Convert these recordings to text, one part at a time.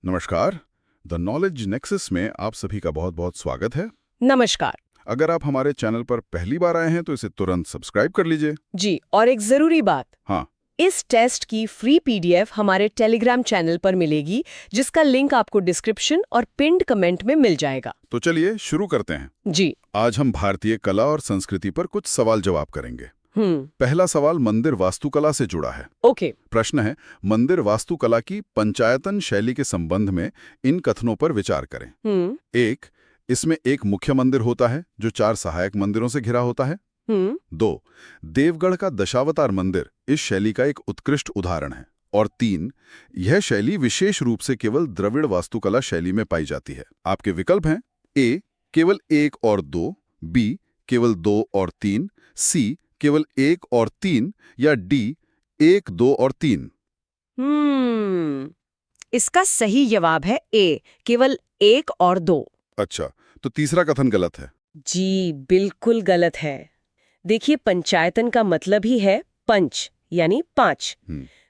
नमस्कार। The knowledge nexus में आप सभी का बहुत बहुत स्वागत है। नमस्कार अगर आप हमारे चैनल पर पहली बार आए हैं तो इसे तुरंत सब्सक्राइब कर लीजिए। जी। और एक जरूरी बात, हाँ, इस टेस्ट की फ्री पीडीएफ हमारे टेलीग्राम चैनल पर मिलेगी, जिसका लिंक आपको डिस्क्रिप्शन और पिन्ड कमेंट में मिल जाएगा। तो चलिए शुरू करते हैं। जी। आज हम भारतीय कला और संस्कृति पर कुछ सवाल जवाब करेंगे। पहला सवाल मंदिर वास्तुकला से जुड़ा है। ओके। प्रश्न है, मंदिर वास्तुकला की पंचायतन शैली के संबंध में इन कथनों पर विचार करें। 1. इसमें एक मुख्य मंदिर होता है जो 4 सहायक मंदिरों से घिरा होता है। 2. देवगढ़ का दशावतार मंदिर इस शैली का एक उत्कृष्ट उदाहरण है। और 3. यह शैली विशेष रूप से केवल द्रविड़ वास्तुकला शैली में पाई जाती है। आपके विकल्प हैं ए. केवल 1 और 2, बी. केवल 2 और 3, सी. केवल 1 और 3 या डी. 1, 2 और 3। इसका सही जवाब है ए, केवल 1 और 2। अच्छा, तो तीसरा कथन गलत है। जी बिल्कुल गलत है। देखिए, पंचायतन का मतलब ही है पंच, यानी 5।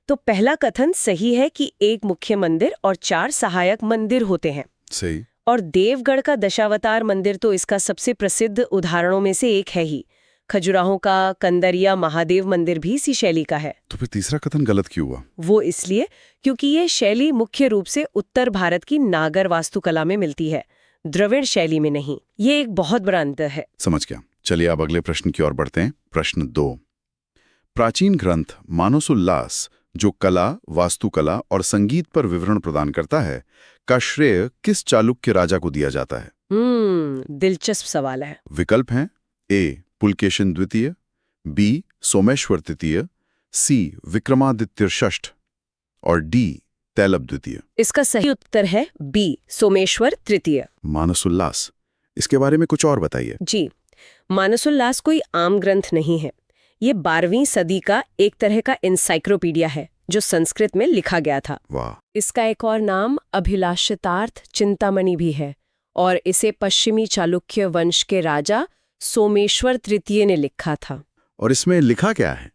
तो पहला कथन सही है कि एक मुख्य मंदिर और 4 सहायक मंदिर होते हैं। सही। और देवगढ़ का दशावतार मंदिर तो इसका सबसे प्रसिद्ध उदाहरणों में से एक है ही। खजुराहो का कंदरिया महादेव मंदिर भी इसी शैली का है। तो फिर तीसरा कथन गलत क्यों हुआ? वो इसलिए क्योंकि ये शैली मुख्य रूप से उत्तर भारत की नागर वास्तुकला में मिलती है, द्रविड़ शैली में नहीं। ये एक बहुत बड़ा अंतर है। समझ गया। चलिए अब अगले प्रश्न की ओर बढ़ते हैं। प्रश्न 2। प्राचीन ग्रंथ मानसोल्लास, जो कला, वास्तुकला और संगीत पर विवरण प्रदान करता है, का श्रेय किस चालुक्य राजा को दिया जाता है? दिलचस्प सवाल है। विकल्प हैं ए. पुलकेशिन द्वितीय, बी. सोमेश्वर तृतीय, सी. विक्रमादित्य षष्ठ और डी. तैलब द्वितीय। इसका सही उत्तर है बी, सोमेश्वर तृतीय। मानसोल्लास, इसके बारे में कुछ और बताइए। जी, मानसोल्लास कोई आम ग्रंथ नहीं है। ये 12वीं सदी का एक तरह का एनसाइक्लोपीडिया है जो संस्कृत में लिखा गया था। वाह। इसका एक और नाम अभिलाषितार्थ चिंतामणि भी है और इसे पश्चिमी चालुक्य वंश के राजा सोमेश्वर तृतीय ने लिखा था। और इसमें लिखा क्या है?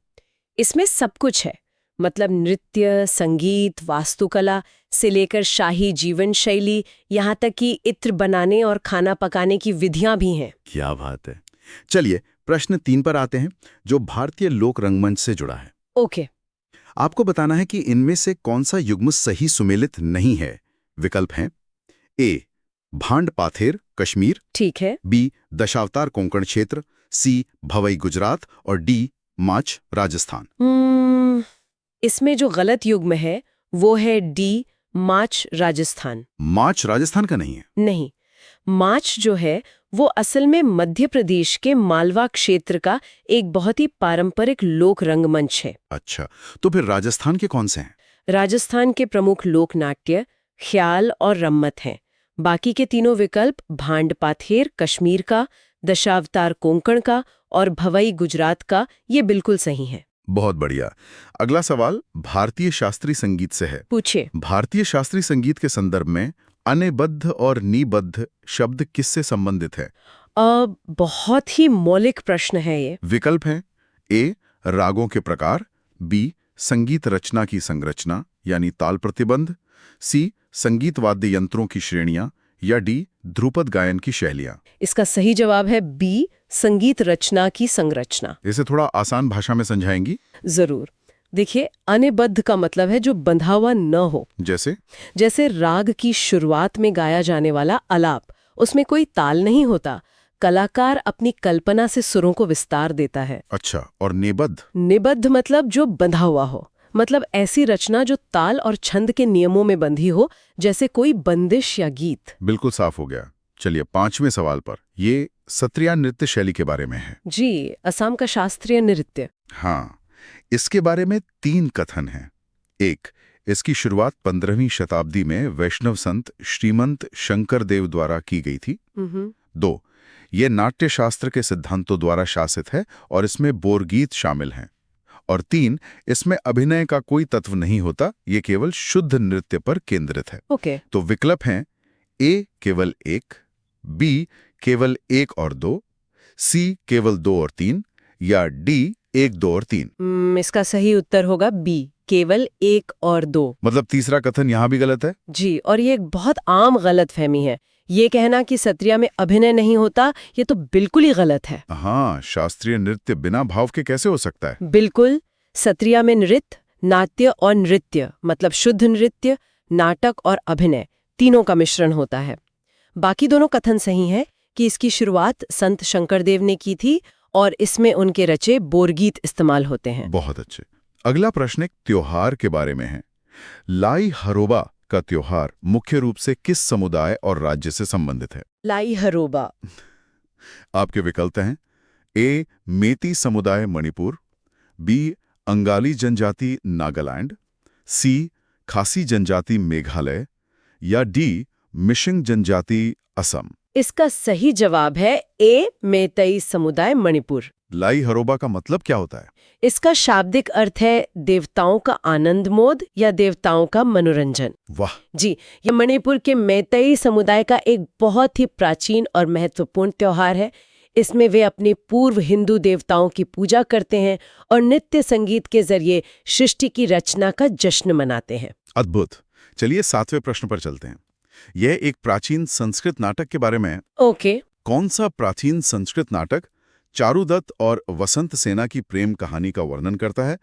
इसमें सब कुछ है, मतलब नृत्य, संगीत, वास्तुकला से लेकर शाही जीवन शैली, यहाँ तक कि इत्र बनाने और खाना पकाने की विधियां भी हैं। क्या बात है। चलिए प्रश्न 3 पर आते हैं, जो भारतीय लोक रंगमंच से जुड़ा है। ओके। आपको बताना है कि इनमें से कौन सा युग्म सही सुमेलित नहीं है। विकल्प हैं ए. भांड पाथेर कश्मीर, ठीक है। बी. दशावतार कोंकण क्षेत्र, सी. भवई गुजरात और डी. माच राजस्थान। इसमें जो गलत युग्म है वो है डी, माच राजस्थान। माच राजस्थान का नहीं है? नहीं, माच जो है वो असल में मध्य प्रदेश के मालवा क्षेत्र का एक बहुत ही पारंपरिक लोक रंगमंच है। अच्छा, तो फिर राजस्थान के कौन से हैं? राजस्थान के प्रमुख लोक नाट्य ख्याल और रम्मत हैं। बाकी के तीनों विकल्प भांड पाथेर कश्मीर का, दशावतार कोंकण का और भवई गुजरात का, ये बिल्कुल सही है। बहुत बढ़िया। अगला सवाल भारतीय शास्त्रीय संगीत से है। पूछिए। भारतीय शास्त्रीय संगीत के संदर्भ में अनेबद्ध और निबद्ध शब्द किससे संबंधित है? बहुत ही मौलिक प्रश्न है ये। विकल्प हैं ए. रागों के प्रकार, बी. संगीत रचना की संरचना यानी ताल प्रतिबंध, सी. संगीत वाद्य यंत्रों की श्रेणियां या डी. ध्रुपद गायन की शैलियां। इसका सही जवाब है बी, संगीत रचना की संरचना। इसे थोड़ा आसान भाषा में समझाएंगी? जरूर। देखिए, अनेबद्ध का मतलब है जो बंधा हुआ न हो। जैसे राग की शुरुआत में गाया जाने वाला अलाप, उसमें कोई ताल नहीं होता, कलाकार अपनी कल्पना से सुरों को विस्तार देता है। अच्छा, और निबद्ध? निबद्ध मतलब जो बंधा हुआ हो, मतलब ऐसी रचना जो ताल और छंद के नियमों में बंधी हो, जैसे कोई बंदिश या गीत। बिल्कुल साफ हो गया। चलिए 5वें सवाल पर, ये सत्रिया नृत्य शैली के बारे में है। जी, असम का शास्त्रीय नृत्य। हाँ, इसके बारे में 3 कथन हैं। 1. इसकी शुरुआत 15वीं शताब्दी में वैष्णव संत श्रीमंत शंकर देव द्वारा की गई थी। 2. ये नाट्य शास्त्र के सिद्धांतों द्वारा शासित है और इसमें बोरगीत शामिल हैं। और 3. इसमें अभिनय का कोई तत्व नहीं होता, ये केवल शुद्ध नृत्य पर केंद्रित है। ओके। तो विकल्प हैं ए. केवल 1, बी. केवल 1 और 2, सी. केवल 2 और 3 या डी 1, 2 और 3? इसका सही उत्तर होगा बी, केवल 1 और 2। मतलब तीसरा कथन यहाँ भी गलत है? जी, और ये एक बहुत आम गलतफहमी है। ये कहना कि सत्रिया में अभिनय नहीं होता, ये तो बिल्कुल ही गलत है। हाँ, शास्त्रीय नृत्य बिना भाव के कैसे हो सकता है? बिल्कुल। सत्रिया में नृत्य, नाट्य और नृत्य मतलब शुद्ध नृत्य, नाटक और अभिनय तीनों का मिश्रण होता है। बाकी दोनों कथन सही हैं कि इसकी शुरुआत संत शंकरदेव ने की थी और इसमें उनके रचे बोरगीत इस्तेमाल होते हैं। बहुत अच्छे। अगला प्रश्न एक त्योहार के बारे में है। लाई हरोबा का त्योहार मुख्य रूप से किस समुदाय और राज्य से संबंधित है? लाई हरोबा। आपके विकल्प हैं ए मेती समुदाय मणिपुर, बी अंगाली जनजाति नागालैंड, सी खासी जनजाति मेघालय या डी मिशिंग जनजाति असम। इसका सही जवाब है ए मेतई समुदाय मणिपुर। लाई हरोबा का मतलब क्या होता है? इसका शाब्दिक अर्थ है देवताओं का आनंद मोद या देवताओं का मनोरंजन। वाह! जी, ये मणिपुर के मेतई समुदाय का एक बहुत ही प्राचीन और महत्वपूर्ण त्योहार है। इसमें वे अपने पूर्व हिंदू देवताओं की पूजा करते हैं और नृत्य संगीत के जरिए सृष्टि की रचना का जश्न मनाते हैं। अद्भुत। चलिए 7वें प्रश्न पर चलते हैं। यह एक प्राचीन संस्कृत नाटक के बारे में है। ओके। कौन सा प्राचीन संस्कृत नाटक चारुदत्त और वसंत सेना की प्रेम कहानी का वर्णन करता है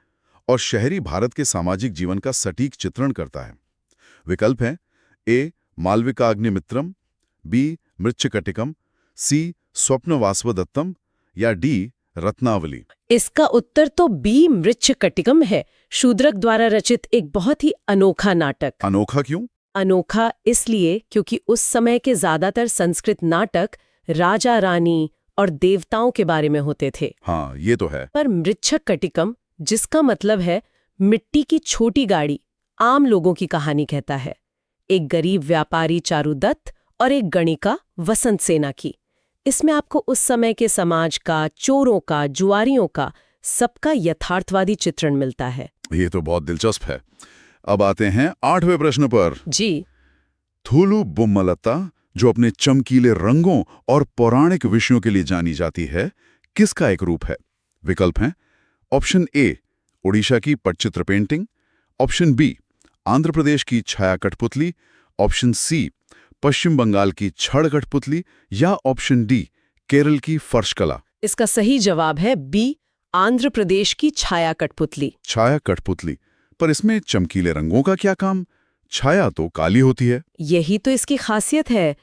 और शहरी भारत के सामाजिक जीवन का सटीक चित्रण करता है? विकल्प हैं ए मालविका अग्निमित्रम, बी मृच्छकटिकम, सी स्वप्नवासवदत्तम या डी रत्नावली। इसका उत्तर तो बी मृच्छकटिकम है, शूद्रक द्वारा रचित एक बहुत ही अनोखा नाटक। अनोखा क्यों? अनोखा इसलिए क्योंकि उस समय के ज्यादातर संस्कृत नाटक राजा रानी और देवताओं के बारे में होते थे। हाँ, ये तो है। पर मृच्छकटिकम, जिसका मतलब है मिट्टी की छोटी गाड़ी, आम लोगों की कहानी कहता है। एक गरीब व्यापारी चारुदत्त और एक गणिका वसंत सेना की। इसमें आपको उस समय के समाज का, चोरों का, जुआरियों का, सबका यथार्थवादी चित्रण मिलता है। ये तो बहुत दिलचस्प है। अब आते हैं 8वें प्रश्न पर। जी। थुलु बुम्मलता, जो अपने चमकीले रंगों और पौराणिक विषयों के लिए जानी जाती है, किसका एक रूप है? विकल्प हैं ऑप्शन ए ओडिशा की Pattachitra painting, option B Andhra Pradesh की छाया कठपुतली, ऑप्शन सी पश्चिम बंगाल की छड़ कठपुतली या ऑप्शन डी केरल की फर्श कला। इसका सही जवाब है बी आंध्र प्रदेश की छाया कठपुतली। छाया कठपुतली, पर इसमें चमकीले रंगों का क्या काम? छाया तो काली होती है। यही तो इसकी खासियत है।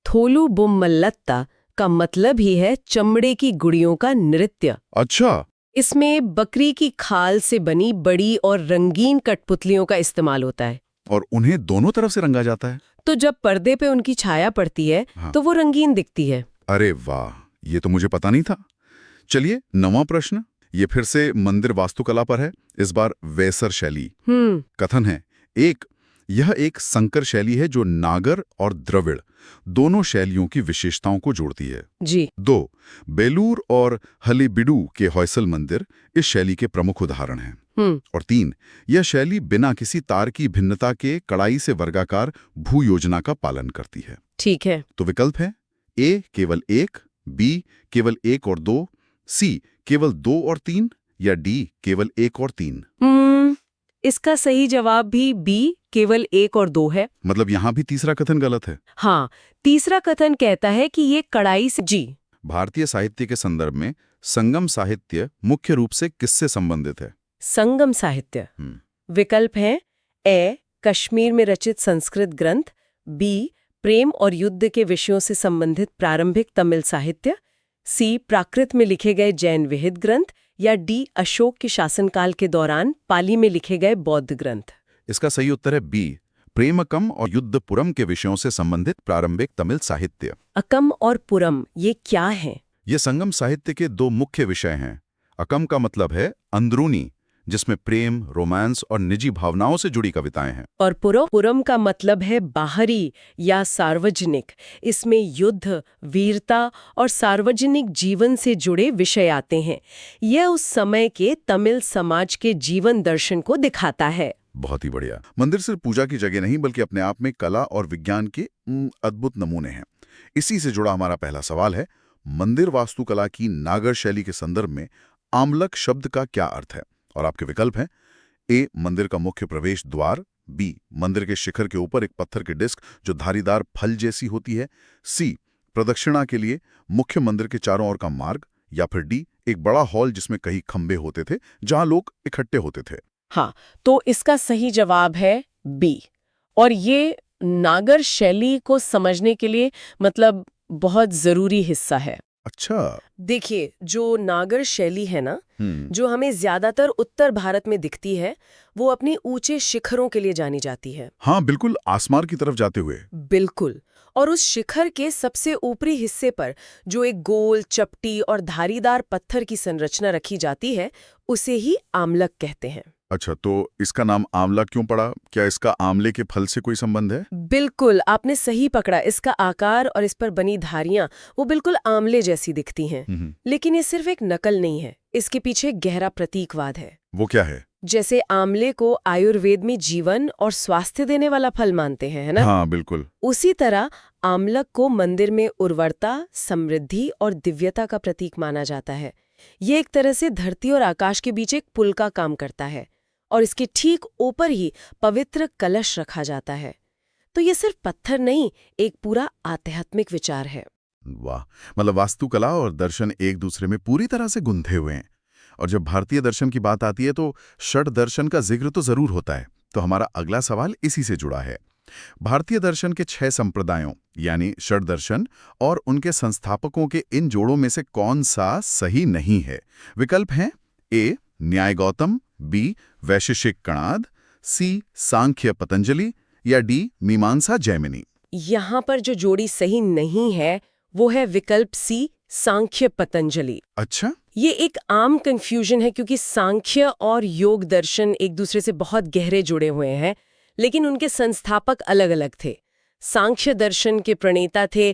थोलू बुम्मलत्ता का मतलब ही है चमड़े की गुड़ियों का नृत्य। अच्छा। इसमें बकरी की खाल से बनी बड़ी और रंगीन कठपुतलियों का इस्तेमाल होता है और उन्हें दोनों तरफ से रंगा जाता है। तो जब पर्दे पे उनकी छाया पड़ती है तो वो रंगीन दिखती है। अरे वाह, ये तो मुझे पता नहीं था। चलिए 9वां प्रश्न, ये फिर से मंदिर वास्तुकला पर है, इस बार वेसर शैली। कथन है एक, यह एक संकर शैली है जो नागर और द्रविड़ दोनों शैलियों की विशेषताओं को जोड़ती है। जी। 2, बेलूर और हलेबिडू के होयसल मंदिर इस शैली के प्रमुख उदाहरण हैं। और 3, यह शैली बिना किसी तार की भिन्नता के कड़ाई से वर्गाकार भू योजना का पालन करती है। ठीक है। तो विकल्प है ए केवल 1, बी केवल 1 और 2, सी केवल 2 और 3 या डी केवल 1 और 3। इसका सही जवाब भी बी केवल 1 और 2 है। मतलब यहाँ भी तीसरा कथन गलत है। हाँ, तीसरा कथन कहता है कि ये कड़ाई से। जी। भारतीय साहित्य के संदर्भ में संगम साहित्य मुख्य रूप से किससे संबंधित है? संगम साहित्य। विकल्प हैं ए कश्मीर में रचित संस्कृत ग्रंथ, बी प्रेम और युद्ध के विषयों से संबंधित प्रारंभिक तमिल साहित्य, सी प्राकृत में लिखे गए जैन विहित ग्रंथ या डी अशोक के शासनकाल के दौरान पाली में लिखे गए बौद्ध ग्रंथ। इसका सही उत्तर है बी प्रेमकम और युद्धपुरम के विषयों से संबंधित प्रारंभिक तमिल साहित्य। अकम और पुरम ये क्या है? ये संगम साहित्य के 2 मुख्य विषय हैं। अकम का मतलब है अंदरूनी, जिसमें प्रेम, रोमांस और निजी भावनाओं से जुड़ी कविताएं हैं। और पुरम का मतलब है बाहरी या सार्वजनिक। इसमें युद्ध, वीरता और सार्वजनिक जीवन से जुड़े विषय आते हैं। यह उस समय के तमिल समाज के जीवन दर्शन को दिखाता है। बहुत ही बढ़िया। मंदिर सिर्फ पूजा की जगह नहीं बल्कि अपने आप में कला और विज्ञान के अद्भुत नमूने हैं। इसी से जुड़ा हमारा पहला सवाल है, मंदिर वास्तुकला की नागर शैली के संदर्भ में आमलक शब्द का क्या अर्थ है? और आपके विकल्प हैं ए मंदिर का मुख्य प्रवेश द्वार, बी मंदिर के शिखर के ऊपर एक पत्थर की डिस्क जो धारीदार फल जैसी होती है, सी प्रदक्षिणा के लिए मुख्य मंदिर के चारों ओर का मार्ग, या फिर डी एक बड़ा हॉल जिसमें कई खंबे होते थे जहां लोग इकट्ठे होते थे। हाँ, तो इसका सही जवाब है बी। और ये नागर शैली को समझने के लिए मतलब बहुत जरूरी हिस्सा है। अच्छा। देखिए, जो नागर शैली है ना, जो हमें ज्यादातर उत्तर भारत में दिखती है, वो अपनी ऊंचे शिखरों के लिए जानी जाती है। हाँ बिल्कुल, आसमान की तरफ जाते हुए। बिल्कुल। और उस शिखर के सबसे ऊपरी हिस्से पर जो एक गोल, चपटी और धारीदार पत्थर की संरचना रखी जाती है, उसे ही आमलक कहते हैं। अच्छा, तो इसका नाम आंवला क्यों पड़ा? क्या इसका आंवले के फल से कोई संबंध है? बिल्कुल, आपने सही पकड़ा। इसका आकार और इस पर बनी धारियां वो बिल्कुल आंवले जैसी दिखती हैं। लेकिन ये सिर्फ एक नकल नहीं है, इसके पीछे गहरा प्रतीकवाद है। वो क्या है? जैसे आंवले को आयुर्वेद में जीवन और स्वास्थ्य देने वाला फल मानते हैं, है ना? हाँ बिल्कुल। उसी तरह आमलक को मंदिर में उर्वरता, समृद्धि और दिव्यता का प्रतीक माना जाता है। ये एक तरह से धरती और आकाश के बीच एक पुल का काम करता है, और इसके ठीक ऊपर ही पवित्र कलश रखा जाता है। तो ये सिर्फ पत्थर नहीं, एक पूरा आध्यात्मिक विचार है। वाह, मतलब वास्तुकला और दर्शन एक दूसरे में पूरी तरह से गुंथे हुए हैं। और जब भारतीय दर्शन की बात आती है तो षड दर्शन का जिक्र तो जरूर होता है। तो हमारा अगला सवाल इसी से जुड़ा है। भारतीय दर्शन के 6 संप्रदायों यानी षड दर्शन और उनके संस्थापकों के इन जोड़ों में से कौन सा सही नहीं है? विकल्प हैं ए न्याय गौतम, बी वैशेषिक कणाद, सी सांख्य पतंजलि, या डी मीमांसा जैमिनी। यहाँ पर जो जोड़ी सही नहीं है वो है विकल्प सी, सांख्य पतंजलि। अच्छा। ये एक आम कंफ्यूजन है क्योंकि सांख्य और योग दर्शन एक दूसरे से बहुत गहरे जुड़े हुए हैं, लेकिन उनके संस्थापक अलग-अलग थे। सांख्य दर्शन के प्रणेता थे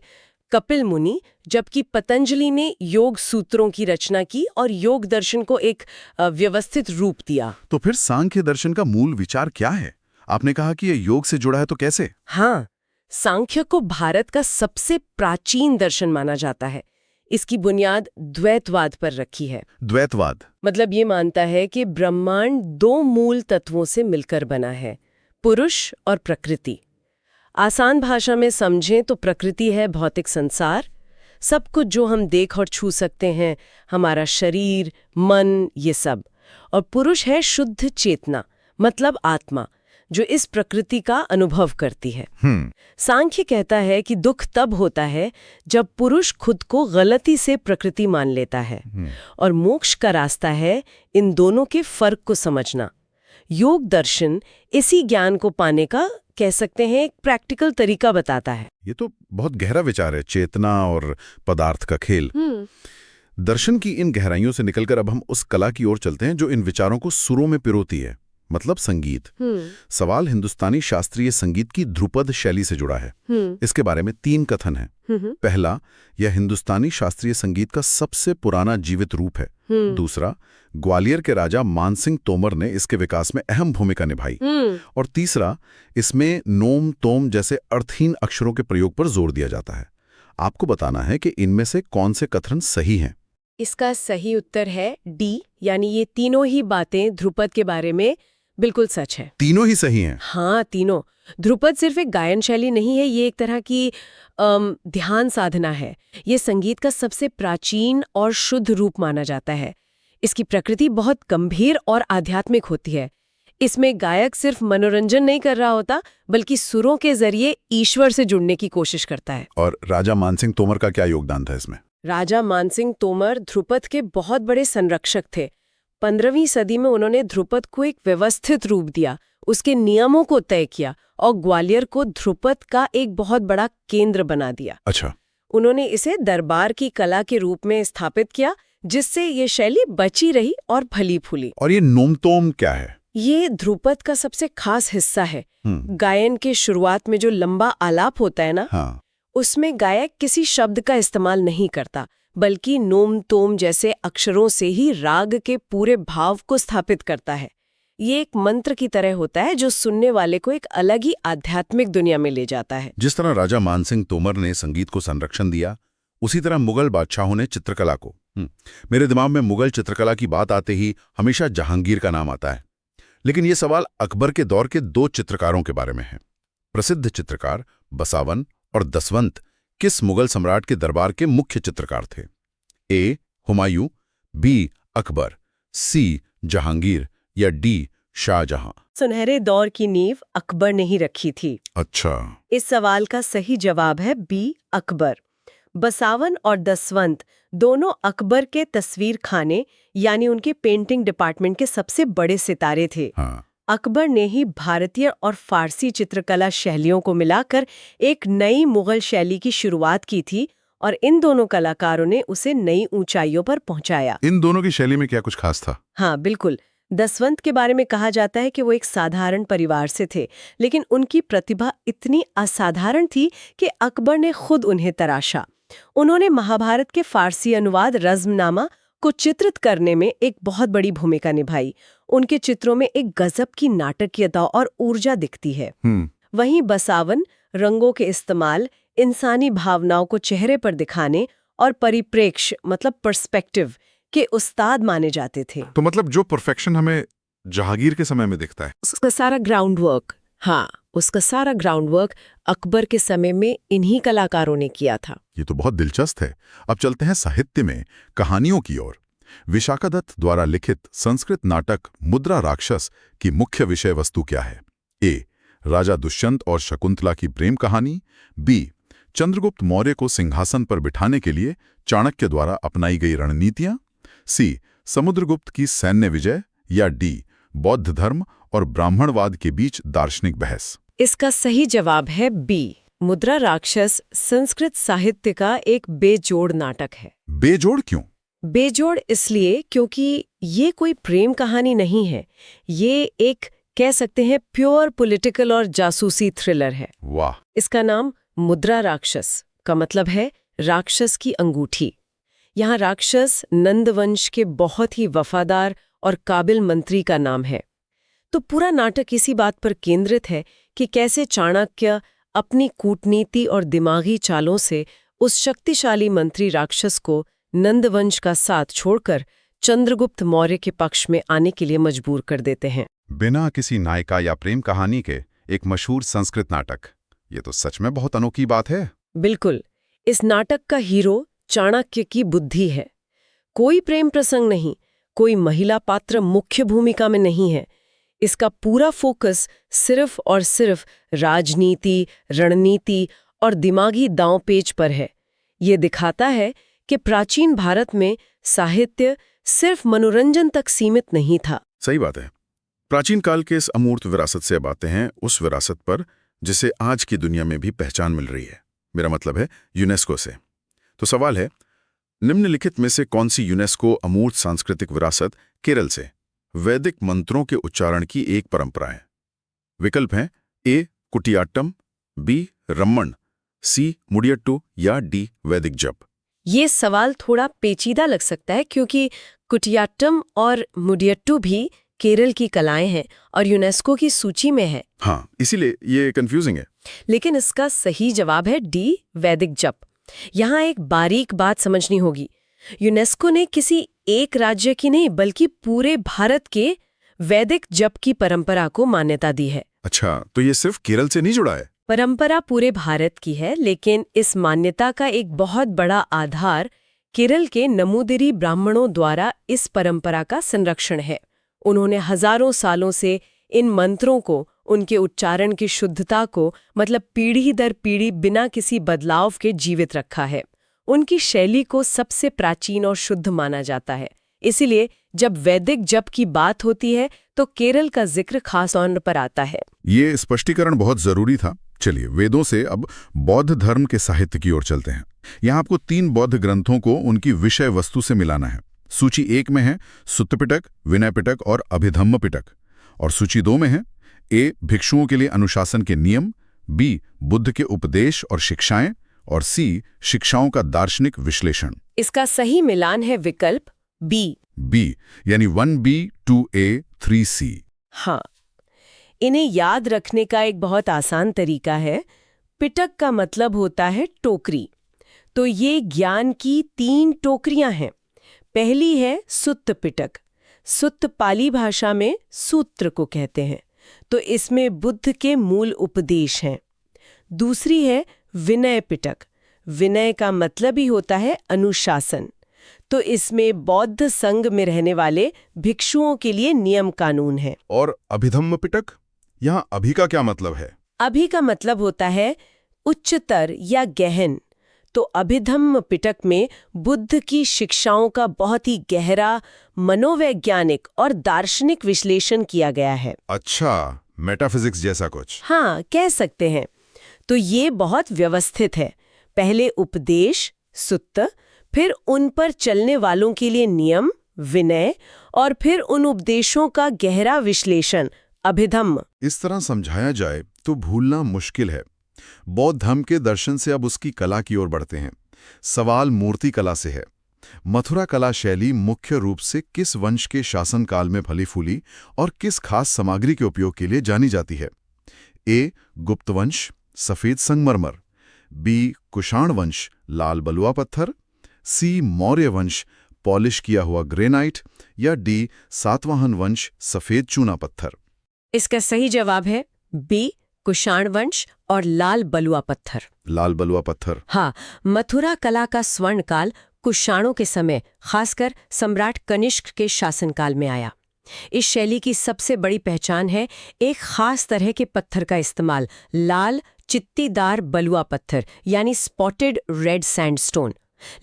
कपिल मुनि, जबकि पतंजलि ने योग सूत्रों की रचना की और योग दर्शन को एक व्यवस्थित रूप दिया। तो फिर सांख्य दर्शन का मूल विचार क्या है? आपने कहा कि ये योग से जुड़ा है, तो कैसे? हाँ, सांख्य को भारत का सबसे प्राचीन दर्शन माना जाता है। इसकी बुनियाद द्वैतवाद पर रखी है। द्वैतवाद मतलब ये मानता है कि ब्रह्मांड 2 मूल तत्वों से मिलकर बना है, पुरुष और प्रकृति। आसान भाषा में समझें तो प्रकृति है भौतिक संसार, सब कुछ जो हम देख और छू सकते हैं, हमारा शरीर, मन, ये सब। और पुरुष है शुद्ध चेतना, मतलब आत्मा, जो इस प्रकृति का अनुभव करती है। सांख्य कहता है कि दुख तब होता है जब पुरुष खुद को गलती से प्रकृति मान लेता है, और मोक्ष का रास्ता है इन दोनों के फर्क को समझना। योग दर्शन इसी ज्ञान को पाने का, कह सकते हैं, एक प्रैक्टिकल तरीका बताता है। ये तो बहुत गहरा विचार है, चेतना और पदार्थ का खेल। दर्शन की इन गहराइयों से निकलकर अब हम उस कला की ओर चलते हैं जो इन विचारों को सुरों में पिरोती है, मतलब संगीत। सवाल हिंदुस्तानी शास्त्रीय संगीत की ध्रुपद शैली से जुड़ा है। इसके बारे में 3 कथन हैं। पहला, यह हिंदुस्तानी शास्त्रीय संगीत का सबसे पुराना जीवित रूप है। दूसरा, ग्वालियर के राजा मानसिंह तोमर ने इसके विकास में अहम भूमिका निभाई। और तीसरा, इसमें नोम तोम जैसे अर्थहीन अक्षरों के प्रयोग पर जोर दिया जाता है। आपको बताना है कि इनमें से कौन से कथन सही हैं। इसका सही उत्तर है डी, यानी ये तीनों ही बातें ध्रुपद के बारे में बिल्कुल सच है। तीनों ही सही हैं? हाँ, तीनों। ध्रुपद सिर्फ एक गायन शैली नहीं है, ये एक तरह की ध्यान साधना है। ये संगीत का सबसे प्राचीन और शुद्ध रूप माना जाता है। इसकी प्रकृति बहुत गंभीर और आध्यात्मिक होती है। इसमें गायक सिर्फ मनोरंजन नहीं कर रहा होता, बल्कि सुरों के जरिए ईश्वर से जुड़ने की कोशिश करता है। और राजा मानसिंह तोमर का क्या योगदान था इसमें? राजा मानसिंह तोमर ध्रुपद के बहुत बड़े संरक्षक थे। 15वीं सदी में उन्होंने ध्रुपद को एक व्यवस्थित रूप दिया, उसके नियमों को तय किया और ग्वालियर को ध्रुपद का एक बहुत बड़ा केंद्र बना दिया। अच्छा। उन्होंने इसे दरबार की कला के रूप में स्थापित किया, जिससे ये शैली बची रही और फली फूली। और ये नोमतोम क्या है? ये ध्रुपद का सबसे खास हिस्सा है। गायन के शुरुआत में जो लंबा आलाप होता है ना, हाँ। उसमें गायक किसी शब्द का इस्तेमाल नहीं करता, बल्कि नोम तोम जैसे अक्षरों से ही राग के पूरे भाव को स्थापित करता है। ये एक मंत्र की तरह होता है जो सुनने वाले को एक अलग ही आध्यात्मिक दुनिया में ले जाता है। जिस तरह राजा मानसिंह तोमर ने संगीत को संरक्षण दिया, उसी तरह मुगल बादशाहों ने चित्रकला को। मेरे दिमाग में मुगल चित्रकला की बात आते ही हमेशा जहांगीर का नाम आता है। लेकिन यह सवाल अकबर के दौर के दो चित्रकारों के बारे में है। प्रसिद्ध चित्रकार बसावन और दसवंत किस मुगल सम्राट के दरबार के मुख्य चित्रकार थे? ए हुमायूं, बी अकबर, सी जहांगीर या डी शाहजहां? सुनहरे दौर की नींव अकबर ने ही रखी थी। अच्छा। इस सवाल का सही जवाब है बी अकबर। बसावन और दसवंत दोनों अकबर के तस्वीर खाने यानी उनके पेंटिंग डिपार्टमेंट के सबसे बड़े सितारे थे। हाँ। अकबर ने ही भारतीय और फारसी चित्रकला शैलियों को मिलाकर एक नई मुगल शैली की शुरुआत की थी और इन दोनों कलाकारों ने उसे नई ऊंचाइयों पर पहुंचाया। इन दोनों की शैली में क्या कुछ खास था? हाँ बिल्कुल। दसवंत के बारे में कहा जाता है कि वो एक साधारण परिवार से थे, लेकिन उनकी प्रतिभा इतनी असाधारण थी कि अकबर ने खुद उन्हें तराशा। उन्होंने महाभारत के फारसी अनुवाद रज़्मनामा को चित्रित करने में एक बहुत बड़ी भूमिका निभाई। उनके चित्रों में एक गजब की नाटकीयता और ऊर्जा दिखती है। वहीं बसावन रंगों के इस्तेमाल, इंसानी भावनाओं को चेहरे पर दिखाने और परिप्रेक्ष्य मतलब पर्सपेक्टिव के उस्ताद माने जाते थे। तो मतलब जो परफेक्शन हमें जहांगीर के समय में दिखता है, उसका सारा ग्राउंड वर्क, हाँ उसका सारा ग्राउंड वर्क अकबर के समय में इन्हीं कलाकारों ने किया था। ये तो बहुत दिलचस्प है। अब चलते हैं साहित्य में कहानियों की ओर। विशाखा दत्त द्वारा लिखित संस्कृत नाटक मुद्रा राक्षस की मुख्य विषय वस्तु क्या है? ए राजा दुष्यंत और शकुंतला की प्रेम कहानी, बी चंद्रगुप्त मौर्य को सिंहासन पर बिठाने के लिए चाणक्य द्वारा अपनाई गई रणनीतियां, सी समुद्रगुप्त की सैन्य विजय, या डी बौद्ध धर्म और ब्राह्मणवाद के बीच दार्शनिक बहस? इसका सही जवाब है बी। मुद्रा राक्षस संस्कृत साहित्य का एक बेजोड़ नाटक है। बेजोड़ क्यों? बेजोड़ इसलिए क्योंकि ये कोई प्रेम कहानी नहीं है, ये एक कह सकते हैं प्योर पॉलिटिकल और जासूसी थ्रिलर है। वाह। इसका नाम मुद्रा राक्षस का मतलब है राक्षस की अंगूठी। यहाँ राक्षस नंदवंश के बहुत ही वफादार और काबिल मंत्री का नाम है। तो पूरा नाटक इसी बात पर केंद्रित है कि कैसे चाणक्य अपनी कूटनीति और दिमागी चालों से उस शक्तिशाली मंत्री राक्षस को नंदवंश का साथ छोड़कर चंद्रगुप्त मौर्य के पक्ष में आने के लिए मजबूर कर देते हैं। बिना किसी नायिका या प्रेम कहानी के एक मशहूर संस्कृत नाटक, ये तो सच में बहुत अनोखी बात है। बिल्कुल। इस नाटक का हीरो चाणक्य की बुद्धि है। कोई प्रेम प्रसंग नहीं, कोई महिला पात्र मुख्य भूमिका में नहीं है। इसका पूरा फोकस सिर्फ और सिर्फ राजनीति, रणनीति और दिमागी दांवपेच पर है। ये दिखाता है कि प्राचीन भारत में साहित्य सिर्फ मनोरंजन तक सीमित नहीं था। सही बात है। प्राचीन काल के इस अमूर्त विरासत से अब आते हैं उस विरासत पर जिसे आज की दुनिया में भी पहचान मिल रही है। मेरा मतलब है यूनेस्को से। तो सवाल है, निम्नलिखित में से कौन सी यूनेस्को अमूर्त सांस्कृतिक विरासत केरल से वैदिक मंत्रों के उच्चारण की एक परंपरा है? विकल्प हैं ए कुटियाट्टम, बी रम्मन, सी मुडियट्टू या डी वैदिक जप। ये सवाल थोड़ा पेचीदा लग सकता है क्योंकि कुटियाट्टम और मुडियट्टू भी केरल की कलाएं हैं और यूनेस्को की सूची में है। हाँ, इसीलिए ये कंफ्यूजिंग है। लेकिन इसका सही जवाब है डी वैदिक जप। यहाँ एक बारीक बात समझनी होगी। यूनेस्को ने किसी एक राज्य की नहीं बल्कि पूरे भारत के वैदिक जप की परंपरा को मान्यता दी है। अच्छा, तो ये सिर्फ केरल से नहीं जुड़ा है? परंपरा पूरे भारत की है, लेकिन इस मान्यता का एक बहुत बड़ा आधार केरल के नमूदिरी ब्राह्मणों द्वारा इस परंपरा का संरक्षण है। उन्होंने हजारों सालों से इन मंत्रों को, उनके उच्चारण की शुद्धता को मतलब पीढ़ी दर पीढ़ी बिना किसी बदलाव के जीवित रखा है। उनकी शैली को सबसे प्राचीन और शुद्ध माना जाता है। इसीलिए जब वैदिक जप की बात होती है तो केरल का जिक्र खास तौर पर आता है। ये स्पष्टीकरण बहुत जरूरी था। चलिए, वेदों से अब बौद्ध धर्म के साहित्य की ओर चलते हैं। यहाँ आपको 3 बौद्ध ग्रंथों को उनकी विषय वस्तु से मिलाना है। सूची 1 में है सुत्त पिटक, विनय पिटक और अभिधम्म पिटक, और सूची 2 में है ए भिक्षुओं के लिए अनुशासन के नियम, बी बुद्ध के उपदेश और शिक्षाएं, और सी शिक्षाओं का दार्शनिक विश्लेषण। इसका सही मिलान है विकल्प बी यानी 1B 2A 3C। हाँ, इन्हें याद रखने का एक बहुत आसान तरीका है। पिटक का मतलब होता है टोकरी, तो ये ज्ञान की 3 टोकरियां हैं। पहली है सुत्त पिटक। सुत्त पाली भाषा में सूत्र को कहते हैं, तो इसमें बुद्ध के मूल उपदेश हैं। दूसरी है विनय पिटक। विनय का मतलब ही होता है अनुशासन, तो इसमें बौद्ध संघ में रहने वाले भिक्षुओं के लिए नियम कानून है। और अभिधम्म पिटक, यहाँ अभि का क्या मतलब है? अभि का मतलब होता है उच्चतर या गहन। तो अभिधम्म पिटक में बुद्ध की शिक्षाओं का बहुत ही गहरा मनोवैज्ञानिक और दार्शनिक विश्लेषण किया गया है। अच्छा, मेटाफिजिक्स जैसा कुछ? हाँ, कह सकते हैं। तो ये बहुत व्यवस्थित है। पहले उपदेश सुत्त, फिर उन पर चलने वालों के लिए नियम विनय, और फिर उन उपदेशों का गहरा विश्लेषण अभिधम्म। इस तरह समझाया जाए तो भूलना मुश्किल है। बौद्ध धर्म के दर्शन से अब उसकी कला की ओर बढ़ते हैं। सवाल मूर्ति कला से है। मथुरा कला शैली मुख्य रूप से किस वंश के शासनकाल में फली फूली और किस खास सामग्री के उपयोग के लिए जानी जाती है? ए. गुप्त वंश, सफेद संगमरमर। बी. कुषाण वंश, लाल बलुआ पत्थर। सी. मौर्य वंश, पॉलिश किया हुआ ग्रेनाइट। या डी. सातवाहन वंश, सफेद चूना पत्थर। इसका सही जवाब है बी. कुषाण वंश और लाल बलुआ पत्थर। लाल बलुआ पत्थर। हाँ, मथुरा कला का स्वर्णकाल कुषाणों के समय, खासकर सम्राट कनिष्क के शासनकाल में आया। इस शैली की सबसे बड़ी पहचान है एक खास तरह के पत्थर का इस्तेमाल, लाल चित्तीदार बलुआ पत्थर यानी स्पॉटेड रेड सैंडस्टोन।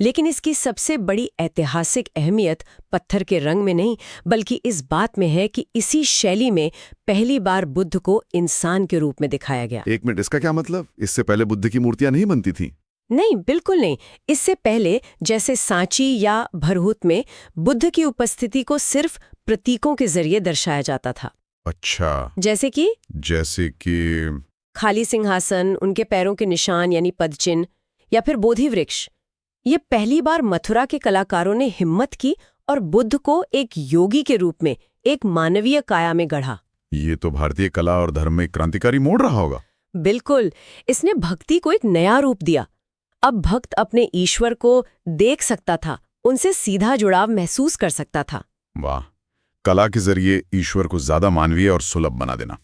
लेकिन इसकी सबसे बड़ी ऐतिहासिक अहमियत पत्थर के रंग में नहीं, बल्कि इस बात में है कि इसी शैली में पहली बार बुद्ध को इंसान के रूप में दिखाया गया। एक मिनट, इसका क्या मतलब? इससे पहले बुद्ध की मूर्तियां नहीं बनती थीं? नहीं, बिल्कुल नहीं। इससे पहले जैसे सांची या भरहुत में बुद्ध की उपस्थिति को सिर्फ प्रतीकों के जरिए दर्शाया जाता था। अच्छा, जैसे कि खाली सिंहासन, उनके पैरों के निशान यानी पदचिन्ह, या फिर बोधि वृक्ष। ये पहली बार मथुरा के कलाकारों ने हिम्मत की और बुद्ध को एक योगी के रूप में, एक मानवीय काया में गढ़ा। ये तो भारतीय कला और धर्म में क्रांतिकारी मोड़ रहा होगा। बिल्कुल, इसने भक्ति को एक नया रूप दिया। अब भक्त अपने ईश्वर को देख सकता था, उनसे सीधा जुड़ाव महसूस कर सकता था। वाह, कला के जरिए ईश्वर को ज्यादा मानवीय और सुलभ बना देना।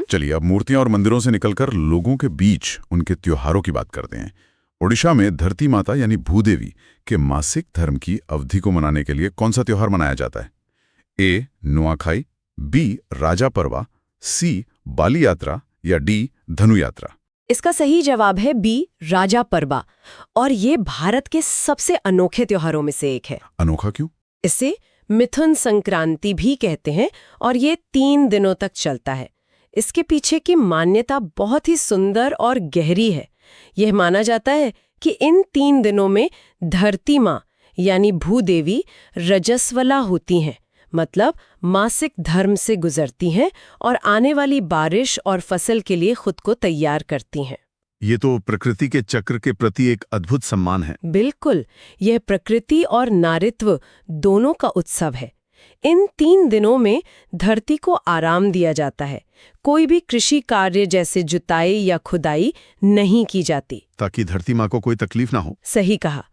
चलिए अब मूर्तियां और मंदिरों से निकलकर लोगों के बीच उनके त्योहारों की बात करते हैं। ओडिशा में धरती माता यानी भूदेवी के मासिक धर्म की अवधि को मनाने के लिए कौन सा त्योहार मनाया जाता है? ए. नुआखाई, बी. राजा परवा, सी. बाली यात्रा या डी. धनु यात्रा। इसका सही जवाब है बी. राजा परवा, और ये भारत के सबसे अनोखे त्योहारों में से एक है। अनोखा क्यों? इसे मिथुन संक्रांति भी कहते हैं और ये 3 दिनों तक चलता है। इसके पीछे की मान्यता बहुत ही सुंदर और गहरी है। यह माना जाता है कि इन 3 दिनों में धरती माँ यानी भूदेवी रजस्वला होती हैं, मतलब मासिक धर्म से गुजरती हैं और आने वाली बारिश और फसल के लिए खुद को तैयार करती हैं। ये तो प्रकृति के चक्र के प्रति एक अद्भुत सम्मान है। बिल्कुल, यह प्रकृति और नारित्व दोनों का उत्सव है। इन 3 दिनों में धरती को आराम दिया जाता है। कोई भी कृषि कार्य जैसे जुताई या खुदाई नहीं की जाती, ताकि धरती माँ को कोई तकलीफ ना हो। सही कहा।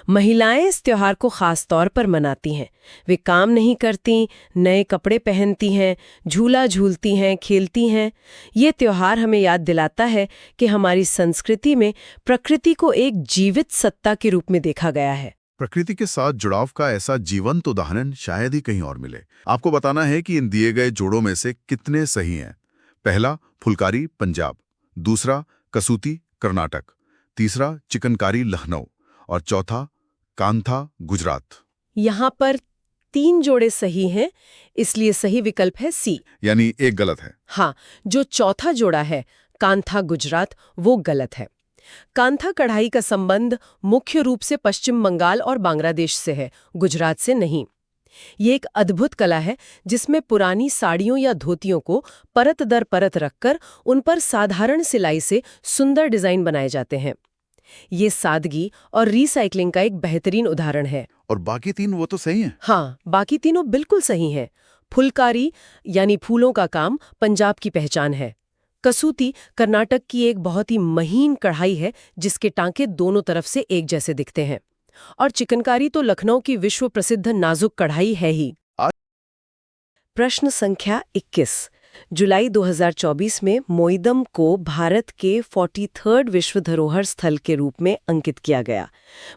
महिलाएं इस त्योहार को खास तौर पर मनाती हैं। वे काम नहीं करती, नए कपड़े पहनती हैं, झूला झूलती हैं, खेलती हैं। ये त्योहार हमें याद दिलाता है कि हमारी संस्कृति में प्रकृति को एक जीवित सत्ता के रूप में देखा गया है। प्रकृति के साथ जुड़ाव का ऐसा जीवंत उदाहरण शायद ही कहीं और मिले। आपको बताना है कि इन दिए गए जोड़ों में से कितने सही हैं। पहला फुलकारी पंजाब, दूसरा कसूती कर्नाटक, तीसरा चिकनकारी लखनऊ और चौथा कांथा गुजरात। यहाँ पर 3 जोड़े सही हैं, इसलिए सही विकल्प है सी। यानी एक गलत है। हाँ, जो चौथा जोड़ा है कांथा गुजरात, वो गलत है। कांथा कढ़ाई का संबंध मुख्य रूप से पश्चिम बंगाल और बांग्लादेश से है, गुजरात से नहीं। ये एक अद्भुत कला है जिसमें पुरानी साड़ियों या धोतियों को परत दर परत रखकर उन पर साधारण सिलाई से सुंदर डिजाइन बनाए जाते हैं। ये सादगी और रिसाइकलिंग का एक बेहतरीन उदाहरण है। और बाकी 3 वो तो सही हैं? हाँ, बाकी तीनों बिल्कुल सही हैं। फुलकारी यानी फूलों का काम पंजाब की पहचान है। कसूती कर्नाटक की एक बहुत ही महीन कढ़ाई है जिसके टांके दोनों तरफ से एक जैसे दिखते हैं। और चिकनकारी तो लखनऊ की विश्व प्रसिद्ध नाजुक कढ़ाई है ही। प्रश्न संख्या 21। जुलाई 2024 में मोइदम को भारत के 43rd विश्व धरोहर स्थल के रूप में अंकित किया गया।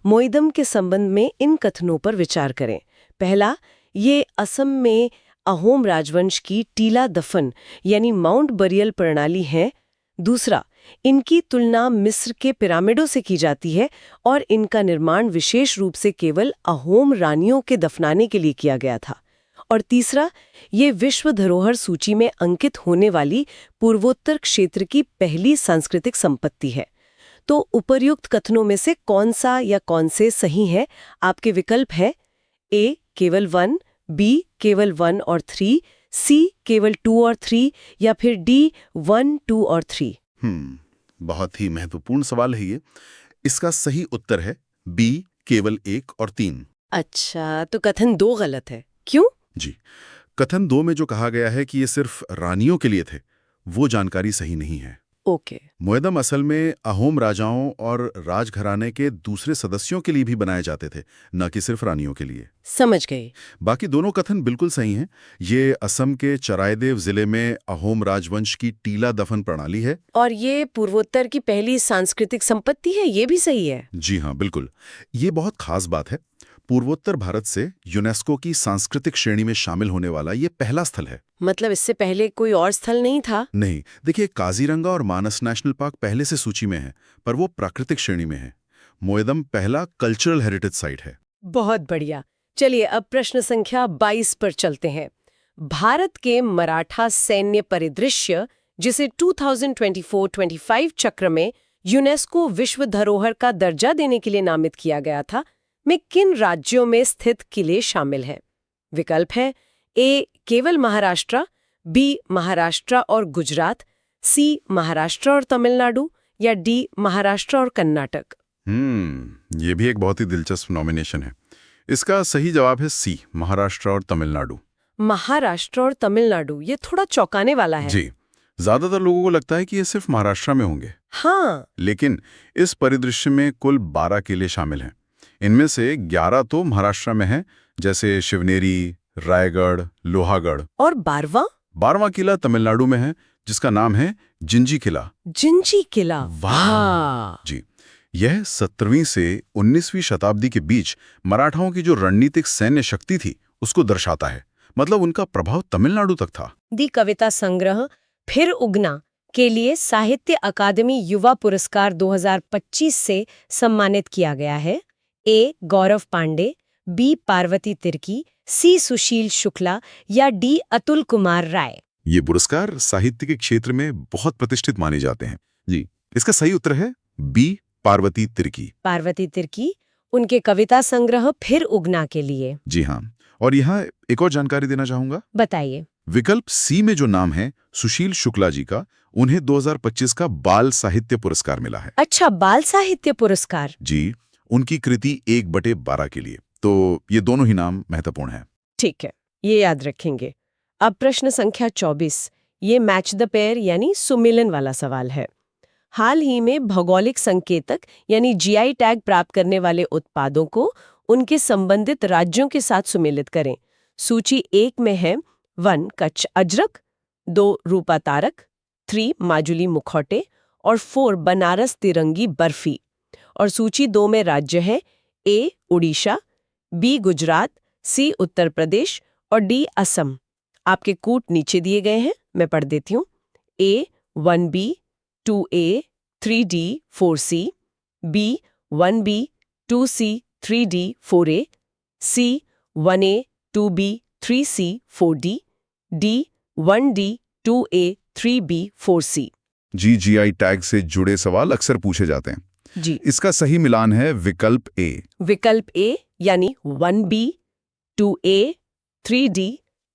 मोइदम के संबंध में इन कथनों पर विचार करें। पहला, ये असम में अहोम राजवंश की टीला दफन यानी माउंट बरियल प्रणाली है। दूसरा, इनकी तुलना मिस्र के पिरामिडों से की जाती है और इनका निर्माण विशेष रूप से केवल अहोम रानियों के दफनाने के लिए किया गया था। और तीसरा, ये विश्व धरोहर सूची में अंकित होने वाली पूर्वोत्तर क्षेत्र की पहली सांस्कृतिक संपत्ति है। तो उपर्युक्त कथनों में से कौन सा या कौन से सही है? आपके विकल्प है ए केवल 1, बी केवल 1 और 3, सी केवल 2 और 3 या फिर डी 1, 2 और 3। बहुत ही महत्वपूर्ण सवाल है ये। इसका सही उत्तर है बी केवल 1 और 3। अच्छा, तो कथन 2 गलत है। क्यों? जी, कथन 2 में जो कहा गया है कि ये सिर्फ रानियों के लिए थे, वो जानकारी सही नहीं है। ओके। मोइदम असल में अहोम राजाओं और राजघराने के दूसरे सदस्यों के लिए भी बनाए जाते थे, न कि सिर्फ रानियों के लिए। समझ गई। बाकी दोनों कथन बिल्कुल सही हैं। ये असम के चरायदेव जिले में अहोम राजवंश की टीला दफन प्रणाली है। और ये पूर्वोत्तर की पहली सांस्कृतिक संपत्ति है, ये भी सही है। जी हाँ, बिल्कुल। ये बहुत खास बात है। पूर्वोत्तर भारत से यूनेस्को की सांस्कृतिक श्रेणी में शामिल होने वाला ये पहला स्थल है। मतलब इससे पहले कोई और स्थल नहीं था? नहीं, देखिए, काजीरंगा और मानस नेशनल पार्क पहले से सूची में है, पर वो प्राकृतिक श्रेणी में है। मोइदम पहला कल्चरल हेरिटेज साइट है। बहुत बढ़िया। चलिए अब प्रश्न संख्या 22 पर चलते हैं। भारत के मराठा सैन्य परिदृश्य, जिसे 2024-25 चक्र में यूनेस्को विश्व धरोहर का दर्जा देने के लिए नामित किया गया था, में किन राज्यों में स्थित किले शामिल हैं? विकल्प है ए केवल महाराष्ट्र, बी महाराष्ट्र और गुजरात, सी महाराष्ट्र और तमिलनाडु या डी महाराष्ट्र और कर्नाटक। ये भी एक बहुत ही दिलचस्प नॉमिनेशन है। इसका सही जवाब है सी, महाराष्ट्र और तमिलनाडु। महाराष्ट्र और तमिलनाडु, ये थोड़ा चौंकाने वाला है। जी, ज्यादातर लोगों को लगता है कि ये सिर्फ महाराष्ट्र में होंगे। हाँ, लेकिन इस परिदृश्य में कुल 12 किले शामिल हैं। इनमें से 11 तो महाराष्ट्र में हैं, जैसे शिवनेरी, रायगढ़, लोहागढ़। और 12वां किला तमिलनाडु में है, जिसका नाम है जिंजी किला। जिंजी किला, वाह। जी, यह 17वीं से 19वीं शताब्दी के बीच मराठाओं की जो रणनीतिक सैन्य शक्ति थी उसको दर्शाता है। मतलब उनका प्रभाव तमिलनाडु तक था। दी कविता संग्रह फिर उगना के लिए साहित्य अकादमी युवा पुरस्कार 2025 से सम्मानित किया गया है। ए गौरव पांडे, बी पार्वती तिर्की, सी सुशील शुक्ला या डी अतुल कुमार राय। ये पुरस्कार साहित्य के क्षेत्र में बहुत प्रतिष्ठित माने जाते हैं। जी, इसका सही उत्तर है बी पार्वती तिर्की। पार्वती तिर्की उनके कविता संग्रह फिर उगना के लिए। जी हाँ, और यहाँ एक और जानकारी देना चाहूंगा। बताइए। विकल्प सी में जो नाम है सुशील शुक्ला जी का, उन्हें 2025 का बाल साहित्य पुरस्कार मिला है। अच्छा, बाल साहित्य पुरस्कार। जी, उनकी कृति 1/12 के लिए। तो ये दोनों ही नाम महत्वपूर्ण हैं। ठीक है, ये याद रखेंगे। अब प्रश्न संख्या 24, ये मैच द पेयर यानी सुमेलन वाला सवाल है। हाल ही में भौगोलिक संकेतक यानी जीआई टैग प्राप्त करने वाले उत्पादों को उनके संबंधित राज्यों के साथ सुमेलित करें। सूची 1 में है 1 कच्छ अजरक, 2 रूपा तारक, 3 माजुली मुखौटे और 4 बनारस तिरंगी बर्फी। और सूची 2 में राज्य है ए उड़ीसा, बी गुजरात, सी उत्तर प्रदेश और डी असम। आपके कूट नीचे दिए गए हैं, मैं पढ़ देती हूँ। ए 1B, 2A, 3D, 4C, B 1B, 2C, 3D, 4A, C 1A, 2B, 3C, 4D, D 1D, 2A, 3B, 4C। GI tag से जुड़े सवाल अक्सर पूछे जाते हैं। जी, इसका सही मिलान है विकल्प ए। विकल्प ए यानी 1B, 2A, 3D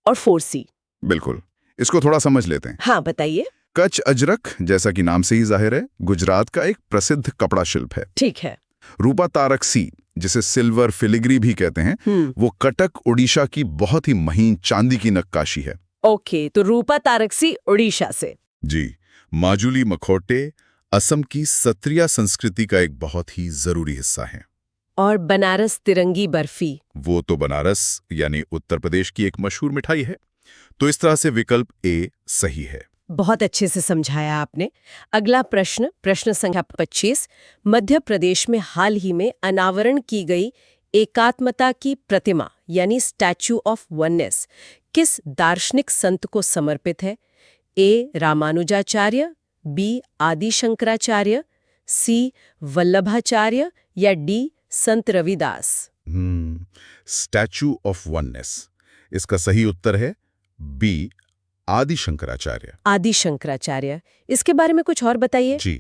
और 4C। बिल्कुल, इसको थोड़ा समझ लेते हैं। हाँ, बताइए। कच्छ अजरक, जैसा कि नाम से ही जाहिर है, गुजरात का एक प्रसिद्ध कपड़ा शिल्प है। ठीक है। रूपा तारक सी, जिसे सिल्वर फिलिग्री भी कहते हैं, वो कटक उड़ीसा की बहुत ही महीन चांदी की नक्काशी है। ओके, तो रूपा तारक सी उड़ीसा से। जी, माजुली मखौटे असम की सत्रिया संस्कृति का एक बहुत ही जरूरी हिस्सा हैं। और बनारस तिरंगी बर्फी, वो तो बनारस यानी उत्तर प्रदेश की एक मशहूर मिठाई है। तो इस तरह से विकल्प ए सही है। बहुत अच्छे से समझाया आपने। अगला प्रश्न, प्रश्न संख्या 25। मध्य प्रदेश में हाल ही में अनावरण की गई एकात्मता की प्रतिमा यानी स्टैच्यू ऑफ वननेस किस दार्शनिक संत को समर्पित है? ए रामानुजाचार्य, बी आदि शंकराचार्य, सी वल्लभाचार्य या D Sant Ravidas? Statue of oneness, इसका सही उत्तर है बी आदि शंकराचार्य। आदि शंकराचार्य, इसके बारे में कुछ और बताइए। जी,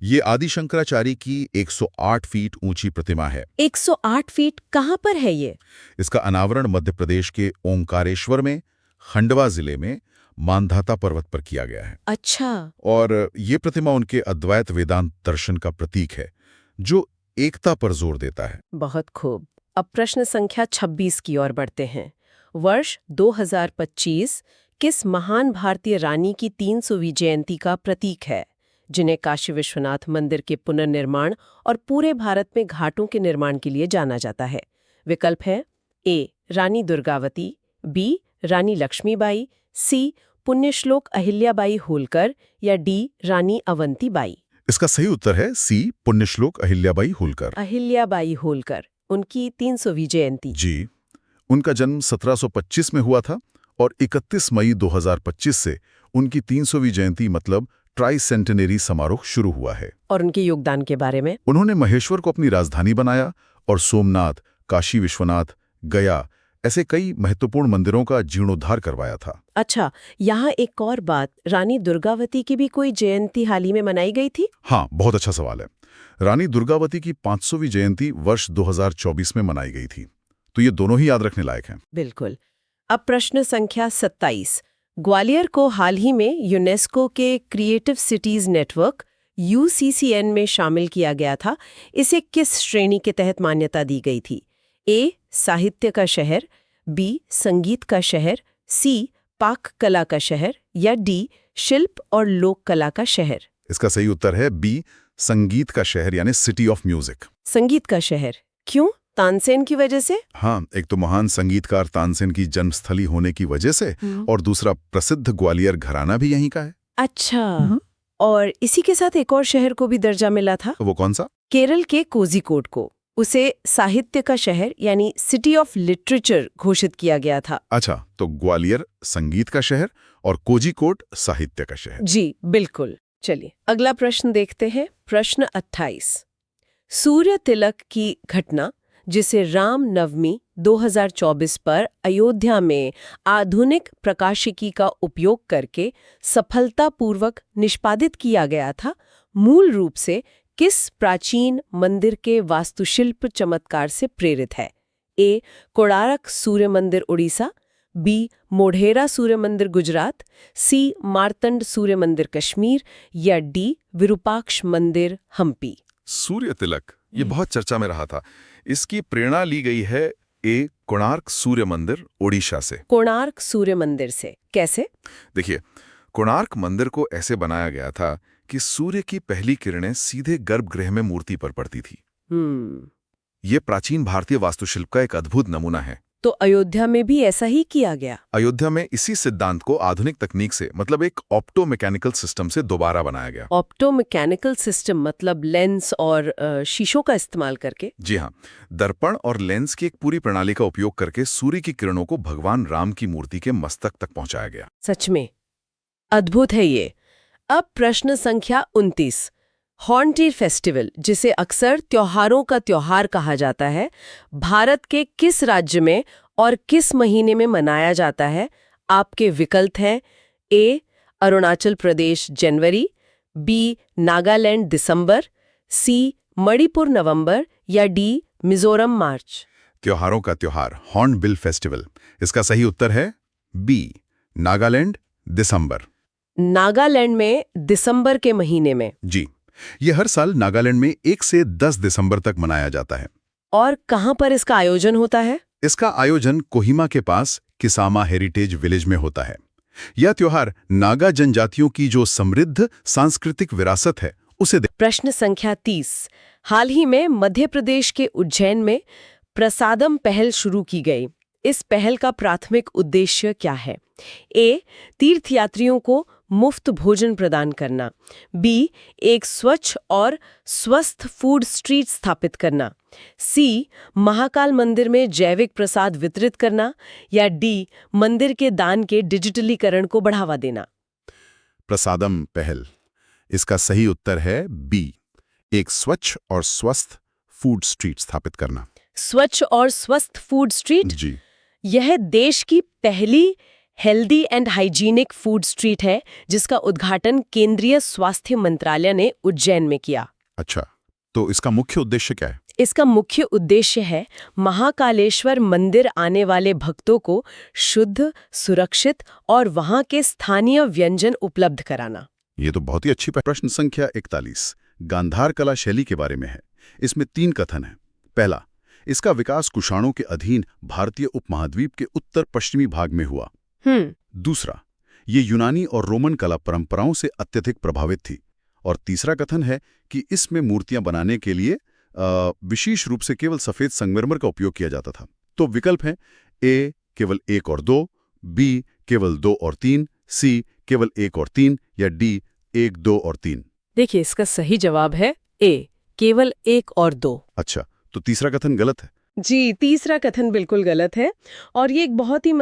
ये आदि शंकराचार्य की 108 फीट ऊंची प्रतिमा है। 108 फीट कहाँ पर है ये? इसका अनावरण मध्य प्रदेश के ओंकारेश्वर में, खंडवा जिले में मानधाता पर्वत पर किया गया है। अच्छा। और ये प्रतिमा उनके अद्वैत वेदांत दर्शन का प्रतीक है, जो एकता पर जोर देता है। बहुत खूब। अब प्रश्न संख्या 26 की ओर बढ़ते हैं। वर्ष 2025 किस महान भारतीय रानी की 300वीं जयंती का प्रतीक है, जिन्हें काशी विश्वनाथ मंदिर के पुनर्निर्माण और पूरे भारत में घाटों के निर्माण के लिए जाना जाता है? विकल्प है ए रानी दुर्गावती, बी रानी लक्ष्मीबाई, सी पुण्यश्लोक अहिल्याबाई होलकर या डी रानी अवंतीबाई? इसका सही उत्तर है सी पुण्यश्लोक अहिल्याबाई होलकर। अहिल्याबाई होलकर, उनकी 300वीं जयंती। जी, उनका जन्म 1725 में हुआ था और 31 मई 2025 से उनकी 300वीं जयंती मतलब ट्राइसेंटेनरी समारोह शुरू हुआ है। और उनके योगदान के बारे में? उन्होंने महेश्वर को अपनी राजधानी बनाया और सोमनाथ, काशी विश्वनाथ, गया ऐसे कई महत्वपूर्ण मंदिरों का जीर्णोद्धार करवाया था। अच्छा, यहाँ एक और बात, रानी दुर्गावती की भी कोई जयंती हाल ही में मनाई गई थी? हाँ, बहुत अच्छा सवाल है। रानी दुर्गावती की 500वीं जयंती वर्ष 2024 में मनाई गई थी। तो ये दोनों ही याद रखने लायक हैं। बिल्कुल। अब प्रश्न संख्या 27। ग्वालियर को हाल ही में यूनेस्को के क्रिएटिव सिटीज नेटवर्क UCCN में शामिल किया गया था। इसे किस श्रेणी के तहत मान्यता दी गई थी? ए साहित्य का शहर, बी संगीत का शहर, सी पाक कला का शहर या डी शिल्प और लोक कला का शहर? इसका सही उत्तर है बी संगीत का शहर यानी सिटी ऑफ म्यूजिक। संगीत का शहर क्यों? तानसेन की वजह से? हाँ, एक तो महान संगीतकार तानसेन की जन्मस्थली होने की वजह से और दूसरा प्रसिद्ध ग्वालियर घराना भी यहीं का है। अच्छा, और इसी के साथ एक और शहर को भी दर्जा मिला था। वो कौन सा? केरल के कोझिकोड को। उसे साहित्य का शहर यानी सिटी ऑफ लिटरेचर घोषित किया गया था। अच्छा, तो ग्वालियर संगीत का शहर और कोझिकोड साहित्य का शहर। जी बिल्कुल। चलिए अगला प्रश्न देखते हैं। प्रश्न 28। सूर्य तिलक की घटना, जिसे राम नवमी 2024 पर अयोध्या में आधुनिक प्रकाशिकी का उपयोग करके सफलतापूर्वक निष्पादित किया गया था, मूल रूप से किस प्राचीन मंदिर के वास्तुशिल्प चमत्कार से प्रेरित है? ए कोणार्क सूर्य मंदिर उड़ीसा, बी मोढेरा सूर्य मंदिर गुजरात, सी मार्तंड सूर्य मंदिर कश्मीर या डी विरूपाक्ष मंदिर हम्पी? सूर्य तिलक ये बहुत चर्चा में रहा था। इसकी प्रेरणा ली गई है ए कोणार्क सूर्य मंदिर ओडिशा से। कोणार्क सूर्य मंदिर से कैसे? देखिए, कोणार्क मंदिर को ऐसे बनाया गया था कि सूर्य की पहली किरणें सीधे गर्भगृह में मूर्ति पर पड़ती थी। ये प्राचीन भारतीय वास्तुशिल्प का एक अद्भुत नमूना है। तो अयोध्या में भी ऐसा ही किया गया? अयोध्या में इसी सिद्धांत को आधुनिक तकनीक से मतलब एक ऑप्टोमैकेनिकल सिस्टम से दोबारा बनाया गया। ऑप्टोमैकेनिकल सिस्टम मतलब लेंस और शीशों का इस्तेमाल करके? जी हाँ, दर्पण और लेंस की एक पूरी प्रणाली का उपयोग करके सूर्य की किरणों को भगवान राम की मूर्ति के मस्तक तक पहुंचाया गया। सच में अद्भुत है ये। अब प्रश्न संख्या 29। हॉर्नबिल फेस्टिवल, जिसे अक्सर त्योहारों का त्योहार कहा जाता है, भारत के किस राज्य में और किस महीने में मनाया जाता है? आपके विकल्प हैं ए अरुणाचल प्रदेश जनवरी, बी नागालैंड दिसंबर, सी मणिपुर नवंबर या डी मिजोरम मार्च? त्योहारों का त्योहार हॉर्नबिल फेस्टिवल, इसका सही उत्तर है बी नागालैंड दिसंबर। नागालैंड में दिसंबर के महीने में? जी, ये हर साल नागालैंड में 1 से 10 दिसंबर तक मनाया जाता है। और कहां पर इसका आयोजन होता है? इसका आयोजन कोहिमा के पास किसामा हेरिटेज विलेज में होता है। या त्योहार नागा जनजातियों की जो समृद्ध सांस्कृतिक विरासत है उसे प्रश्न संख्या 30। हाल ही में मध्य प्रदेश के उज्जैन में प्रसादम पहल शुरू की गई। इस पहल का प्राथमिक उद्देश्य क्या है? ए. तीर्थयात्रियों को मुफ्त भोजन प्रदान करना। बी. एक स्वच्छ और स्वस्थ फूड स्ट्रीट स्थापित करना। सी. महाकाल मंदिर में जैविक प्रसाद वितरित करना। या डी. मंदिर के दान के डिजिटलीकरण को बढ़ावा देना। प्रसादम पहल, इसका सही उत्तर है बी, एक स्वच्छ और स्वस्थ फूड स्ट्रीट स्थापित करना। स्वच्छ और स्वस्थ फूड स्ट्रीट? जी। यह देश की पहली healthy and hygienic food street है जिसका उद्घाटन केंद्रीय स्वास्थ्य मंत्रालय ने उज्जैन में किया। अच्छा, तो इसका मुख्य उद्देश्य क्या है? इसका मुख्य उद्देश्य है महाकालेश्वर मंदिर आने वाले भक्तों को शुद्ध, सुरक्षित और वहां के स्थानीय व्यंजन उपलब्ध कराना। ये तो बहुत ही अच्छी प्रश्न संख्या 41 गांधार कला शैली के बारे में है। इसमें 3 कथन हैं। पहला, इसका विकास कुषाणों के अधीन भारतीय उपमहाद्वीप के उत्तर पश्चिमी भाग में हुआ। दूसरा, ये यूनानी और रोमन कला परंपराओं से अत्यधिक प्रभावित थी। और तीसरा कथन है कि इसमें मूर्तियां बनाने के लिए विशेष रूप से केवल सफेद संगमरमर का उपयोग किया जाता था। तो विकल्प हैं ए केवल 1 और 2, बी केवल 2 और 3, सी केवल 1 और 3 या डी 1, 2 और 3। देखिए, इसका सही जवाब है ए, केवल 1 और 2। अच्छा, तो तीसरा कथन गलत है? जी, तीसरा कथन बिल्कुल गलत है और ये एक बहुत ही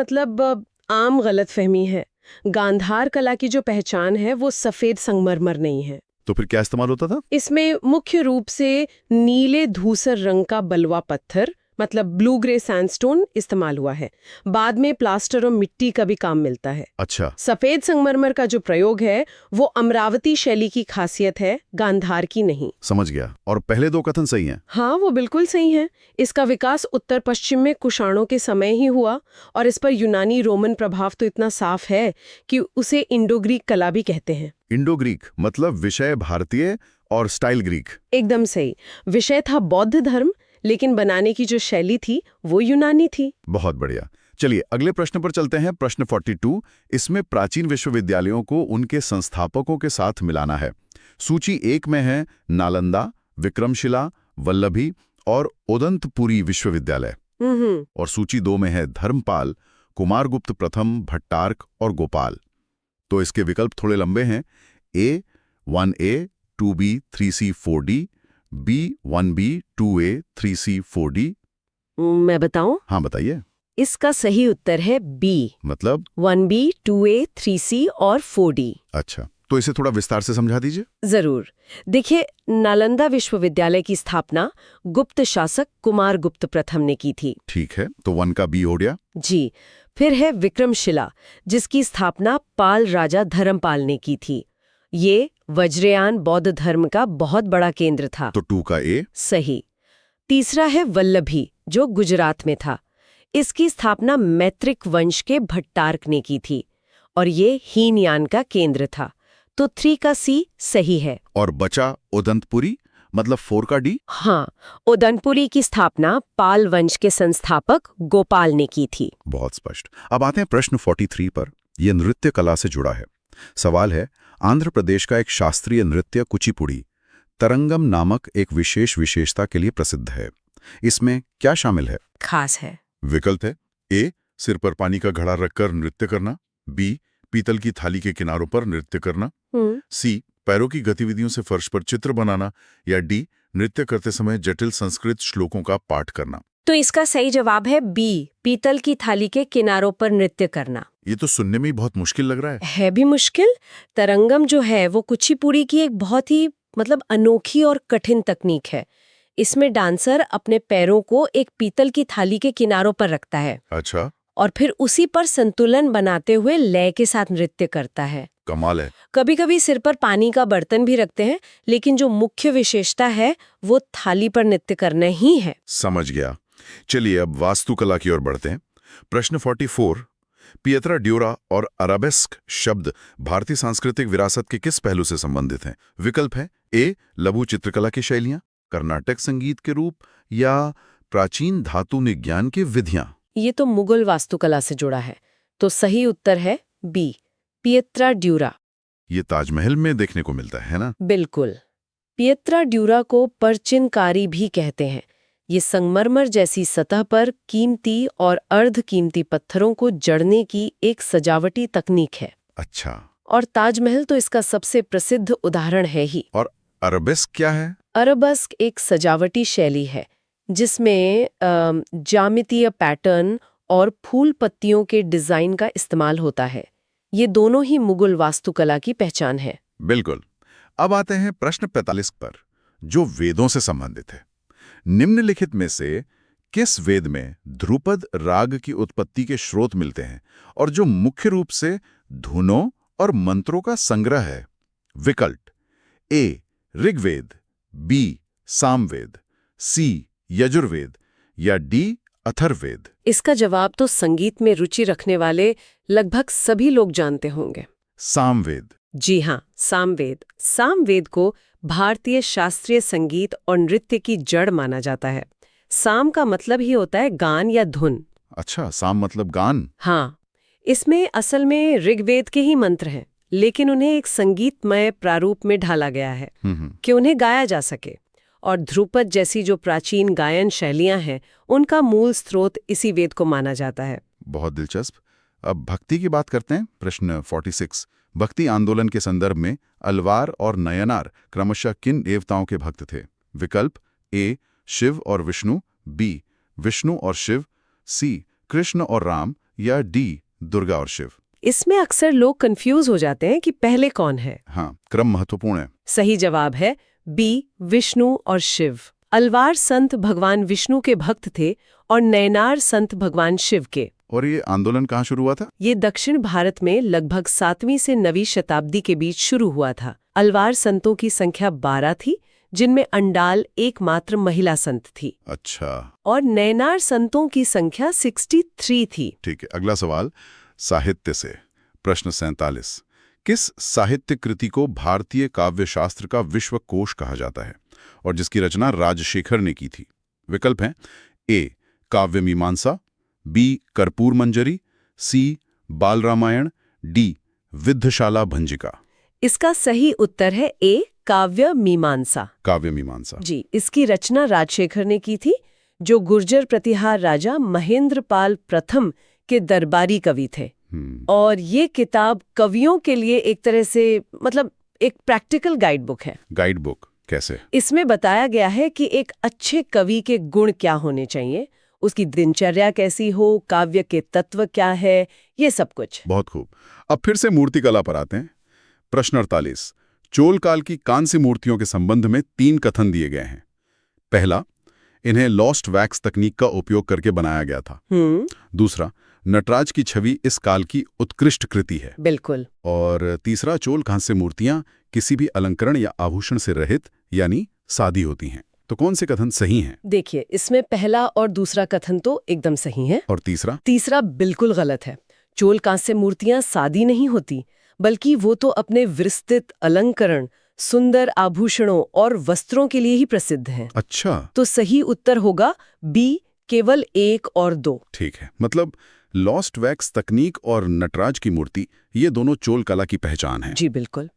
आम गलतफहमी है। गांधार कला की जो पहचान है वो सफेद संगमरमर नहीं है। तो फिर क्या इस्तेमाल होता था? इसमें मुख्य रूप से नीले धूसर रंग का बलुआ पत्थर ब्लू ग्रे सैंडस्टोन इस्तेमाल हुआ है। बाद में प्लास्टर और मिट्टी का भी काम मिलता है। अच्छा। सफेद संगमरमर का जो प्रयोग है वो अमरावती शैली की खासियत है, गांधार की नहीं। समझ गया। और पहले 2 कथन सही हैं? हाँ, वो बिल्कुल सही है। इसका विकास उत्तर पश्चिम में कुषाणों के समय ही हुआ और इस पर यूनानी रोमन प्रभाव तो इतना साफ है कि उसे इंडो ग्रीक कला भी कहते हैं। इंडो ग्रीक मतलब विषय भारतीय और स्टाइल ग्रीक। एकदम सही। विषय था बौद्ध धर्म, लेकिन बनाने की जो शैली थी वो यूनानी थी। बहुत बढ़िया। चलिए अगले प्रश्न पर चलते हैं। प्रश्न 42, इसमें प्राचीन विश्वविद्यालयों को उनके संस्थापकों के साथ मिलाना है। सूची 1 में है नालंदा, विक्रमशिला, वल्लभी और ओदंतपुरी विश्वविद्यालय। और सूची 2 में है धर्मपाल, कुमारगुप्त प्रथम, भट्टार्क और गोपाल। तो इसके विकल्प थोड़े लंबे हैं। ए 1A 2B 3C 4D, B 1B 2A 3C 4D। मैं बताऊं? हाँ बताइए। इसका सही उत्तर है बी, मतलब 1B 2A 3C और 4D। अच्छा, तो इसे थोड़ा विस्तार से समझा दीजिए। जरूर। देखिए, नालंदा विश्वविद्यालय की स्थापना गुप्त शासक कुमारगुप्त प्रथम ने की थी। ठीक है, तो 1 का बी हो गया। जी। फिर है विक्रमशिला, जिसकी स्थापना पाल राजा धर्मपाल ने की थी। ये वज्रयान बौद्ध धर्म का बहुत बड़ा केंद्र था। तो 2 का ए। सही। तीसरा है वल्लभी, जो गुजरात में था। इसकी स्थापना मैत्रिक वंश के भट्टार्क ने की थी और ये हीनयान का केंद्र था। तो 3 का सी सही है। और बचा उदंतपुरी, मतलब 4 का डी। हाँ, उदयपुरी की स्थापना पाल वंश के संस्थापक गोपाल ने की थी। बहुत स्पष्ट। अब आते हैं प्रश्न 43 पर। यह नृत्य कला से जुड़ा है। सवाल है, आंध्र प्रदेश का एक शास्त्रीय नृत्य कुचिपुड़ी तरंगम नामक एक विशेषता के लिए प्रसिद्ध है। इसमें क्या शामिल है? खास है। विकल्प है ए सिर पर पानी का घड़ा रखकर नृत्य करना, बी पीतल की थाली के किनारों पर नृत्य करना, सी पैरों की गतिविधियों से फर्श पर चित्र बनाना, या डी नृत्य करते समय जटिल संस्कृत श्लोकों का पाठ करना। तो इसका सही जवाब है बी, पीतल की थाली के किनारों पर नृत्य करना। ये तो सुनने में ही बहुत मुश्किल लग रहा है भी मुश्किल। तरंगम जो है वो कुचिपुड़ी की एक बहुत ही अनोखी और कठिन तकनीक है। इसमें डांसर अपने पैरों को एक पीतल की थाली के किनारों पर रखता है। अच्छा। और फिर उसी पर संतुलन बनाते हुए लय के साथ नृत्य करता है। कमाल है। कभी कभी सिर पर पानी का बर्तन भी रखते हैं, लेकिन जो मुख्य विशेषता है वो थाली पर नृत्य करना ही है। समझ गया। चलिए अब वास्तुकला की ओर बढ़ते हैं। प्रश्न 44, पियत्रा ड्यूरा और अराबेस्क शब्द भारतीय सांस्कृतिक विरासत के किस पहलू से संबंधित हैं? विकल्प है ए लघु चित्रकला की शैलियां, कर्नाटक संगीत के रूप, या प्राचीन धातु विज्ञान की विधियां। ये तो मुगल वास्तुकला से जुड़ा है। तो सही उत्तर है बी पिएत्रा ड्यूरा। ये ताजमहल में देखने को मिलता है ना? बिल्कुल। पिएत्रा ड्यूरा को परचिनकारी भी कहते हैं। ये संगमरमर जैसी सतह पर कीमती और अर्ध कीमती पत्थरों को जड़ने की एक सजावटी तकनीक है। अच्छा। और ताजमहल तो इसका सबसे प्रसिद्ध उदाहरण है ही। और अरबेस्क क्या है? अरबस्क एक सजावटी शैली है जिसमें ज्यामितीय पैटर्न और फूल पत्तियों के डिजाइन का इस्तेमाल होता है। ये दोनों ही मुगल वास्तुकला की पहचान है। बिल्कुल। अब आते हैं प्रश्न 45 पर, जो वेदों से संबंधित है। निम्नलिखित में से किस वेद में ध्रुपद राग की उत्पत्ति के स्रोत मिलते हैं और जो मुख्य रूप से धुनों और मंत्रों का संग्रह है? विकल्प: ए ऋग्वेद, बी सामवेद, सी यजुर्वेद या डी अथर्ववेद। इसका जवाब तो संगीत में रुचि रखने वाले लगभग सभी लोग जानते होंगे। सामवेद। जी हाँ, सामवेद। सामवेद को भारतीय शास्त्रीय संगीत और नृत्य की जड़ माना जाता है। साम का मतलब ही होता है गान या धुन। अच्छा, साम मतलब गान। हाँ, इसमें असल में ऋग्वेद के ही मंत्र हैं, लेकिन उन्हें एक संगीतमय प्रारूप में ढाला गया है कि उन्हें गाया जा सके। और ध्रुपद जैसी जो प्राचीन गायन शैलियां हैं, उनका मूल स्रोत इसी वेद को माना जाता है। बहुत दिलचस्प। अब भक्ति की बात करते हैं। प्रश्न 46। भक्ति आंदोलन के संदर्भ में अलवार और नयनार क्रमशः किन देवताओं के भक्त थे? विकल्प: ए शिव और विष्णु, बी विष्णु और शिव, सी कृष्ण और राम या डी दुर्गा और शिव। इसमें अक्सर लोग कंफ्यूज हो जाते हैं कि पहले कौन है। हाँ, क्रम महत्वपूर्ण है। सही जवाब है बी विष्णु और शिव। अलवार संत भगवान विष्णु के भक्त थे और नयनार संत भगवान शिव के। और ये आंदोलन कहाँ शुरू हुआ था? ये दक्षिण भारत में लगभग 7वीं से 9वीं शताब्दी के बीच शुरू हुआ था। अलवार संतों की संख्या 12 थी, जिनमें अंडाल एकमात्र महिला संत थी। अच्छा। और नयनार संतों की संख्या 63 थी। ठीक है, अगला सवाल साहित्य से। प्रश्न 47। किस साहित्य कृति को भारतीय काव्य शास्त्र का विश्वकोश कहा जाता है और जिसकी रचना राजशेखर ने की थी? विकल्प हैं: ए काव्य मीमांसा, बी कर्पूर मंजरी, सी बाल रामायण, डी विद्धशाला भंजिका। इसका सही उत्तर है ए काव्य मीमांसा। काव्य मीमांसा। जी, इसकी रचना राजशेखर ने की थी, जो गुर्जर प्रतिहार राजा महेंद्रपाल प्रथम के दरबारी कवि थे। और ये किताब कवियों के लिए एक तरह से मतलब एक प्रैक्टिकल गाइड बुक है। गाइड बुक कैसे? इसमें बताया गया है कि एक अच्छे कवि के गुण क्या होने चाहिए, उसकी दिनचर्या कैसी हो, काव्य के तत्व क्या है, ये सब कुछ। बहुत खूब। अब फिर से मूर्ति कला पर आते हैं। प्रश्न 48। चोल काल की कांस्य मूर्तियों के संबंध में 3 कथन दिए गए हैं। पहला, इन्हें लॉस्ट वैक्स तकनीक का उपयोग करके बनाया गया था। दूसरा, नटराज की छवि इस काल की उत्कृष्ट कृति है। बिल्कुल। और तीसरा, चोल कांस्य मूर्तियां किसी भी अलंकरण या आभूषण से रहित यानी सादी होती हैं। तो कौन से कथन सही हैं? देखिए, इसमें पहला और दूसरा कथन तो एकदम सही है। और तीसरा? तीसरा बिल्कुल गलत है। चोल कांस्य मूर्तियां सादी नहीं होती, बल्कि वो तो अपने विस्तृत अलंकरण, सुंदर आभूषणों और वस्त्रों के लिए ही प्रसिद्ध हैं। अच्छा। तो सही उत्तर होगा बी केवल 1 और 2। ठीक है, मतलब लॉस्ट वैक्स तकनीक और नटराज की मूर्ति, ये दोनों चोल कला की पहचान है। जी बिल्कुल।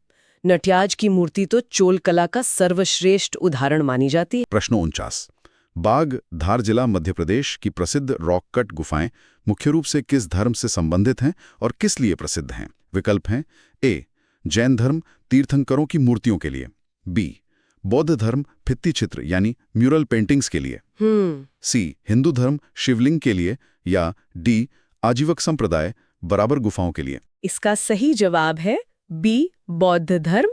नटराज की मूर्ति तो चोल कला का सर्वश्रेष्ठ उदाहरण मानी जाती है। प्रश्न 49। बाघ, धार जिला, मध्य प्रदेश की प्रसिद्ध रॉक कट गुफाएं मुख्य रूप से किस धर्म से संबंधित हैं और किस लिए प्रसिद्ध हैं? विकल्प हैं: ए जैन धर्म तीर्थंकरों की मूर्तियों के लिए, बी बौद्ध धर्म भित्ति चित्र यानी म्यूरल पेंटिंग्स के लिए, सी हिंदू धर्म शिवलिंग के लिए, या डी आजीवक संप्रदाय बराबर गुफाओं के लिए। इसका सही जवाब है बी बौद्ध धर्म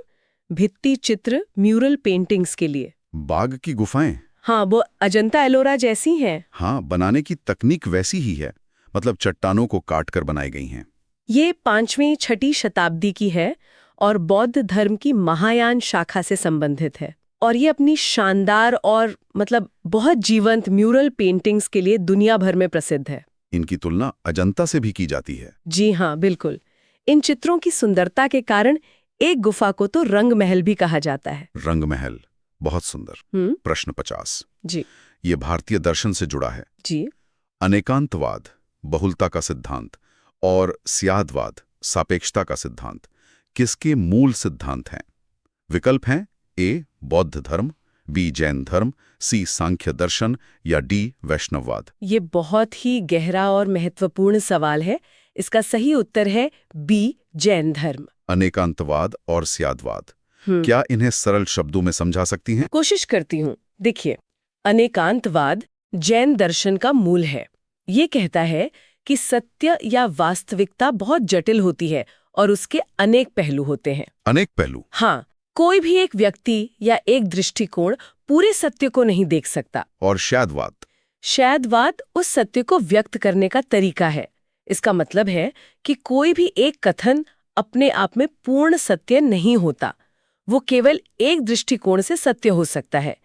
भित्ति चित्र म्यूरल पेंटिंग्स के लिए। बाघ की गुफाएं? हाँ, वो अजंता एलोरा जैसी हैं। हाँ, बनाने की तकनीक वैसी ही है, मतलब चट्टानों को काटकर बनाई गई हैं। ये 5वीं-6वीं शताब्दी की है और बौद्ध धर्म की महायान शाखा से संबंधित है। और ये अपनी शानदार और मतलब बहुत जीवंत म्यूरल पेंटिंग्स के लिए दुनिया भर में प्रसिद्ध है। इनकी तुलना अजंता से भी की जाती है। जी हाँ, बिल्कुल। इन चित्रों की सुंदरता के कारण एक गुफा को तो रंग महल भी कहा जाता है। रंग महल, बहुत सुंदर। प्रश्न 50। जी, ये भारतीय दर्शन से जुड़ा है। जी। अनेकांतवाद, बहुलता का सिद्धांत और स्यादवाद, सापेक्षता का सिद्धांत किसके मूल सिद्धांत हैं? विकल्प हैं ए बौद्ध धर्म, बी जैन धर्म, सी सांख्य दर्शन या डी वैष्णववाद। ये बहुत ही गहरा और महत्वपूर्ण सवाल है। इसका सही उत्तर है बी जैन धर्म। अनेकांतवाद और स्यादवाद, क्या इन्हें सरल शब्दों में समझा सकती हैं? कोशिश करती हूँ। देखिए, अनेकांतवाद जैन दर्शन का मूल है। ये कहता है कि सत्य या वास्तविकता बहुत जटिल होती है और उसके अनेक पहलू होते हैं। अनेक पहलू? हाँ, कोई भी एक व्यक्ति या एक दृष्टिकोण पूरे सत्य को नहीं देख सकता। और स्यादवाद? स्यादवाद उस सत्य को व्यक्त करने का तरीका है। इसका मतलब है कि कोई भी एक कथन अपने आप में पूर्ण सत्य नहीं होता, वो केवल एक दृष्टिकोण से सत्य हो सकता है।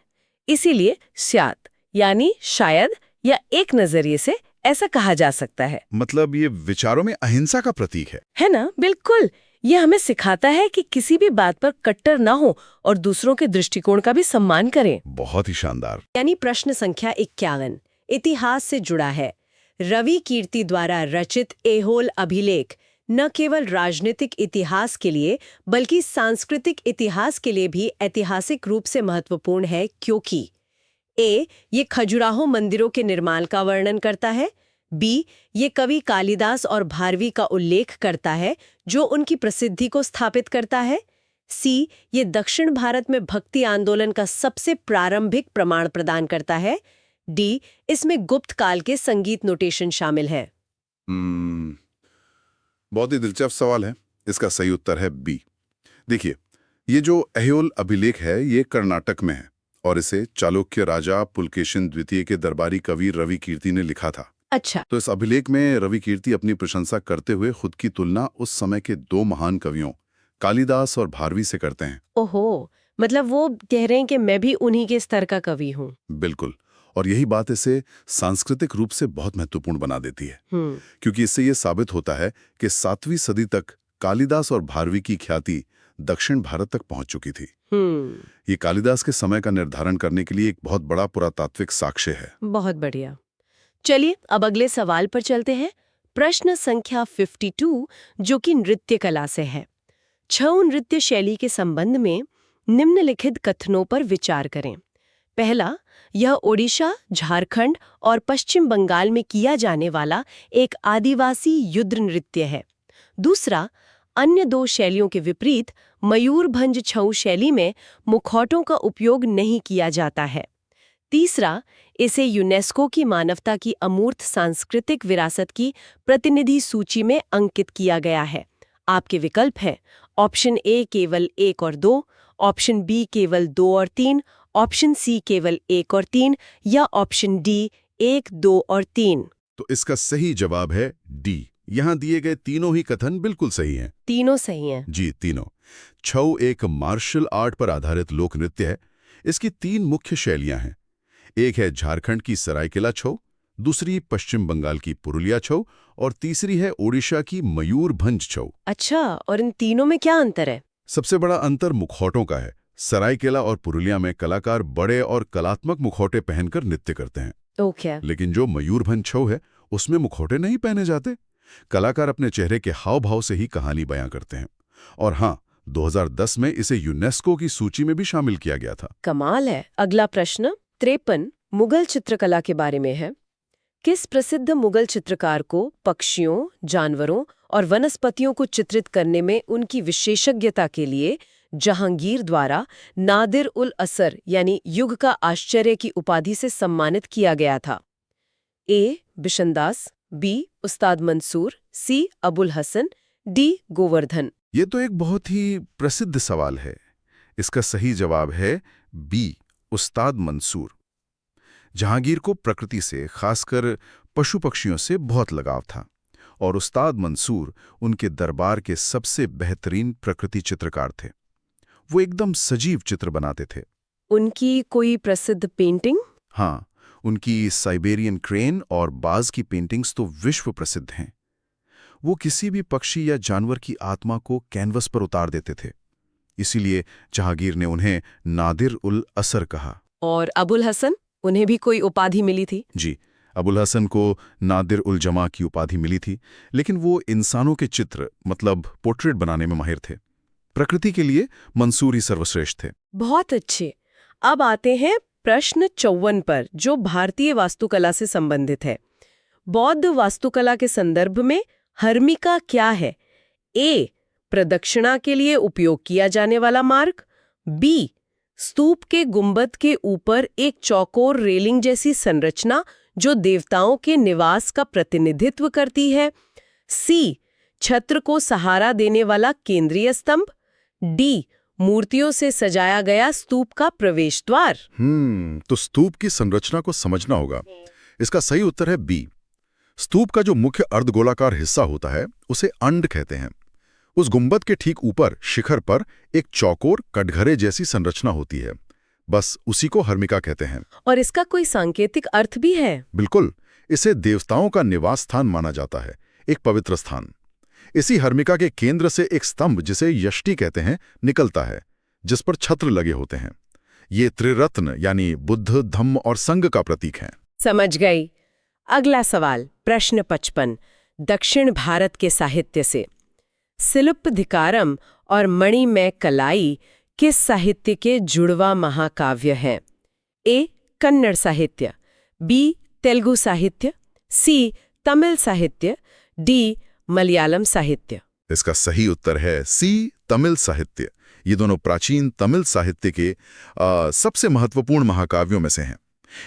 इसीलिए स्याद यानी शायद या एक नजरिए से ऐसा कहा जा सकता है। मतलब ये विचारों में अहिंसा का प्रतीक है ना? बिल्कुल। ये हमें सिखाता है कि किसी भी बात पर कट्टर ना हो और दूसरों के दृष्टिकोण का भी सम्मान करें। बहुत ही शानदार। यानी प्रश्न संख्या 51 इतिहास से जुड़ा है। रवि कीर्ति द्वारा रचित ऐहोल अभिलेख न केवल राजनीतिक इतिहास के लिए बल्कि सांस्कृतिक इतिहास के लिए भी ऐतिहासिक रूप से महत्वपूर्ण है, क्योंकि ए ये खजुराहो मंदिरों के निर्माण का वर्णन करता है, बी ये कवि कालिदास और भारवी का उल्लेख करता है जो उनकी प्रसिद्धि को स्थापित करता है, सी ये दक्षिण भारत में भक्ति आंदोलन का सबसे प्रारंभिक प्रमाण प्रदान करता है, डी इसमें गुप्त काल के संगीत नोटेशन शामिल है। बहुत ही दिलचस्प सवाल है। इसका सही उत्तर है बी। देखिए, ये जो ऐहोल अभिलेख है ये कर्नाटक में है और इसे चालुक्य राजा पुलकेशिन द्वितीय के दरबारी कवि रवि कीर्ति ने लिखा था। अच्छा। तो इस अभिलेख में रवि कीर्ति अपनी प्रशंसा करते हुए खुद की तुलना उस समय के दो महान कवियों कालिदास और भारवी से करते हैं। ओहो, मतलब वो कह रहे हैं कि मैं भी उन्हीं के स्तर का कवि हूँ। बिल्कुल, और यही बात इसे सांस्कृतिक रूप से बहुत महत्वपूर्ण बना देती है, क्योंकि इससे ये साबित होता है कि 7वीं सदी तक कालिदास और भारवी की ख्याति दक्षिण भारत तक पहुंच चुकी थी। ये कालिदास के समय का निर्धारण करने के लिए एक बहुत बड़ा पुरातात्विक साक्ष्य है। बहुत बढ़िया। चलिए अब अगले सवाल पर चलते हैं। प्रश्न संख्या 52 जो कि नृत्य कला से है। छऊ नृत्य शैली के संबंध में निम्नलिखित कथनों पर विचार करें। पहला, यह ओडिशा, झारखंड और पश्चिम बंगाल में किया जाने वाला एक आदिवासी युद्ध नृत्य है। दूसरा, अन्य दो शैलियों के विपरीत मयूरभंज छऊ शैली में मुखौटों का उपयोग नहीं किया जाता है। तीसरा, इसे यूनेस्को की मानवता की अमूर्त सांस्कृतिक विरासत की प्रतिनिधि सूची में अंकित किया गया है। आपके विकल्प हैं ऑप्शन ए केवल 1 और 2, ऑप्शन बी केवल 2 और 3, ऑप्शन सी केवल 1 और 3 या ऑप्शन डी 1, 2 और 3। तो इसका सही जवाब है डी। यहाँ दिए गए तीनों ही कथन बिल्कुल सही हैं। तीनों सही हैं? जी, तीनों। छऊ एक मार्शल आर्ट पर आधारित लोक नृत्य है। इसकी 3 मुख्य शैलियां हैं। एक है झारखंड की सरायकेला छऊ, दूसरी पश्चिम बंगाल की पुरुलिया छऊ और तीसरी है ओडिशा की मयूरभंज छऊ। अच्छा, और इन तीनों में क्या अंतर है? सबसे बड़ा अंतर मुखौटों का है। सरायकेला और पुरुलिया में कलाकार बड़े और कलात्मक मुखौटे पहनकर नृत्य करते हैं। ओके। लेकिन जो मयूरभंज छऊ है उसमें मुखौटे नहीं पहने जाते। कलाकार अपने चेहरे के हाव भाव से ही कहानी बयां करते हैं। और हाँ, 2010 में इसे यूनेस्को की सूची में भी शामिल किया गया था। कमाल है। अगला प्रश्न 53 मुगल चित्रकला के बारे में है। किस प्रसिद्ध मुगल चित्रकार को पक्षियों, जानवरों और वनस्पतियों को चित्रित करने में उनकी विशेषज्ञता के लिए जहांगीर द्वारा नादिर उल असर यानी युग का आश्चर्य की उपाधि से सम्मानित किया गया था? ए बिशनदास, बी उस्ताद मंसूर, सी अबुल हसन, डी गोवर्धन। ये तो एक बहुत ही प्रसिद्ध सवाल है। इसका सही जवाब है बी उस्ताद मंसूर। जहांगीर को प्रकृति से, खासकर पशु पक्षियों से बहुत लगाव था और उस्ताद मंसूर उनके दरबार के सबसे बेहतरीन प्रकृति चित्रकार थे। वो एकदम सजीव चित्र बनाते थे। उनकी कोई प्रसिद्ध पेंटिंग? हाँ, उनकी साइबेरियन क्रेन और बाज की पेंटिंग्स तो विश्व प्रसिद्ध हैं। वो किसी भी पक्षी या जानवर की आत्मा को कैनवस पर उतार देते थे। इसीलिए जहांगीर ने उन्हें नादिर उल असर कहा। और अबुल हसन, उन्हें भी कोई उपाधि मिली थी? जी, अबुल हसन को नादिर उल जमा की उपाधि मिली थी, लेकिन वो इंसानों के चित्र मतलब पोर्ट्रेट बनाने में माहिर थे। प्रकृति के लिए मंसूर ही सर्वश्रेष्ठ थे। बहुत अच्छे। अब आते हैं प्रश्न 54 पर, जो भारतीय वास्तुकला से संबंधित है। बौद्ध वास्तुकला के संदर्भ में हर्मिका क्या है? ए, प्रदक्षिणा के लिए उपयोग किया जाने वाला मार्ग। बी, स्तूप के गुंबद के ऊपर एक चौकोर रेलिंग जैसी संरचना जो देवताओं के निवास का प्रतिनिधित्व करती है। सी, छत्र को सहारा देने वाला केंद्रीय स्तंभ। डी, मूर्तियों से सजाया गया स्तूप का प्रवेश द्वार। तो स्तूप की संरचना को समझना होगा। इसका सही उत्तर है बी। स्तूप का जो मुख्य अर्धगोलाकार हिस्सा होता है उसे अंड कहते हैं। उस गुंबद के ठीक ऊपर शिखर पर एक चौकोर कटघरे जैसी संरचना होती है, बस उसी को हर्मिका कहते हैं। और इसका कोई सांकेतिक अर्थ भी है? बिल्कुल, इसे देवताओं का निवास स्थान माना जाता है, एक पवित्र स्थान। इसी हर्मिका के केंद्र से एक स्तंभ, जिसे यष्टि कहते हैं, निकलता है, जिस पर छत्र लगे होते हैं। ये त्रिरत्न यानी बुद्ध, धम्म और संघ का प्रतीक हैं। समझ गई। अगला सवाल, प्रश्न 55, दक्षिण भारत के साहित्य से। शिल्पधिकारम और मणिमय कलाई किस साहित्य के जुड़वा महाकाव्य हैं? ए, कन्नड़ साहित्य। बी, तेलुगु साहित्य। सी, तमिल साहित्य। डी, मलयालम साहित्य। इसका सही उत्तर है सी, तमिल साहित्य। ये दोनों प्राचीन तमिल साहित्य के सबसे महत्वपूर्ण महाकाव्यों में से हैं।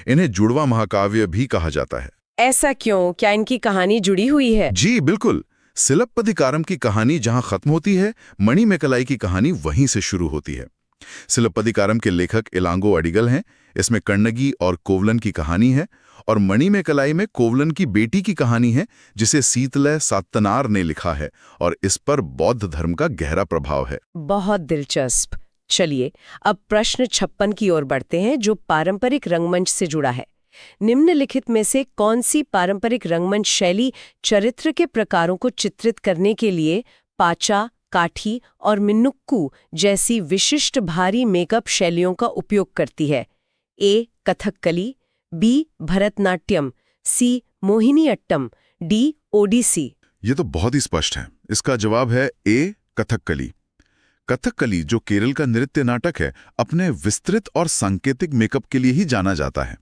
इन्हें जुड़वा महाकाव्य भी कहा जाता है। ऐसा क्यों? क्या इनकी कहानी जुड़ी हुई है? जी बिल्कुल। शिल्पधिकारम की कहानी जहां खत्म होती है, मणिमेकलाई की कहानी वहीं से शुरू होती है। शिल्पधिकारम के लेखक इलांगो अडिगल हैं। इसमें कण्णगी और कोवलन की कहानी है, और मणिमेकलाई में कोवलन की बेटी की कहानी है, जिसे सीतलय सात्तनार ने लिखा है, और इस पर बौद्ध धर्म का गहरा प्रभाव है। बहुत दिलचस्प। चलिए अब प्रश्न 56 की ओर बढ़ते हैं, जो पारंपरिक रंगमंच से जुड़ा है। निम्नलिखित में से कौन सी पारंपरिक रंगमंच शैली चरित्र के प्रकारों को चित्रित करने के लिए पाचा, काठी और मिनुक्कू जैसी विशिष्ट भारी मेकअप शैलियों का उपयोग करती है? ए, कथकली। बी, भरतनाट्यम। सी, मोहिनीअट्टम। डी, ओडिसी। ये तो बहुत ही स्पष्ट है। इसका जवाब है ए, कथकली। कथकली, जो केरल का नृत्य नाटक है, अपने विस्तृत और सांकेतिक मेकअप के लिए ही जाना जाता है।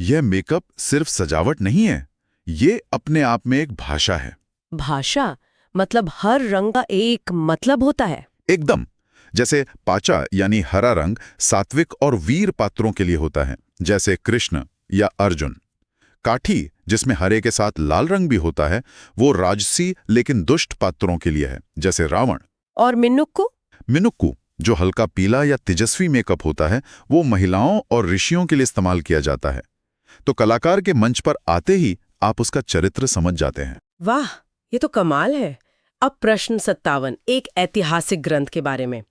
यह मेकअप सिर्फ सजावट नहीं है, ये अपने आप में एक भाषा है। भाषा मतलब हर रंग का एक मतलब होता है? एकदम। जैसे पाचा यानी हरा रंग सात्विक और वीर पात्रों के लिए होता है, जैसे कृष्ण या अर्जुन। काठी, जिसमें हरे के साथ लाल रंग भी होता है, वो राजसी लेकिन दुष्ट पात्रों के लिए है, जैसे रावण। और मिनुक्कू? मिनुक्कू, जो हल्का पीला या तेजस्वी मेकअप होता है, वो महिलाओं और ऋषियों के लिए इस्तेमाल किया जाता है। तो कलाकार के मंच पर आते ही आप उसका चरित्र समझ जाते हैं। वाह, ये तो कमाल है। अब प्रश्न 57, एक ऐतिहासिक ग्रंथ के बारे में।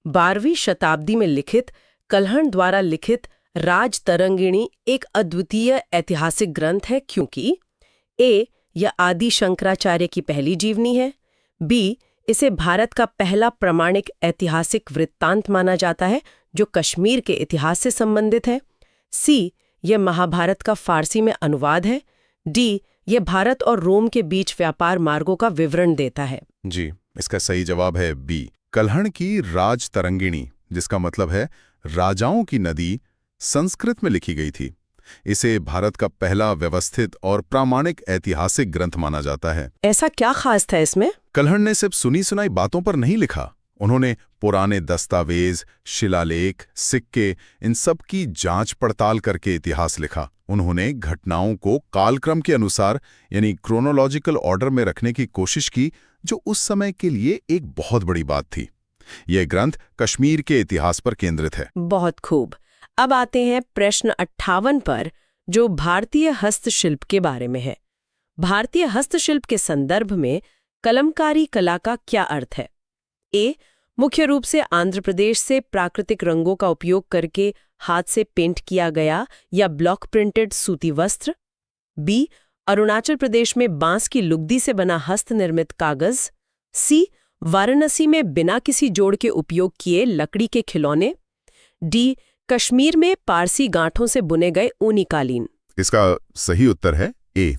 12वीं शताब्दी में लिखित कल्हण द्वारा लिखित राजतरंगिणी एक अद्वितीय ऐतिहासिक ग्रंथ है, क्योंकि ए, यह आदि शंकराचार्य की पहली जीवनी है। बी, इसे भारत का पहला प्रामाणिक ऐतिहासिक वृत्तांत माना जाता है, जो कश्मीर के इतिहास से संबंधित है। सी, यह महाभारत का फारसी में अनुवाद है। डी, यह भारत और रोम के बीच व्यापार मार्गों का विवरण देता है। जी, इसका सही जवाब है बी, कल्हण की राजतरंगिणी, जिसका मतलब है राजाओं की नदी, संस्कृत में लिखी गई थी। इसे भारत का पहला व्यवस्थित और प्रामाणिक ऐतिहासिक ग्रंथ माना जाता है। ऐसा क्या खास था इसमें? कल्हण ने सिर्फ सुनी सुनाई बातों पर नहीं लिखा। उन्होंने पुराने दस्तावेज, शिलालेख, सिक्के, इन सब की जांच पड़ताल करके इतिहास लिखा। उन्होंने घटनाओं को कालक्रम के अनुसार यानी क्रोनोलॉजिकल ऑर्डर में रखने की कोशिश की, जो उस समय के लिए एक बहुत बड़ी बात थी। यह ग्रंथ कश्मीर के इतिहास पर केंद्रित है। बहुत खूब। अब आते हैं प्रश्न 58 पर, जो भारतीय हस्तशिल्प के बारे में है। भारतीय हस्तशिल्प के संदर्भ में कलमकारी कला का क्या अर्थ है? ए, मुख्य रूप से आंध्र प्रदेश से प्राकृतिक रंगों का उपयोग करके हाथ से पेंट किया गया या ब्लॉक प्रिंटेड सूती वस्त्र। बी, अरुणाचल प्रदेश में बांस की लुगदी से बना हस्त निर्मित कागज। सी, वाराणसी में बिना किसी जोड़ के उपयोग किए लकड़ी के खिलौने। डी, कश्मीर में पारसी गांठों से बुने गए ऊनी कालीन। इसका सही उत्तर है ए।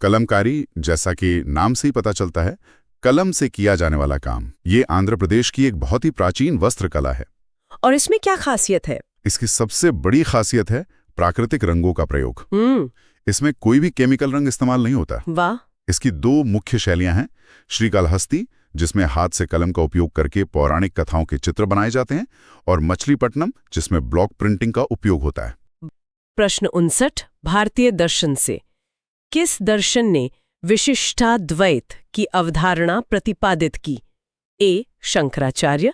कलमकारी, जैसा कि नाम से ही पता चलता है, कलम से किया जाने वाला काम। ये आंध्र प्रदेश की एक बहुत ही प्राचीन वस्त्र कला है। और इसमें क्या खासियत है? इसकी सबसे बड़ी खासियत है प्राकृतिक रंगों का प्रयोग। इसमें कोई भी केमिकल रंग इस्तेमाल नहीं होता। वाह। इसकी दो मुख्य शैलियां हैं, श्रीकालहस्ती, जिसमें हाथ से कलम का उपयोग करके पौराणिक कथाओं के चित्र बनाए जाते हैं, और मछलीपट्टनम, जिसमें ब्लॉक प्रिंटिंग का उपयोग होता है। प्रश्न 59 भारतीय दर्शन से किस दर्शन ने विशिष्टाद्वैत की अवधारणा प्रतिपादित की? ए. शंकराचार्य,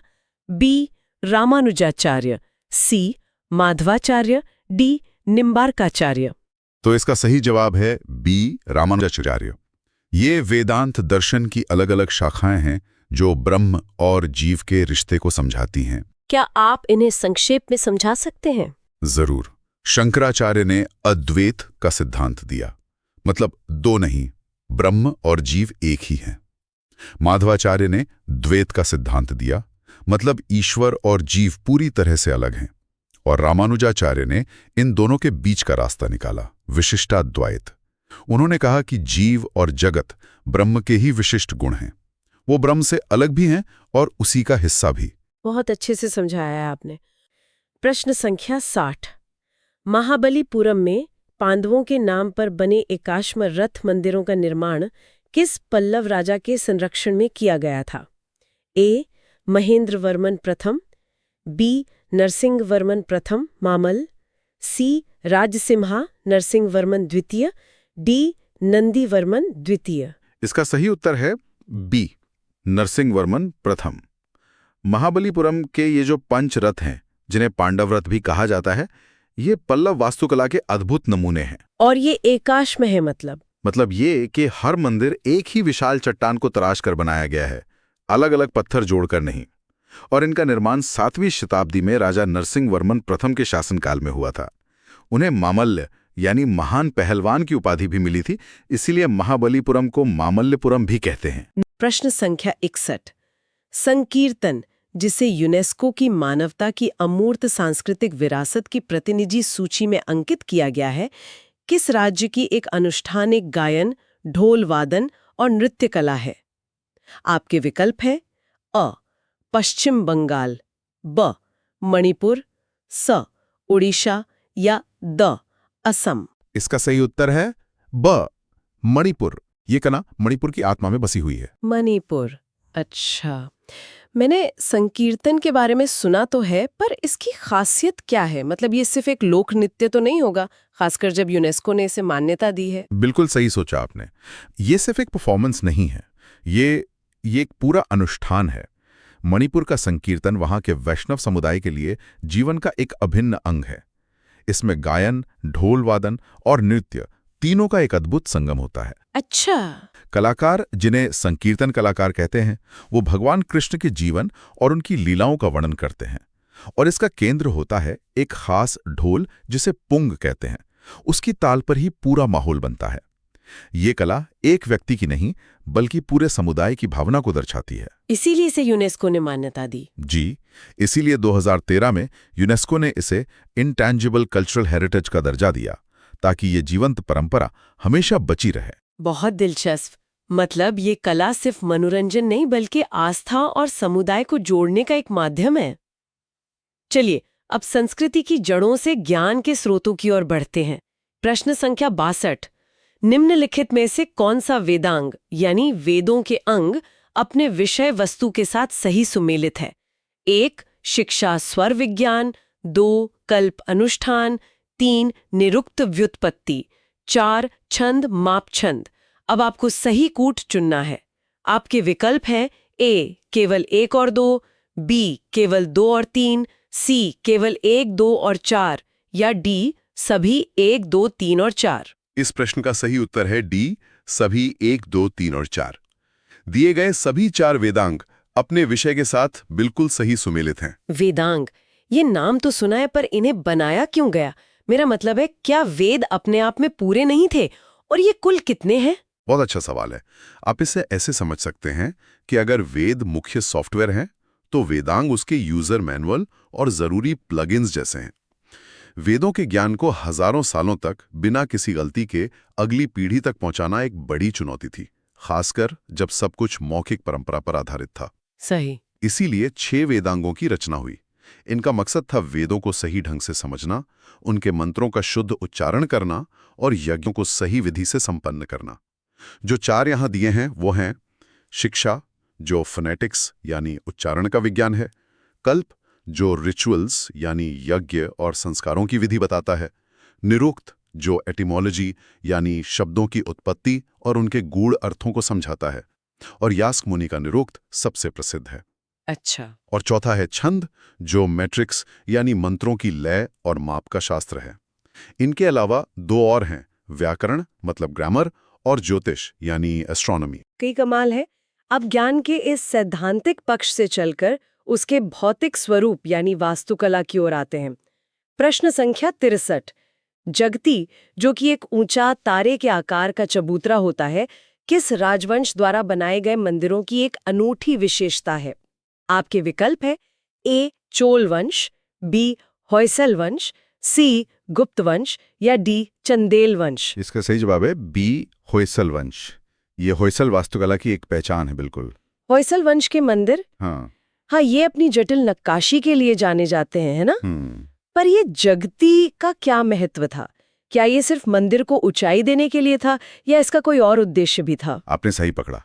बी. रामानुजाचार्य, सी. माधवाचार्य, डी. निम्बार्काचार्य। तो इसका सही जवाब है बी. रामानुजाचार्य। ये वेदांत दर्शन की अलग अलग शाखाएं हैं जो ब्रह्म और जीव के रिश्ते को समझाती हैं। क्या आप इन्हें संक्षेप में समझा सकते हैं? जरूर। शंकराचार्य ने अद्वैत का सिद्धांत दिया, मतलब दो नहीं, ब्रह्म और जीव एक ही हैं। माधवाचार्य ने द्वैत का सिद्धांत दिया, मतलब ईश्वर और जीव पूरी तरह से अलग हैं। और रामानुजाचार्य ने इन दोनों के बीच का रास्ता निकाला, विशिष्टाद्वैत। उन्होंने कहा कि जीव और जगत ब्रह्म के ही विशिष्ट गुण हैं, वो ब्रह्म से अलग भी हैं और उसी का हिस्सा भी। बहुत अच्छे से समझाया है आपने। प्रश्न संख्या 60 महाबलीपुरम में पांडवों के नाम पर बने एकाश्म रथ मंदिरों का निर्माण किस पल्लव राजा के संरक्षण में किया गया था? ए. महेंद्र वर्मन प्रथम, बी. नरसिंह वर्मन प्रथम मामल, सी. राजसिम्हा नरसिंह वर्मन द्वितीय, डी. नंदी वर्मन द्वितीय। इसका सही उत्तर है बी. नरसिंह वर्मन प्रथम। महाबलीपुरम के ये जो पंच रथ हैं, जिन्हें पांडव रथ भी कहा जाता है, ये पल्लव वास्तुकला के अद्भुत नमूने हैं। और ये एकाश्म है, मतलब ये कि हर मंदिर एक ही विशाल चट्टान को तराश कर बनाया गया है, अलग अलग पत्थर जोड़कर नहीं। और इनका निर्माण 7वीं शताब्दी में राजा नरसिंह वर्मन प्रथम के शासनकाल में हुआ था। उन्हें मामल्य यानी महान पहलवान की उपाधि भी मिली थी, इसीलिए महाबलीपुरम को मामल्यपुरम भी कहते हैं। प्रश्न संख्या 61 संकीर्तन, जिसे यूनेस्को की मानवता की अमूर्त सांस्कृतिक विरासत की प्रतिनिधि सूची में अंकित किया गया है, किस राज्य की एक अनुष्ठानिक गायन, ढोल वादन और नृत्य कला है? आपके विकल्प है अ. पश्चिम बंगाल, ब. मणिपुर, स. उड़ीसा या द. असम। इसका सही उत्तर है ब. मणिपुर। ये कला मणिपुर की आत्मा में बसी हुई है। मणिपुर, अच्छा। मैंने संकीर्तन के बारे में सुना तो है, पर इसकी खासियत क्या है? मतलब ये सिर्फ एक लोक नृत्य तो नहीं होगा, खासकर जब यूनेस्को ने इसे मान्यता दी है। बिल्कुल सही सोचा आपने। ये सिर्फ एक परफॉर्मेंस नहीं है, ये एक पूरा अनुष्ठान है। मणिपुर का संकीर्तन वहां के वैष्णव समुदाय के लिए जीवन का एक अभिन्न अंग है। इसमें गायन, ढोल वादन और नृत्य तीनों का एक अद्भुत संगम होता है। अच्छा। कलाकार, जिन्हें संकीर्तन कलाकार कहते हैं, वो भगवान कृष्ण के जीवन और उनकी लीलाओं का वर्णन करते हैं। और इसका केंद्र होता है एक खास ढोल, जिसे पुंग कहते हैं। उसकी ताल पर ही पूरा माहौल बनता है। ये कला एक व्यक्ति की नहीं, बल्कि पूरे समुदाय की भावना को दर्शाती है। इसीलिए इसे यूनेस्को ने मान्यता दी। जी, इसीलिए 2013 में यूनेस्को ने इसे इंटैंजिबल कल्चरल हेरिटेज का दर्जा दिया, ताकि ये जीवंत परंपरा हमेशा बची रहे। बहुत दिलचस्प। मतलब ये कला सिर्फ मनोरंजन नहीं, बल्कि आस्था और समुदाय को जोड़ने का एक माध्यम है। चलिए, अब संस्कृति की जड़ों से ज्ञान के स्रोतों की ओर बढ़ते हैं। प्रश्न संख्या 62 निम्नलिखित में से कौन सा वेदांग यानी वेदों के अंग अपने विषय वस्तु के साथ सही सुमेलित है? 1. शिक्षा स्वर विज्ञान, 2. कल्प अनुष्ठान, 3. निरुक्त व्युत्पत्ति, 4. छंद माप छंद। अब आपको सही कूट चुनना है। आपके विकल्प हैं ए. केवल 1 और 2, बी. केवल 2 और 3, सी. केवल 1, 2 और 4 या डी. सभी 1, 2, 3 और 4। इस प्रश्न का सही उत्तर है डी. सभी 1, 2, 3 और 4। दिए गए सभी 4 वेदांग अपने विषय के साथ बिल्कुल सही सुमेलित हैं। वेदांग, ये नाम तो सुना है, पर इन्हें बनाया क्यों गया? मेरा मतलब है, क्या वेद अपने आप में पूरे नहीं थे? और ये कुल कितने हैं? बहुत अच्छा सवाल है। आप इसे ऐसे समझ सकते हैं कि अगर वेद मुख्य सॉफ्टवेयर हैं, तो वेदांग उसके यूजर मैनुअल और जरूरी प्लगइन्स जैसे हैं। वेदों के ज्ञान को हजारों सालों तक बिना किसी गलती के अगली पीढ़ी तक पहुंचाना एक बड़ी चुनौती थी, खासकर जब सब कुछ मौखिक परंपरा पर आधारित था। सही। इसीलिए 6 वेदांगों की रचना हुई। इनका मकसद था वेदों को सही ढंग से समझना, उनके मंत्रों का शुद्ध उच्चारण करना और यज्ञों को सही विधि से संपन्न करना। जो 4 यहां दिए हैं वो हैं शिक्षा, जो फोनेटिक्स यानी उच्चारण का विज्ञान है, कल्प, जो रिचुअल्स यानी यज्ञ और संस्कारों की विधि बताता है, निरुक्त, जो एटिमोलॉजी यानी शब्दों की उत्पत्ति और उनके गूढ़ अर्थों को समझाता है, और यास्क मुनि का निरुक्त सबसे प्रसिद्ध है। अच्छा। और चौथा है छंद, जो मैट्रिक्स यानी मंत्रों की लय और माप का शास्त्र है। इनके अलावा 2 और हैं, व्याकरण मतलब ग्रामर और ज्योतिष यानी एस्ट्रोनॉमी। कई कमाल है। अब ज्ञान के इस सैद्धांतिक पक्ष से चलकर उसके भौतिक स्वरूप यानी वास्तुकला की ओर आते हैं। प्रश्न संख्या 63। जगती, जो कि एक ऊंचा तारे के आकार का चबूतरा होता है, किस राजवंश द्वारा बनाए गए मंदिरों की एक अनूठी विशेषता है? आपके विकल्प है ए चोल वंश, बी होयसल वंश, सी गुप्त वंश या डी चंदेल वंश। इसका सही जवाब है बी होयसल वंश। ये होयसल वास्तुकला की एक पहचान है। बिल्कुल। होयसल वंश के मंदिर, हाँ, ये अपनी जटिल नक्काशी के लिए जाने जाते हैं, है ना? पर ये जगती का क्या महत्व था? क्या ये सिर्फ मंदिर को ऊंचाई देने के लिए था या इसका कोई और उद्देश्य भी था? आपने सही पकड़ा।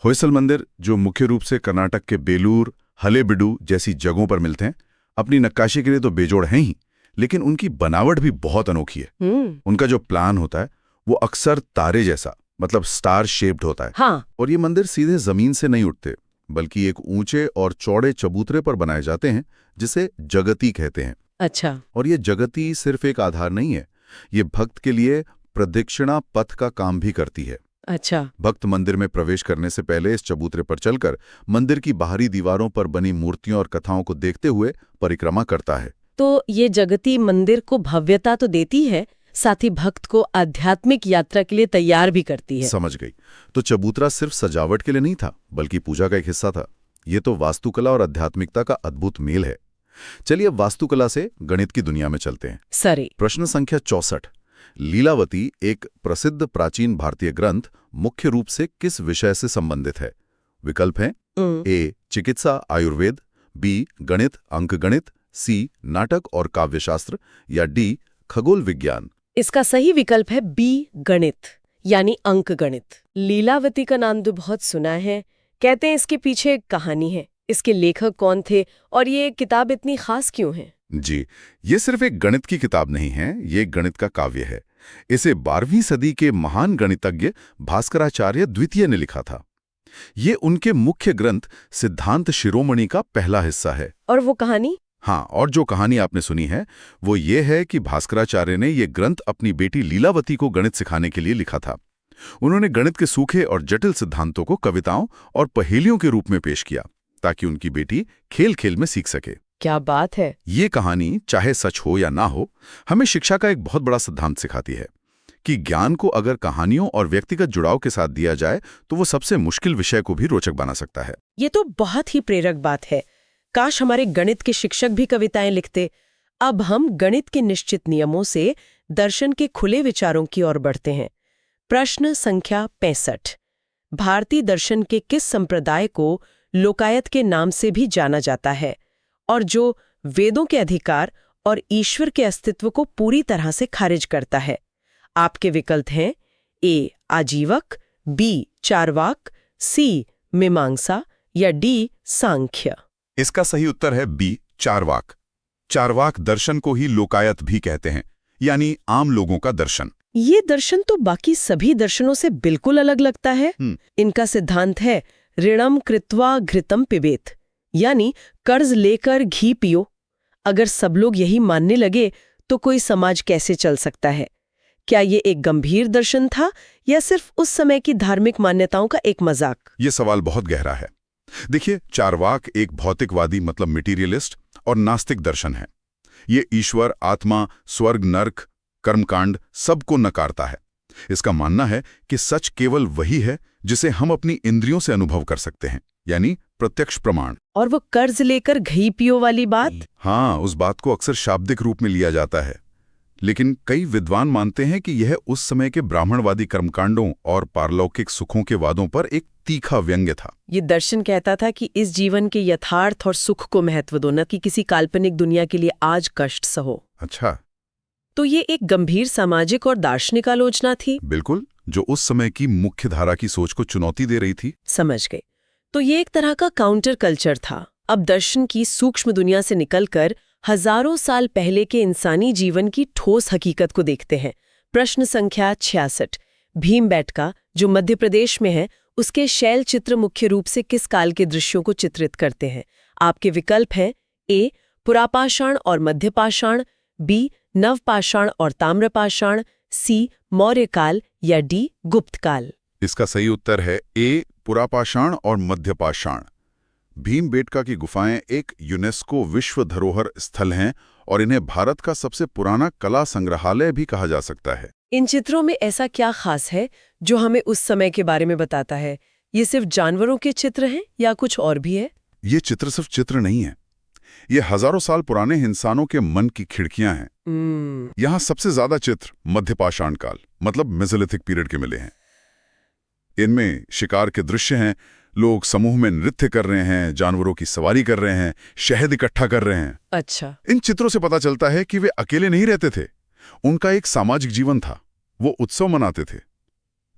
होयसल मंदिर, जो मुख्य रूप से कर्नाटक के बेलूर, हलेबिडु जैसी जगहों पर मिलते हैं, अपनी नक्काशी के लिए तो बेजोड़ हैं ही, लेकिन उनकी बनावट भी बहुत अनोखी है। उनका जो प्लान होता है वो अक्सर तारे जैसा, मतलब स्टार शेप्ड होता है। हाँ। और ये मंदिर सीधे जमीन से नहीं उठते, बल्कि एक ऊंचे और चौड़े चबूतरे पर बनाए जाते हैं, जिसे जगती कहते हैं। अच्छा। और ये जगती सिर्फ एक आधार नहीं है, ये भक्त के लिए प्रदक्षिणा पथ का काम भी करती है। अच्छा। भक्त मंदिर में प्रवेश करने से पहले इस चबूतरे पर चलकर मंदिर की बाहरी दीवारों पर बनी मूर्तियों और कथाओं को देखते हुए परिक्रमा करता है। तो ये जगती मंदिर को भव्यता तो देती है, साथ ही भक्त को आध्यात्मिक यात्रा के लिए तैयार भी करती है। समझ गई। तो चबूतरा सिर्फ सजावट के लिए नहीं था, बल्कि पूजा का एक हिस्सा था। ये तो वास्तुकला और आध्यात्मिकता का अद्भुत मेल है। चलिए अब वास्तुकला से गणित की दुनिया में चलते हैं। सरी। प्रश्न संख्या 64। लीलावती, एक प्रसिद्ध प्राचीन भारतीय ग्रंथ, मुख्य रूप से किस विषय से संबंधित है? विकल्प हैं ए चिकित्सा आयुर्वेद, बी गणित अंकगणित, सी नाटक और काव्यशास्त्र या डी खगोल विज्ञान। इसका सही विकल्प है बी गणित यानी अंक गणित। लीलावती का नाम तो बहुत सुना है, कहते हैं इसके पीछे एक कहानी है। इसके लेखक कौन थे और ये किताब इतनी खास क्यों है? जी, ये सिर्फ एक गणित की किताब नहीं है, ये एक गणित का काव्य है। इसे 12वीं सदी के महान गणितज्ञ भास्कराचार्य द्वितीय ने लिखा था। ये उनके मुख्य ग्रंथ सिद्धांत शिरोमणि का पहला हिस्सा है। और वो कहानी? हाँ, और जो कहानी आपने सुनी है वो ये है कि भास्कराचार्य ने ये ग्रंथ अपनी बेटी लीलावती को गणित सिखाने के लिए लिखा था। उन्होंने गणित के सूखे और जटिल सिद्धांतों को कविताओं और पहेलियों के रूप में पेश किया, ताकि उनकी बेटी खेल खेल में सीख सके। क्या बात है। ये कहानी, चाहे सच हो या ना हो, हमें शिक्षा का एक बहुत बड़ा सिद्धांत सिखाती है कि ज्ञान को अगर कहानियों और व्यक्तिगत जुड़ाव के साथ दिया जाए तो वो सबसे मुश्किल विषय को भी रोचक बना सकता है। ये तो बहुत ही प्रेरक बात है। काश हमारे गणित के शिक्षक भी कविताएं लिखते। अब हम गणित के निश्चित नियमों से दर्शन के खुले विचारों की ओर बढ़ते हैं। प्रश्न संख्या 65। भारतीय दर्शन के किस संप्रदाय को लोकायत के नाम से भी जाना जाता है और जो वेदों के अधिकार और ईश्वर के अस्तित्व को पूरी तरह से खारिज करता है? आपके विकल्प हैं ए आजीवक, बी चारवाक, सी मीमांसा या डी सांख्य। इसका सही उत्तर है बी चारवाक। चारवाक दर्शन को ही लोकायत भी कहते हैं, यानी आम लोगों का दर्शन। ये दर्शन तो बाकी सभी दर्शनों से बिल्कुल अलग लगता है। इनका सिद्धांत है ऋणम कृत्वा घृतम पिबेत, यानी कर्ज लेकर घी पियो। अगर सब लोग यही मानने लगे तो कोई समाज कैसे चल सकता है? क्या ये एक गंभीर दर्शन था या सिर्फ उस समय की धार्मिक मान्यताओं का एक मजाक? ये सवाल बहुत गहरा है। देखिए, चारवाक एक भौतिकवादी मतलब मटीरियलिस्ट और नास्तिक दर्शन है। ये ईश्वर, आत्मा, स्वर्ग, नर्क, कर्मकांड सबको नकारता है। इसका मानना है कि सच केवल वही है जिसे हम अपनी इंद्रियों से अनुभव कर सकते हैं, यानी प्रत्यक्ष प्रमाण। और वो कर्ज लेकर घी पियो वाली बात? हाँ, उस बात को अक्सर शाब्दिक रूप में लिया जाता है, लेकिन कई विद्वान मानते हैं कि यह उस समय के ब्राह्मणवादी कर्मकांडों और पारलौकिक सुखों के वादों पर एक तीखा व्यंग्य था। ये दर्शन कहता था कि इस जीवन के यथार्थ और सुख को महत्व दो, न कि किसी काल्पनिक दुनिया के लिए आज कष्ट सहो। अच्छा, तो ये एक गंभीर सामाजिक और दार्शनिक आलोचना थी। बिल्कुल, जो उस समय की मुख्य धारा की सोच को चुनौती दे रही थी। समझ गए। तो ये एक तरह का काउंटर कल्चर था। अब दर्शन की सूक्ष्म दुनिया से निकलकर हजारों साल पहले के इंसानी जीवन की ठोस हकीकत को देखते हैं। प्रश्न संख्या 66। भीमबेटका, जो मध्य प्रदेश में है, उसके शैल चित्र मुख्य रूप से किस काल के दृश्यों को चित्रित करते हैं? आपके विकल्प हैं ए. पुरापाषाण और मध्यपाषाण, बी. नवपाषाण और ताम्रपाषाण, सी. मौर्यकाल या डी. गुप्तकाल। इसका सही उत्तर है ए. पुरापाषाण और मध्यपाषाण। भीमबेटका की गुफाएं एक यूनेस्को विश्व धरोहर स्थल हैं और इन्हें भारत का सबसे पुराना कला संग्रहालय भी कहा जा सकता है। इन चित्रों में ऐसा क्या खास है जो हमें उस समय के बारे में बताता है? ये सिर्फ जानवरों के चित्र हैं या कुछ और भी है? ये चित्र सिर्फ चित्र नहीं है, ये हजारों साल पुराने इंसानों के मन की खिड़कियां हैं। यहाँ सबसे ज्यादा चित्र मध्यपाषाण काल मतलब मेसोलिथिक पीरियड के मिले हैं। इनमें शिकार के दृश्य हैं, लोग समूह में नृत्य कर रहे हैं, जानवरों की सवारी कर रहे हैं, शहद इकट्ठा कर रहे हैं। अच्छा। इन चित्रों से पता चलता है कि वे अकेले नहीं रहते थे, उनका एक सामाजिक जीवन था, वो उत्सव मनाते थे।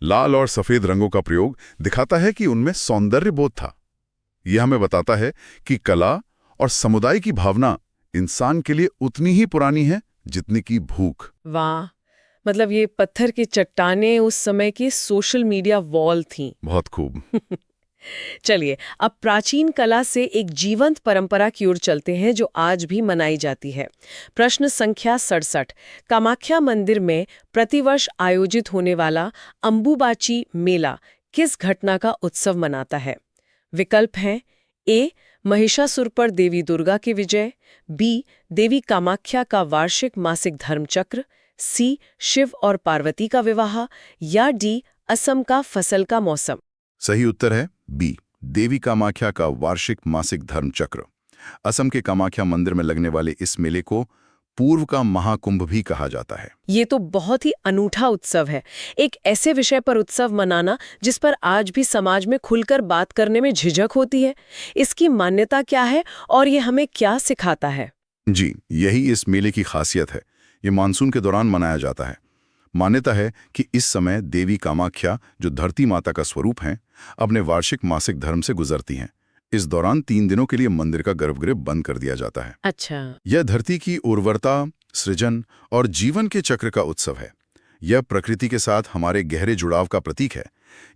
लाल और सफेद रंगों का प्रयोग दिखाता है कि उनमें सौंदर्य बोध था। यह हमें बताता है कि कला और समुदाय की भावना इंसान के लिए उतनी ही पुरानी है जितनी की भूख। वाह, मतलब ये पत्थर की चट्टानें उस समय की सोशल मीडिया वॉल थीं। बहुत खूब। चलिए, अब प्राचीन कला से एक जीवंत परंपरा की ओर चलते हैं जो आज भी मनाई जाती है। प्रश्न संख्या 67। कामाख्या मंदिर में प्रतिवर्ष आयोजित होने वाला अंबुबाची मेला किस घटना का उत्सव मनाता है? विकल्प हैं ए. महिषासुर पर देवी दुर्गा की विजय, बी. देवी कामाख्या का वार्षिक मासिक धर्मचक्र, सी. शिव और पार्वती का विवाह, या डी. असम का फसल का मौसम। सही उत्तर है बी. देवी कामाख्या का वार्षिक मासिक धर्मचक्र। असम के कामाख्या मंदिर में लगने वाले इस मेले को पूर्व का महाकुंभ भी कहा जाता है। ये तो बहुत ही अनूठा उत्सव है। एक ऐसे विषय पर उत्सव मनाना जिस पर आज भी समाज में खुलकर बात करने में झिझक होती है। इसकी मान्यता क्या है और ये हमें क्या सिखाता है? जी, यही इस मेले की खासियत है। ये मानसून के दौरान मनाया जाता है। मान्यता है कि इस समय देवी कामाख्या, जो धरती माता का स्वरूप हैं, अपने वार्षिक मासिक धर्म से गुजरती हैं। इस दौरान 3 दिनों के लिए मंदिर का गर्भगृह बंद कर दिया जाता है। अच्छा। यह धरती की उर्वरता, सृजन और जीवन के चक्र का उत्सव है। यह प्रकृति के साथ हमारे गहरे जुड़ाव का प्रतीक है।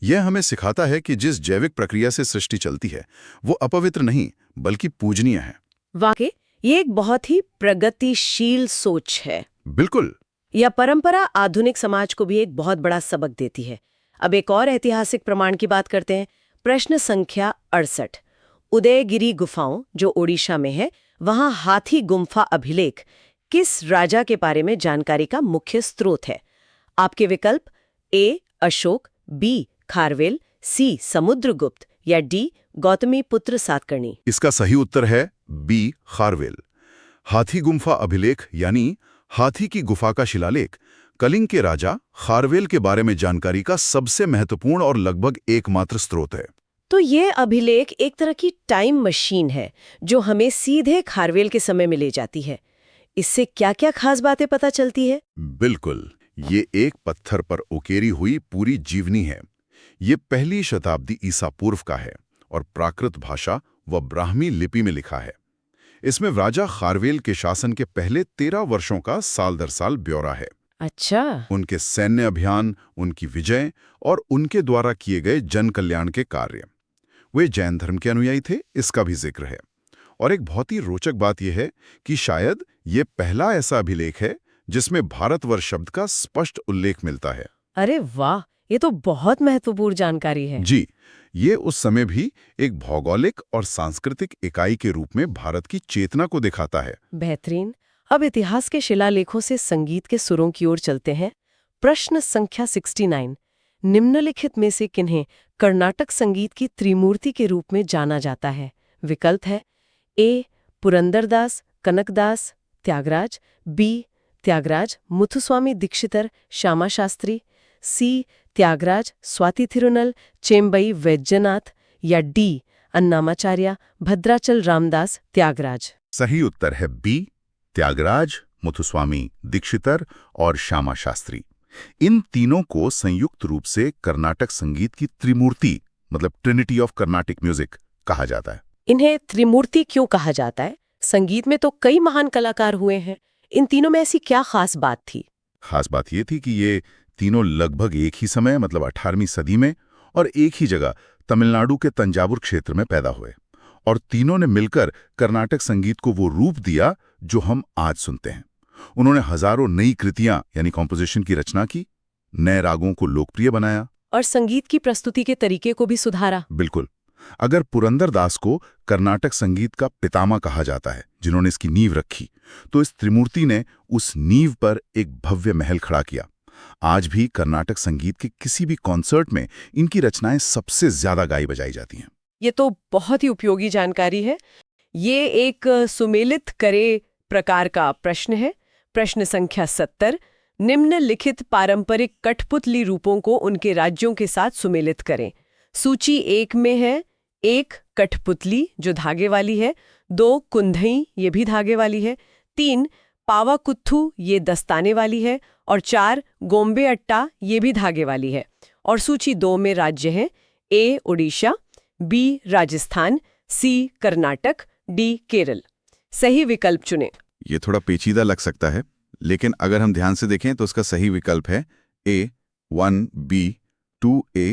यह हमें सिखाता है कि जिस जैविक प्रक्रिया से सृष्टि चलती है वो अपवित्र नहीं बल्कि पूजनीय है। वाकई ये एक बहुत ही प्रगतिशील सोच है। बिल्कुल। यह परंपरा आधुनिक समाज को भी एक बहुत बड़ा सबक देती है। अब एक और ऐतिहासिक प्रमाण की बात करते हैं। प्रश्न संख्या 68। उदयगिरी गुफाओं, जो ओडिशा में है, वहां हाथी गुम्फा अभिलेख किस राजा के बारे में जानकारी का मुख्य स्रोत है? आपके विकल्प ए. अशोक, बी. खारवेल, सी. समुद्रगुप्त या डी. गौतमी पुत्र सातकर्णी। इसका सही उत्तर है बी. खारवेल। हाथी गुम्फा अभिलेख यानी हाथी की गुफा का शिलालेख कलिंग के राजा खारवेल के बारे में जानकारी का सबसे महत्वपूर्ण और लगभग एकमात्र स्रोत है। तो ये अभिलेख एक तरह की टाइम मशीन है जो हमें सीधे खारवेल के समय में ले जाती है। इससे क्या-क्या खास बातें पता चलती है? बिल्कुल, ये एक पत्थर पर उकेरी हुई पूरी जीवनी है। ये 1ली शताब्दी ईसा पूर्व का है और प्राकृत भाषा व ब्राह्मी लिपि में लिखा है। इसमें राजा खारवेल के शासन के पहले 13 वर्षों का साल दर साल ब्यौरा है। अच्छा। उनके सैन्य अभियान, उनकी विजय और उनके द्वारा किए गए जन कल्याण के कार्य। वे जैन धर्म के अनुयायी थे, इसका भी जिक्र है। और एक बहुत ही रोचक बात यह है कि शायद ये पहला ऐसा अभिलेख है जिसमें भारतवर्ष शब्द का स्पष्ट उल्लेख मिलता है। अरे वाह, ये तो बहुत महत्वपूर्ण जानकारी है। जी, ये उस समय भी एक भौगोलिक और सांस्कृतिक इकाई के रूप में भारत की चेतना को दिखाता है। बेहतरीन। अब इतिहास के शिलालेखों से संगीत के सुरों की ओर चलते हैं। प्रश्न संख्या 69। निम्नलिखित में से किन्हें कर्नाटक संगीत की त्रिमूर्ति के रूप में जाना जाता है? विकल्प है ए पुरंदरदास, कनकदास, त्यागराज, बी त्यागराज, मुथुस्वामी दीक्षितर, श्यामा शास्त्री, सी त्यागराज, स्वाति थिरुनल, चेम्बई वैद्यनाथ, या डी अन्नामाचार्य, भद्राचल रामदास, त्यागराज। सही उत्तर है बी त्यागराज, मुथुस्वामी दीक्षितर और श्यामा शास्त्री। इन तीनों को संयुक्त रूप से कर्नाटक संगीत की त्रिमूर्ति मतलब ट्रिनिटी ऑफ कर्नाटिक म्यूजिक कहा जाता है। इन्हें त्रिमूर्ति क्यों कहा जाता है? संगीत में तो कई महान कलाकार हुए हैं, इन तीनों में ऐसी क्या खास बात थी? खास बात यह थी कि ये तीनों लगभग एक ही समय मतलब 18वीं सदी में और एक ही जगह तमिलनाडु के तंजावुर क्षेत्र में पैदा हुए और तीनों ने मिलकर कर्नाटक संगीत को वो रूप दिया जो हम आज सुनते हैं। उन्होंने हजारों नई कृतियां यानी कॉम्पोजिशन की रचना की, नए रागों को लोकप्रिय बनाया और संगीत की प्रस्तुति के तरीके को भी सुधारा। बिल्कुल। अगर पुरंदरदास को कर्नाटक संगीत का पितामह कहा जाता है जिन्होंने इसकी नींव रखी, तो इस त्रिमूर्ति ने उस नींव पर एक भव्य महल खड़ा किया। आज भी कर्नाटक संगीत के किसी भी कॉन्सर्ट में इनकी रचनाएं सबसे ज्यादा गाई बजाई जाती हैं। ये तो बहुत ही उपयोगी जानकारी है। ये एक सुमेलित करे प्रकार का प्रश्न है। प्रश्न संख्या 70, निम्नलिखित पारंपरिक कठपुतली रूपों को उनके राज्यों के साथ सुमेलित करें। सूची 1 में है 1 कठपुतली जो धागे वाली है, 2 कुंधई ये भी धागे वाली है, 3 पावाकुत्थु ये दस्ताने वाली है और 4 गोम्बे अट्टा ये भी धागे वाली है। और सूची 2 में राज्य हैं ए ओडिशा, बी राजस्थान, सी कर्नाटक, डी केरल। सही विकल्प चुनें। ये थोड़ा पेचीदा लग सकता है, लेकिन अगर हम ध्यान से देखें तो उसका सही विकल्प है ए 1B, 2A,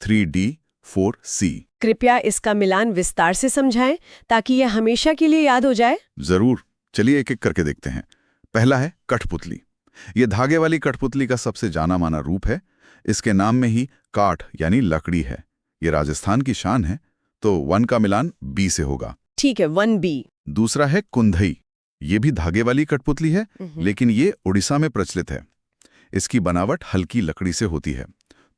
3D, 4C। कृपया इसका मिलान विस्तार से समझाएं ताकि यह हमेशा के लिए याद हो जाए। जरूर, चलिए एक एक करके देखते हैं। पहला है कठपुतली। ये धागे वाली कठपुतली का सबसे जाना माना रूप है। इसके नाम में ही काठ यानी लकड़ी है। ये राजस्थान की शान है, तो 1 का मिलान बी से होगा। ठीक है, 1B। दूसरा है कुंधई। ये भी धागे वाली कठपुतली है, लेकिन ये उड़ीसा में प्रचलित है। इसकी बनावट हल्की लकड़ी से होती है,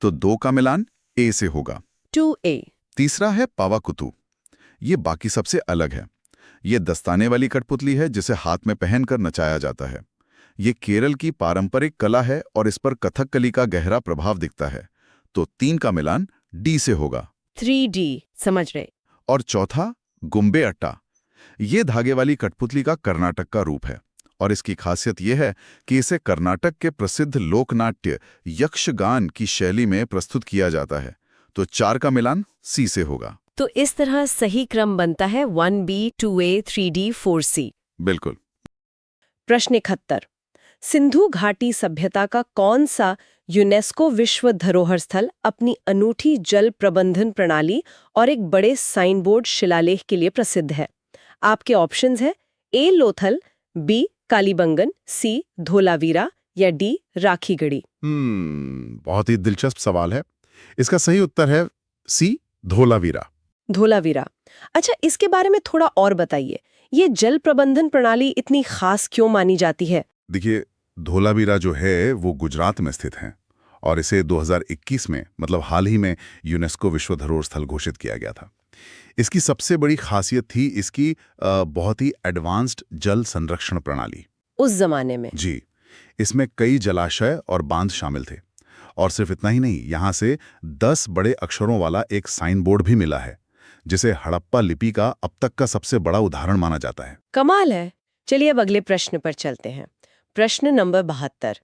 तो 2 का मिलान ए से होगा। 2A। तीसरा है पावाकुतु। ये बाकी सबसे अलग है। ये दस्ताने वाली कठपुतली है जिसे हाथ में पहनकर नचाया जाता है। ये केरल की पारंपरिक कला है और इस पर कथकली का गहरा प्रभाव दिखता है, तो 3 का मिलान डी से होगा। 3D, समझ रहे। और चौथा गुम्बे अट्टा। ये धागे वाली कठपुतली का कर्नाटक का रूप है और इसकी खासियत यह है कि इसे कर्नाटक के प्रसिद्ध लोकनाट्य यक्षगान की शैली में प्रस्तुत किया जाता है, तो 4 का मिलान सी से होगा। तो इस तरह सही क्रम बनता है 1B, 2A, 3D, 4C। बिल्कुल। प्रश्न 71, सिंधु घाटी सभ्यता का कौन सा यूनेस्को विश्व धरोहर स्थल अपनी अनूठी जल प्रबंधन प्रणाली और एक बड़े साइन बोर्ड शिलालेख के लिए प्रसिद्ध है? आपके ऑप्शंस हैं ए लोथल, बी कालीबंगन, सी धोलावीरा या डी राखीगढ़ी। बहुत ही दिलचस्प सवाल है। इसका सही उत्तर है सी धोलावीरा। धोलावीरा। अच्छा, इसके बारे में थोड़ा और बताइए। ये जल प्रबंधन प्रणाली इतनी खास क्यों मानी जाती है? देखिए, धोलावीरा जो है वो गुजरात में स्थित है और इसे 2021 में मतलब हाल ही में यूनेस्को विश्व धरोहर स्थल घोषित किया गया था। इसकी सबसे बड़ी खासियत थी इसकी बहुत ही एडवांस्ड जल संरक्षण प्रणाली। उस जमाने में? जी, इसमें कई जलाशय और बांध शामिल थे और सिर्फ इतना ही नहीं, यहाँ से 10 बड़े अक्षरों वाला एक साइन बोर्ड भी मिला है जिसे हड़प्पा लिपि का अब तक का सबसे बड़ा उदाहरण माना जाता है। कमाल है। चलिए अब अगले प्रश्न पर चलते हैं। प्रश्न नंबर 72,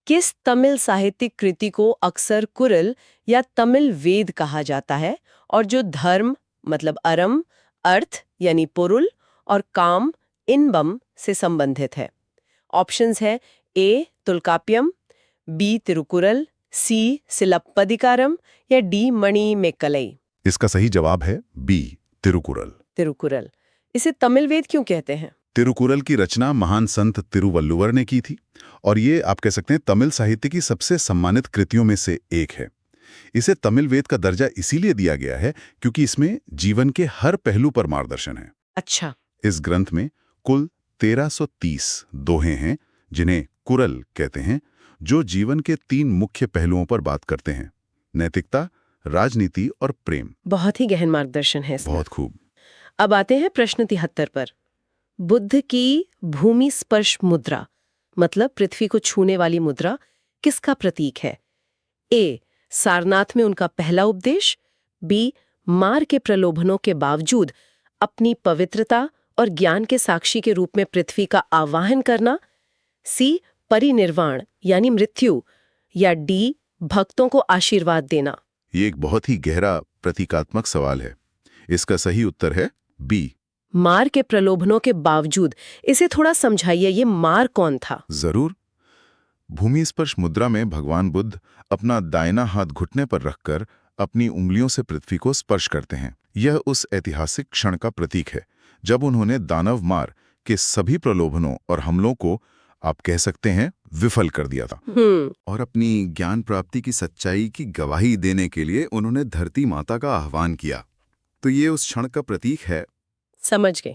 किस तमिल साहित्यिक कृति को अक्सर कुरल या तमिल वेद कहा जाता है और जो धर्म मतलब अरम, अर्थ यानी पोरुल और काम इनबम से संबंधित है? ऑप्शंस है ए तुल्काप्यम, बी तिरुकुरल, सी सिलप्पदिकारम या डी मणि मेक्कलई। इसका सही जवाब है बी तिरुकुरल। तिरुकुरल। इसे तमिल वेद क्यों कहते हैं? तिरुकुरल की रचना महान संत तिरुवल्लुवर ने की थी और ये आप कह सकते हैं तमिल साहित्य की सबसे सम्मानित कृतियों में से एक है। इसे तमिल वेद का दर्जा इसीलिए दिया गया है क्योंकि इसमें जीवन के हर पहलू पर मार्गदर्शन है। अच्छा। इस ग्रंथ में कुल 1330 दोहे हैं जिन्हें कुरल कहते हैं, जो जीवन के 3 मुख्य पहलुओं पर बात करते हैं: नैतिकता, राजनीति और प्रेम। बहुत ही गहन मार्गदर्शन है इसमें। बहुत खूब। अब आते हैं प्रश्न 73 पर। बुद्ध की भूमि स्पर्श मुद्रा, मतलब पृथ्वी को छूने वाली मुद्रा, किसका प्रतीक है? ए, सारनाथ में उनका पहला उपदेश। बी, मार के प्रलोभनों के बावजूद अपनी पवित्रता और ज्ञान के साक्षी के रूप में पृथ्वी का आवाहन करना। सी, परिनिर्वाण यानी मृत्यु। या डी, भक्तों को आशीर्वाद देना। ये एक बहुत ही गहरा प्रतीकात्मक सवाल है। इसका सही उत्तर है बी, मार के प्रलोभनों के बावजूद। इसे थोड़ा समझाइए, ये मार कौन था? जरूर। भूमि स्पर्श मुद्रा में भगवान बुद्ध अपना दाहिना हाथ घुटने पर रखकर अपनी उंगलियों से पृथ्वी को स्पर्श करते हैं। यह उस ऐतिहासिक क्षण का प्रतीक है जब उन्होंने दानव मार के सभी प्रलोभनों और हमलों को, आप कह सकते हैं, विफल कर दिया था। और अपनी ज्ञान प्राप्ति की सच्चाई की गवाही देने के लिए उन्होंने धरती माता का आह्वान किया। तो ये उस क्षण का प्रतीक है। समझ गए।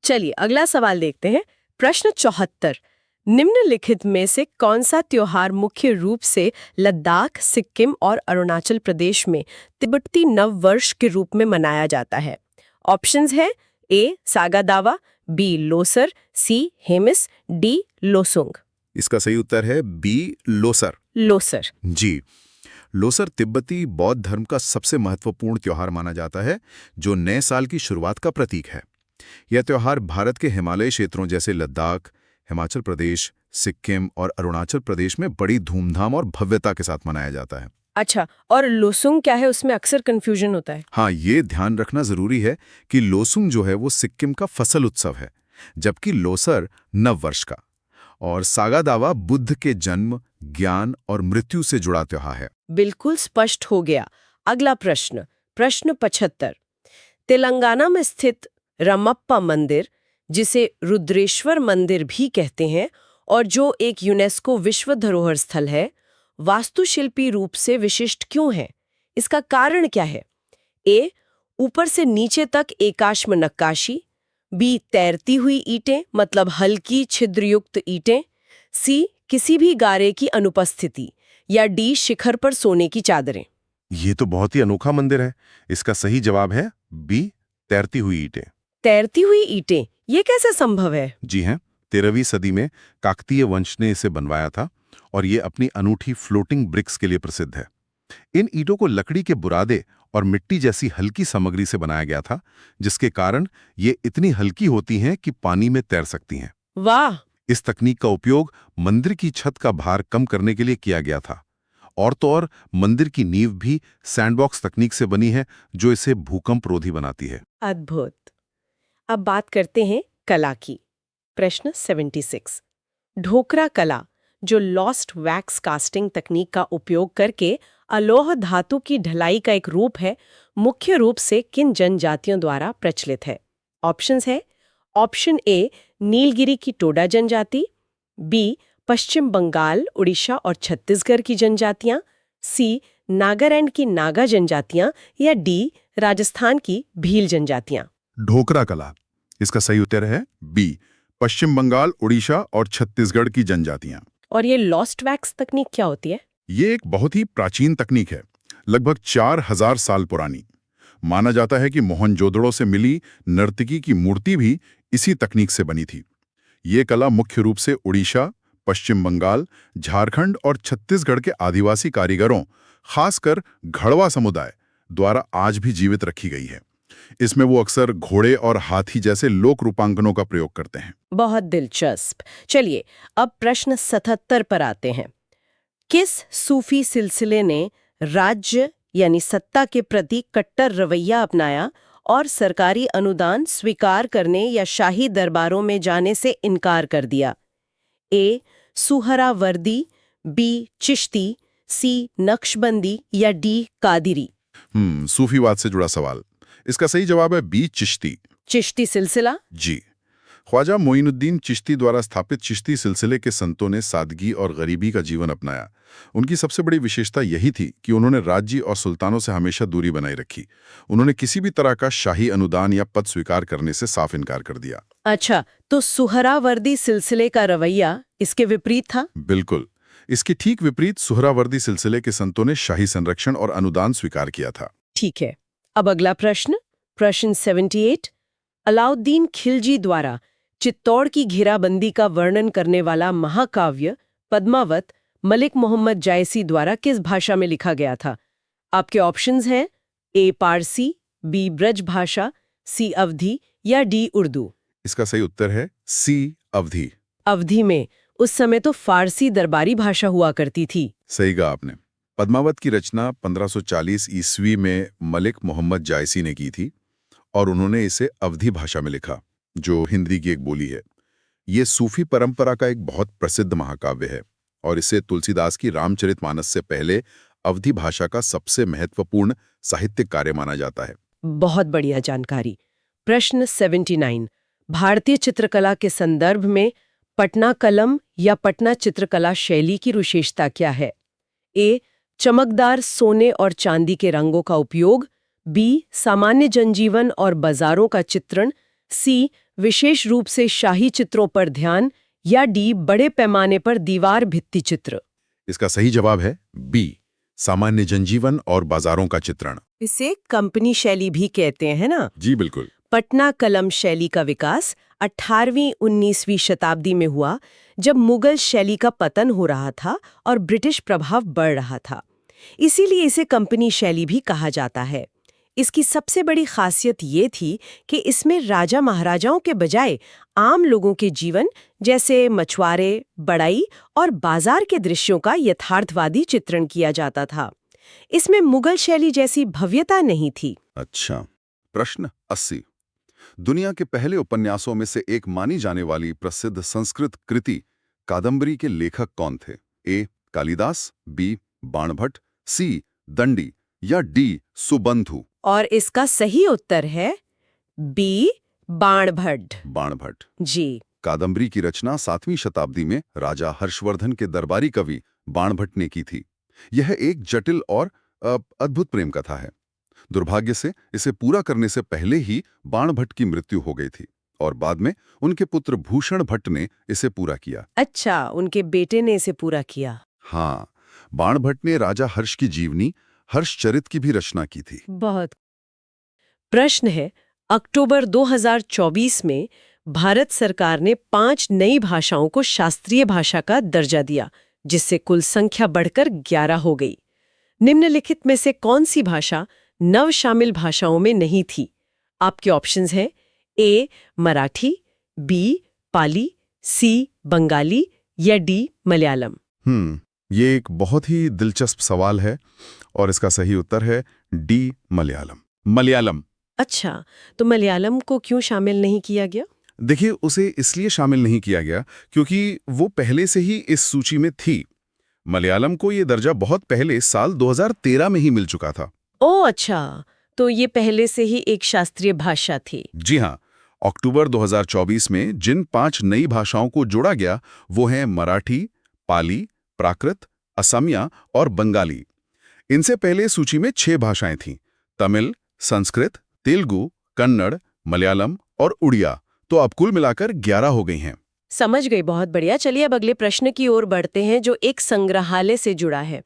चलिए अगला सवाल देखते हैं। प्रश्न 74। निम्नलिखित में से कौन सा त्योहार मुख्य रूप से लद्दाख, सिक्किम और अरुणाचल प्रदेश में तिब्बती नव वर्ष के रूप में मनाया जाता है? ऑप्शंस है ए, सागा दावा, बी, लोसर, सी, हेमिस, डी, लोसुंग। इसका सही उत्तर है बी, लोसर। लोसर। जी, लोसर तिब्बती बौद्ध धर्म का सबसे महत्वपूर्ण त्योहार माना जाता है, जो नए साल की शुरुआत का प्रतीक है। यह त्योहार भारत के हिमालयी क्षेत्रों जैसे लद्दाख, हिमाचल प्रदेश, सिक्किम और अरुणाचल प्रदेश में बड़ी धूमधाम और भव्यता के साथ मनाया जाता है। अच्छा, और लोसुंग क्या है? उसमें अक्सर कंफ्यूजन होता है। हाँ, ये ध्यान रखना जरूरी है कि लोसुंग जो है वो सिक्किम का फसल उत्सव है, जबकि लोसर नव वर्ष का। और सागा दावा बुद्ध के जन्म, ज्ञान और मृत्यु से जुड़ा त्योहार है। बिल्कुल स्पष्ट हो गया। अगला प्रश्न, प्रश्न 75। तेलंगाना में स्थित रमप्पा मंदिर, जिसे रुद्रेश्वर मंदिर भी कहते हैं और जो एक यूनेस्को विश्व धरोहर स्थल है, वास्तुशिल्पी रूप से विशिष्ट क्यों है? इसका कारण क्या है? ए, ऊपर से नीचे तक एकाश्म नक्काशी। बी, तैरती हुई ईंटें, मतलब हल्की छिद्रयुक्त ईंटें। सी, किसी भी गारे की अनुपस्थिति। या डी, शिखर पर सोने की चादरें। ये तो बहुत ही अनोखा मंदिर है। इसका सही जवाब है बी, तैरती हुई ईंटें। तैरती हुई ईंटें, ये कैसे संभव है? जी हैं, 13वीं सदी में काकतीय वंश ने इसे बनवाया था और ये अपनी अनूठी फ्लोटिंग ब्रिक्स के लिए प्रसिद्ध है। इन ईंटों को लकड़ी के बुरादे और मिट्टी जैसी हल्की सामग्री से बनाया गया था, जिसके कारण ये इतनी हल्की होती हैं कि पानी में तैर सकती हैं। वाह! इस तकनीक का उपयोग मंदिर की छत का भार कम करने के लिए किया गया था। और तो और मंदिर की नींव भी सैंडबॉक्स तकनीक से बनी है, जो इसे भूकंप रोधी बनाती है। अद्भुत। अब बात करते हैं कला की। प्रश्न 76। ढोकरा कला, जो लॉस्ट वैक्स कास्टिंग तकनीक का उपयोग करके अलोह धातु की ढलाई का एक रूप है, मुख्य रूप से किन जनजातियों द्वारा प्रचलित है? ऑप्शंस है। ऑप्शन ए, नीलगिरी की टोडा जनजाति। बी, पश्चिम बंगाल, उड़ीसा और छत्तीसगढ़ की जनजातियां। सी, नागालैंड की नागा जनजातियां। या डी, राजस्थान की भील जनजातियां। ढोकरा कला, इसका सही उत्तर है बी, पश्चिम बंगाल, उड़ीसा और छत्तीसगढ़ की जनजातियां। और ये लॉस्ट वैक्स तकनीक क्या होती है? ये एक बहुत ही प्राचीन तकनीक है, लगभग 4000 साल पुरानी। माना जाता है कि मोहनजोदड़ो से मिली नर्तकी की मूर्ति भी इसी तकनीक से बनी थी। ये कला मुख्य रूप से उड़ीसा, पश्चिम बंगाल, झारखंड और छत्तीसगढ़ के आदिवासी कारीगरों, खासकर घड़वा समुदाय द्वारा आज भी जीवित रखी गई है। इसमें वो अक्सर घोड़े और हाथी जैसे लोक रूपांकनों का प्रयोग करते हैं। बहुत दिलचस्प। चलिए अब प्रश्न 77 पर आते हैं। किस सूफी सिलसिले ने राज्य यानी सत्ता के प्रति कट्टर रवैया अपनाया और सरकारी अनुदान स्वीकार करने या शाही दरबारों में जाने से इनकार कर दिया? ए, सुहरावर्दी, बी, चिश्ती, सी, नक्शबंदी या डी, कादिरी। सूफीवाद से जुड़ा सवाल। इसका सही जवाब है बी, चिश्ती। चिश्ती सिलसिला? जी, ख्वाजा मोइनुद्दीन चिश्ती द्वारा स्थापित चिश्ती सिलसिले के संतों ने सादगी और गरीबी का जीवन अपनाया। उनकी सबसे बड़ी विशेषता यही थी कि उन्होंने राज्य और सुल्तानों से हमेशा दूरी बनाए रखी। उन्होंने किसी भी तरह का शाही अनुदान या पद स्वीकार करने से साफ इनकार कर दिया। अच्छा, तो सुहरावर्दी सिलसिले का रवैया इसके विपरीत था? बिल्कुल। इसके ठीक विपरीत सुहरावर्दी सिलसिले के संतों ने शाही संरक्षण और अनुदान स्वीकार किया था। ठीक है। अब अगला प्रश्न 78। अलाउद्दीन खिलजी द्वारा चित्तौड़ की घेराबंदी का वर्णन करने वाला महाकाव्य पद्मावत मलिक मोहम्मद जायसी द्वारा किस भाषा में लिखा गया था? आपके ऑप्शंस हैं ए पारसी, बी ब्रज भाषा, सी अवधी या डी उर्दू। इसका सही उत्तर है सी अवधी। अवधी में उस समय तो फारसी दरबारी भाषा हुआ करती थी। सही कहा आपने। पद्मावत की रचना 1540 ईस्वी में मलिक मोहम्मद जायसी ने की थी और उन्होंने इसे अवधी भाषा में लिखा, जो हिंदी की एक बोली है। ये सूफी परंपरा का एक बहुत प्रसिद्ध महाकाव्य है और इसे तुलसीदास की रामचरितमानस से पहले अवधी भाषा का सबसे महत्वपूर्ण साहित्यिक कार्य माना जाता है। बहुत बढ़िया जानकारी। प्रश्न 79। भारतीय चित्रकला के संदर्भ में पटना कलम या पटना चित्रकला शैली की विशेषता क्या है? ए चमकदार सोने और चांदी के रंगों का उपयोग, बी सामान्य जनजीवन और बाजारों का चित्रण, सी विशेष रूप से शाही चित्रों पर ध्यान, या डी बड़े पैमाने पर दीवार भित्ति चित्र। इसका सही जवाब है बी सामान्य जनजीवन और बाजारों का चित्रण। इसे कंपनी शैली भी कहते हैं ना? जी बिल्कुल। पटना कलम शैली का विकास 18वीं-19वीं शताब्दी में हुआ, जब मुगल शैली का पतन हो रहा था और ब्रिटिश प्रभाव बढ़ रहा था। इसीलिए इसे कंपनी शैली भी कहा जाता है। इसकी सबसे बड़ी खासियत ये थी कि इसमें राजा महाराजाओं के बजाय आम लोगों के जीवन जैसे मछुआरे, बढ़ई और बाजार के दृश्यों का यथार्थवादी चित्रण किया जाता था। इसमें मुगल शैली जैसी भव्यता नहीं थी। अच्छा। प्रश्न 80। दुनिया के पहले उपन्यासों में से एक मानी जाने वाली प्रसिद्ध संस्कृत कृति कादम्बरी के लेखक कौन थे? ए कालिदास, बी बाणभट्ट, सी दंडी या डी सुबंधु। और इसका सही उत्तर है बी बाणभट्ट। बाणभट्ट जी। कादम्बरी की रचना 7वीं शताब्दी में राजा हर्षवर्धन के दरबारी कवि बाणभट्ट ने की थी। यह एक जटिल और अद्भुत प्रेम कथा है। दुर्भाग्य से इसे पूरा करने से पहले ही बाणभट्ट की मृत्यु हो गई थी और बाद में उनके पुत्र भूषण भट्ट ने इसे पूरा किया। अच्छा, उनके बेटे ने इसे पूरा किया। हाँ, बाणभट्ट ने राजा हर्ष की जीवनी हर्षचरित की भी रचना की थी। बहुत। प्रश्न है, अक्टूबर 2024 में भारत सरकार ने 5 नई भाषाओं को शास्त्रीय भाषा का दर्जा दिया, जिससे कुल संख्या बढ़कर 11 हो गई। निम्नलिखित में से कौन सी भाषा नव शामिल भाषाओं में नहीं थी? आपके ऑप्शंस हैं ए मराठी, बी पाली, सी बंगाली या डी मलयालम। ये एक बहुत ही दिलचस्प सवाल है और इसका सही उत्तर है डी मलयालम। मलयालम। अच्छा, तो मलयालम को क्यों शामिल नहीं किया गया? देखिए, उसे इसलिए शामिल नहीं किया गया क्योंकि वो पहले से ही इस सूची में थी। मलयालम को ये दर्जा बहुत पहले साल 2013 में ही मिल चुका था। ओह अच्छा, तो ये पहले से ही एक शास्त्रीय भाषा थी। जी हाँ। अक्टूबर 2024 में जिन 5 नई भाषाओं को जोड़ा गया वो हैं मराठी, पाली, प्राकृत, असमिया और बंगाली। इनसे पहले सूची में 6 भाषाएं थीं: तमिल, संस्कृत, तेलुगु, कन्नड़, मलयालम और उड़िया। तो अब कुल मिलाकर 11 हो गई हैं। समझ गई, बहुत बढ़िया। चलिए अब अगले प्रश्न की ओर बढ़ते हैं, जो एक संग्रहालय से जुड़ा है।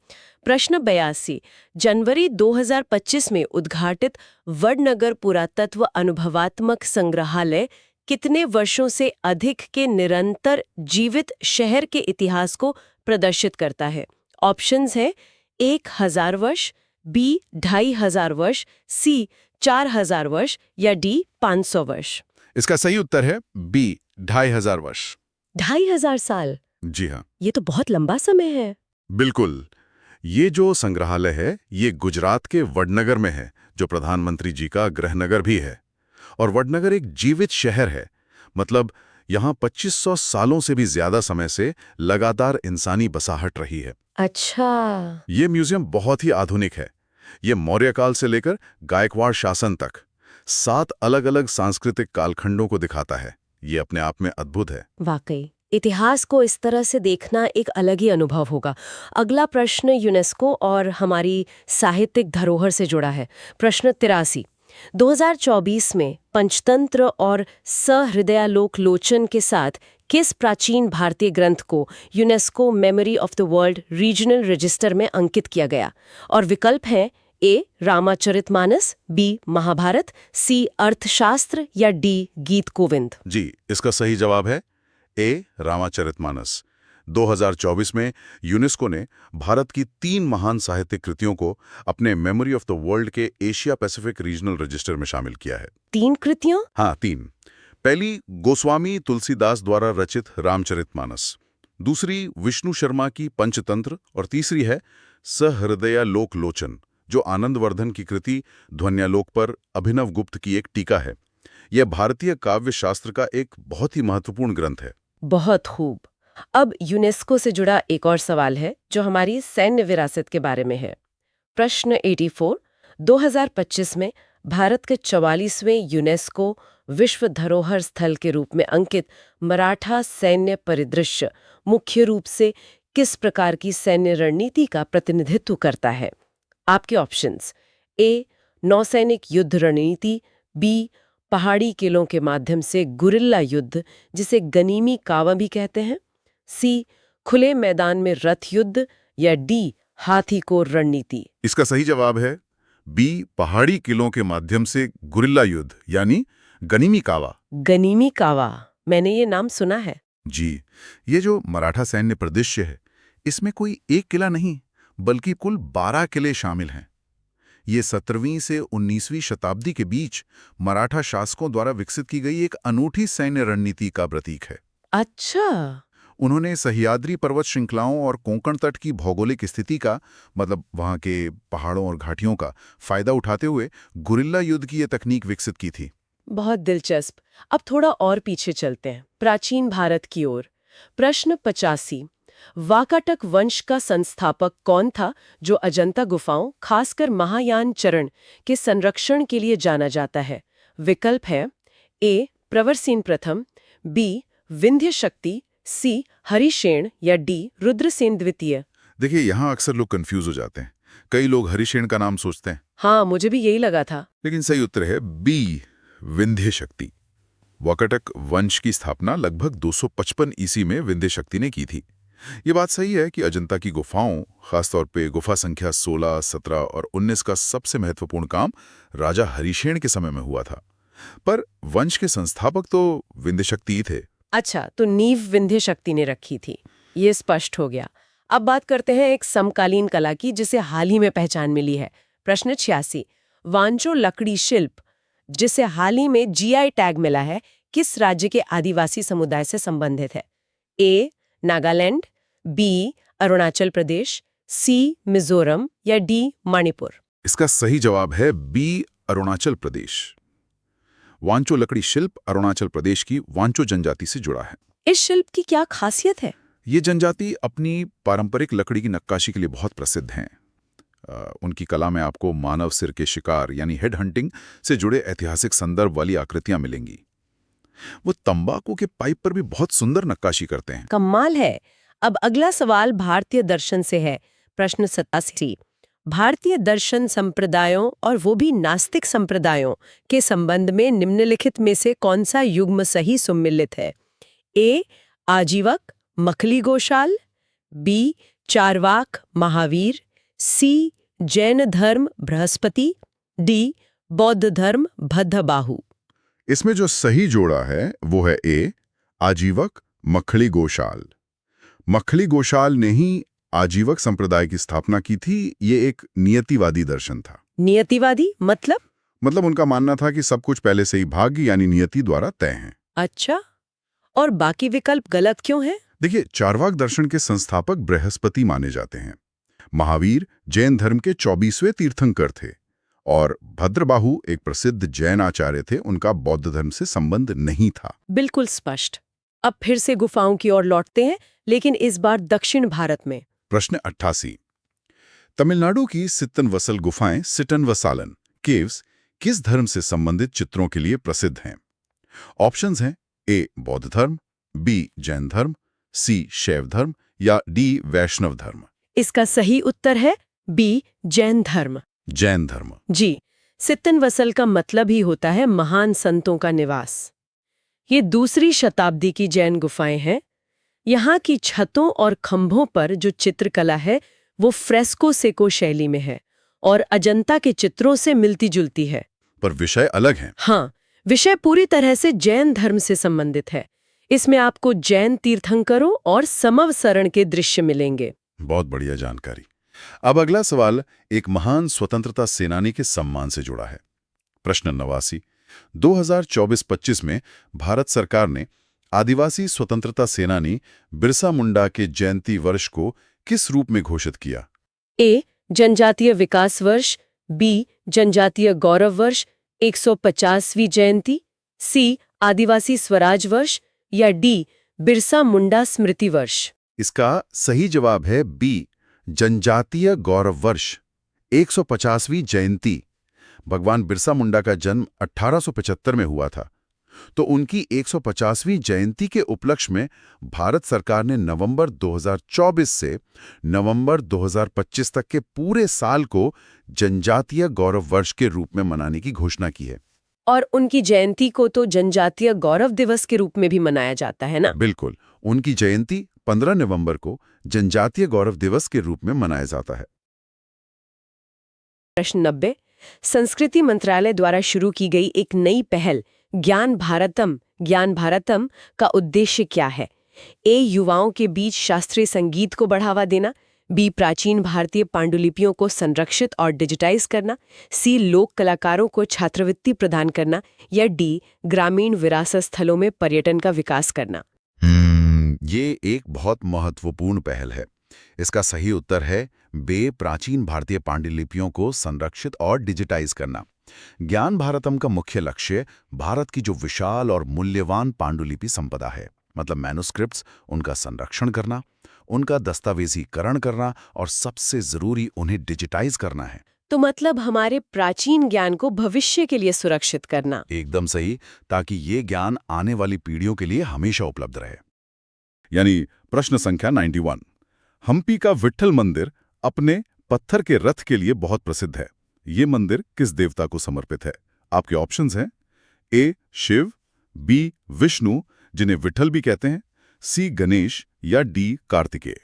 प्रश्न 82। जनवरी 2025 में उद्घाटित वडनगर पुरातत्व अनुभवात्मक संग्रहालय कितने वर्षों से अधिक के निरंतर जीवित शहर के इतिहास को प्रदर्शित करता है? ऑप्शंस है 1000 वर्ष, बी 2500 वर्ष, सी 4000 वर्ष या डी 500 वर्ष। इसका सही उत्तर है बी 2500 वर्ष। 2500 साल? जी हाँ, ये तो बहुत लंबा समय है। बिल्कुल। ये जो संग्रहालय है ये गुजरात के वडनगर में है, जो प्रधानमंत्री जी का गृहनगर भी है। और वडनगर एक जीवित शहर है, मतलब यहाँ 2500 सालों से भी ज्यादा समय से लगातार इंसानी बसाहट रही है। अच्छा। ये म्यूजियम बहुत ही आधुनिक है। ये मौर्य काल से लेकर गायकवाड़ शासन तक 7 अलग-अलग सांस्कृतिक कालखंडों को दिखाता है। ये अपने आप में अद्भुत है। वाकई इतिहास को इस तरह से देखना एक अलग ही अनुभव होगा। अगला प्रश्न यूनेस्को और हमारी साहित्यिक धरोहर से जुड़ा है। प्रश्न 83। 2024 में पंचतंत्र और सहृदयालोक लोचन के साथ किस प्राचीन भारतीय ग्रंथ को UNESCO memory of the world regional register में अंकित किया गया? और विकल्प हैं ए रामाचरितमानस, बी महाभारत, सी अर्थशास्त्र या डी गीत गोविंद। जी, इसका सही जवाब है ए रामाचरितमानस। 2024 में यूनेस्को ने भारत की 3 महान साहित्यिक कृतियों को अपने मेमोरी ऑफ द वर्ल्ड के एशिया पैसिफिक रीजनल रजिस्टर में शामिल किया है। 3 कृतियां? हाँ, 3। पहली गोस्वामी तुलसीदास द्वारा रचित रामचरितमानस, दूसरी विष्णु शर्मा की पंचतंत्र और तीसरी है सहृदयालोक लोचन, जो आनंदवर्धन की कृति ध्वन्यालोक पर अभिनव गुप्त की एक टीका है। यह भारतीय काव्य शास्त्र का एक बहुत ही महत्वपूर्ण ग्रंथ है। बहुत खूब। अब यूनेस्को से जुड़ा एक और सवाल है जो हमारी सैन्य विरासत के बारे में है। प्रश्न 84, 2025 में भारत के 44वें यूनेस्को विश्व धरोहर स्थल के रूप में अंकित मराठा सैन्य परिदृश्य मुख्य रूप से किस प्रकार की सैन्य रणनीति का प्रतिनिधित्व करता है? आपके ऑप्शंस: ए नौसैनिक युद्ध रणनीति, बी पहाड़ी किलों के माध्यम से गुरिल्ला युद्ध जिसे गनीमी कावा भी कहते हैं, सी खुले मैदान में रथ युद्ध, या डी हाथी कोर रणनीति। इसका सही जवाब है बी पहाड़ी किलों के माध्यम से गुरिल्ला युद्ध यानी गनीमी कावा। गनीमी कावा, मैंने ये नाम सुना है। जी, ये जो मराठा सैन्य परिदृश्य है, इसमें कोई एक किला नहीं बल्कि कुल 12 किले शामिल हैं। ये 17वीं से 19वीं शताब्दी के बीच मराठा शासकों द्वारा विकसित की गई एक अनूठी सैन्य रणनीति का प्रतीक है। अच्छा। उन्होंने सह्याद्री पर्वत श्रृंखलाओं और कोंकण तट की भौगोलिक स्थिति का, मतलब वहां के पहाड़ों और घाटियों का फायदा उठाते हुए गुरिल्ला युद्ध की ये तकनीक विकसित की थी। बहुत दिलचस्प। अब थोड़ा और पीछे चलते हैं, प्राचीन भारत की ओर। प्रश्न 85, वाकाटक वंश का संस्थापक कौन था जो अजंता गुफाओं, खासकर महायान चरण के संरक्षण के लिए जाना जाता है? विकल्प है ए प्रवरसेन प्रथम, बी विंध्य शक्ति, सी हरिशेन या डी रुद्रसेन द्वितीय। देखिए, यहाँ अक्सर लोग कंफ्यूज हो जाते हैं। कई लोग हरिशेन का नाम सोचते हैं। हाँ, मुझे भी यही लगा था। लेकिन सही उत्तर है बी विंध्य शक्ति। वाकाटक वंश की स्थापना लगभग 255 ईस्वी में विंध्य शक्ति ने की थी। ये बात सही है कि अजंता की गुफाओं, खासतौर पे गुफा संख्या 16, 17 और 19 का सबसे महत्वपूर्ण काम राजा हरिशेन के समय में हुआ था। पर वंश के संस्थापक तो विंध्य शक्ति ही थे। अच्छा, तो नींव विंध्य शक्ति ने रखी थी, ये स्पष्ट हो गया। अब बात करते हैं एक समकालीन कला की जिसे हाल ही में पहचान मिली है। प्रश्न 86, वांचो लकड़ी शिल्प जिसे हाल ही में जीआई टैग मिला है, किस राज्य के आदिवासी समुदाय से संबंधित है? ए नागालैंड, बी अरुणाचल प्रदेश, सी मिजोरम या डी मणिपुर। इसका सही जवाब है बी अरुणाचल प्रदेश। वांचो लकड़ी शिल्प अरुणाचल प्रदेश की वांचो जनजाति से जुड़ा है। इस शिल्प की क्या खासियत है? ये जनजाति अपनी पारंपरिक लकड़ी की नक्काशी के लिए बहुत प्रसिद्ध हैं। उनकी कला में आपको मानव सिर के शिकार यानी हेड हंटिंग से जुड़े ऐतिहासिक संदर्भ वाली आकृतियां मिलेंगी। वो तंबाकू के पाइप पर भी बहुत सुंदर नक्काशी करते हैं। कमाल है। अब अगला सवाल भारतीय दर्शन से है। प्रश्न 87, भारतीय दर्शन संप्रदायों और वो भी नास्तिक संप्रदायों के संबंध में निम्नलिखित में से कौन सा युग्म सही सुमिलित है? ए आजीवक मखली गोशाल, बी चारवाक महावीर, सी जैन धर्म बृहस्पति, डी बौद्ध धर्म भद्रबाहु। इसमें जो सही जोड़ा है वो है ए आजीवक मखली गोशाल। मखली गोशाल ने ही आजीवक संप्रदाय की स्थापना की थी। ये एक नियतिवादी दर्शन था। नियतिवादी मतलब उनका मानना था कि सब कुछ पहले से ही भाग्य यानी नियति द्वारा तय है। अच्छा, और बाकी विकल्प गलत क्यों है? देखिए, चारवाक दर्शन के संस्थापक बृहस्पति माने जाते हैं। महावीर जैन धर्म के 24वें तीर्थंकर थे और भद्रबाहु एक प्रसिद्ध जैन आचार्य थे। उनका बौद्ध धर्म से संबंध नहीं था। बिल्कुल स्पष्ट। अब फिर से गुफाओं की ओर लौटते हैं, लेकिन इस बार दक्षिण भारत में। प्रश्न 88, तमिलनाडु की सित्तनवसल गुफाएं सिटनवसालन केव्स किस धर्म से संबंधित चित्रों के लिए प्रसिद्ध हैं? ऑप्शंस हैं ए बौद्ध धर्म, बी जैन धर्म, सी शैव धर्म या डी वैष्णव धर्म। इसका सही उत्तर है बी जैन धर्म। जैन धर्म। जी, सित्तनवसल का मतलब ही होता है महान संतों का निवास। ये दूसरी शताब्दी की जैन गुफाएं हैं। यहाँ की छतों और खंभों पर जो चित्रकला है वो फ्रेस्को सेको शैली में है और अजंता के चित्रों से मिलती जुलती है। पर विषय अलग हैं। हाँ, विषय पूरी तरह से जैन धर्म से संबंधित है। इसमें आपको जैन तीर्थंकरों और समवसरण के दृश्य मिलेंगे। बहुत बढ़िया जानकारी। अब अगला सवाल एक महान स्वतंत्रता सेनानी के सम्मान से जुड़ा है। प्रश्न 89। 2024-25 में भारत सरकार ने आदिवासी स्वतंत्रता सेनानी बिरसा मुंडा के जयंती वर्ष को किस रूप में घोषित किया? ए. जनजातीय विकास वर्ष, बी. जनजातीय गौरव वर्ष, 150वीं जयंती, सी. आदिवासी स्वराज वर्ष या डी. बिरसा मुंडा स्मृति वर्ष। इसका सही जवाब है बी. जनजातीय गौरव वर्ष, 150वीं जयंती। भगवान बिरसा मुंडा का जन्म 1875 में हुआ था, तो उनकी 150वीं जयंती के उपलक्ष्य में भारत सरकार ने नवंबर 2024 से नवंबर 2025 तक के पूरे साल को जनजातीय गौरव वर्ष के रूप में मनाने की घोषणा की है। और उनकी जयंती को तो जनजातीय गौरव दिवस के रूप में भी मनाया जाता है ना? बिल्कुल, उनकी जयंती 15 नवंबर को जनजातीय गौरव दिवस के रूप में मनाया जाता है। प्रश्न 90। संस्कृति मंत्रालय द्वारा शुरू की गई एक नई पहल ज्ञान भारतम का उद्देश्य क्या है? ए. युवाओं के बीच शास्त्रीय संगीत को बढ़ावा देना, बी. प्राचीन भारतीय पांडुलिपियों को संरक्षित और डिजिटाइज करना, सी. लोक कलाकारों को छात्रवृत्ति प्रदान करना या डी. ग्रामीण विरासत स्थलों में पर्यटन का विकास करना। ये एक बहुत महत्वपूर्ण पहल है। इसका सही उत्तर है बे. प्राचीन भारतीय पांडुलिपियों को संरक्षित और डिजिटाइज करना। ज्ञान भारतम का मुख्य लक्ष्य भारत की जो विशाल और मूल्यवान पांडुलिपि संपदा है, मतलब मैन्युस्क्रिप्ट्स, उनका संरक्षण करना, उनका दस्तावेजीकरण करना और सबसे जरूरी उन्हें डिजिटाइज करना है। तो मतलब हमारे प्राचीन ज्ञान को भविष्य के लिए सुरक्षित करना। एकदम सही, ताकि ये ज्ञान आने वाली पीढ़ियों के लिए हमेशा उपलब्ध रहे। यानी प्रश्न संख्या 91। हम्पी का विट्ठल मंदिर अपने पत्थर के रथ के लिए बहुत प्रसिद्ध है। ये मंदिर किस देवता को समर्पित है? आपके ऑप्शंस हैं ए. शिव, बी. विष्णु जिन्हें विट्ठल भी कहते हैं, सी. गणेश या डी. कार्तिकेय।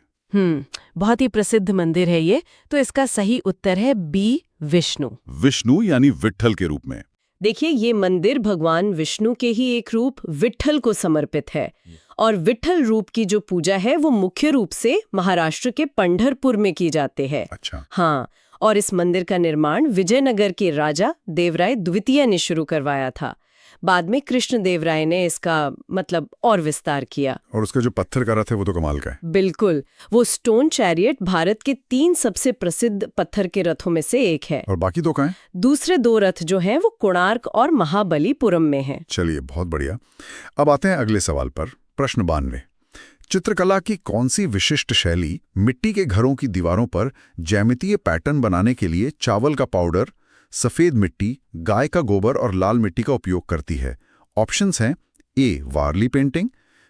बहुत ही प्रसिद्ध मंदिर है ये, तो इसका सही उत्तर है बी. विष्णु। विष्णु यानी विट्ठल के रूप में। देखिए, ये मंदिर भगवान विष्णु के ही एक रूप विट्ठल को समर्पित है और विट्ठल रूप की जो पूजा है वो मुख्य रूप से महाराष्ट्र के पंढरपुर में की जाती है। अच्छा। हाँ, और इस मंदिर का निर्माण विजयनगर के राजा देवराय द्वितीय ने शुरू करवाया था। बाद में कृष्णदेवराय ने इसका मतलब और विस्तार किया। और उसका जो पत्थर का रथ है वो तो कमाल का है। बिल्कुल, वो स्टोन चैरियट भारत के 3 सबसे प्रसिद्ध पत्थर के रथों में से एक है। और बाकी दो कहाँ हैं? दूसरे 2 रथ जो हैं वो कोणार्क और महाबलीपुरम में हैं। चलिए, बहुत बढ़िया। अब आते हैं अगले सवाल पर। प्रश्न 92। चित्रकला की कौन सी विशिष्ट शैली मिट्टी के घरों की दीवारों पर ज्यामितीय पैटर्न बनाने के लिए चावल का पाउडर, सफेद मिट्टी, गाय का गोबर और लाल मिट्टी का उपयोग करती है? ऑप्शंस हैं ए. वारली painting,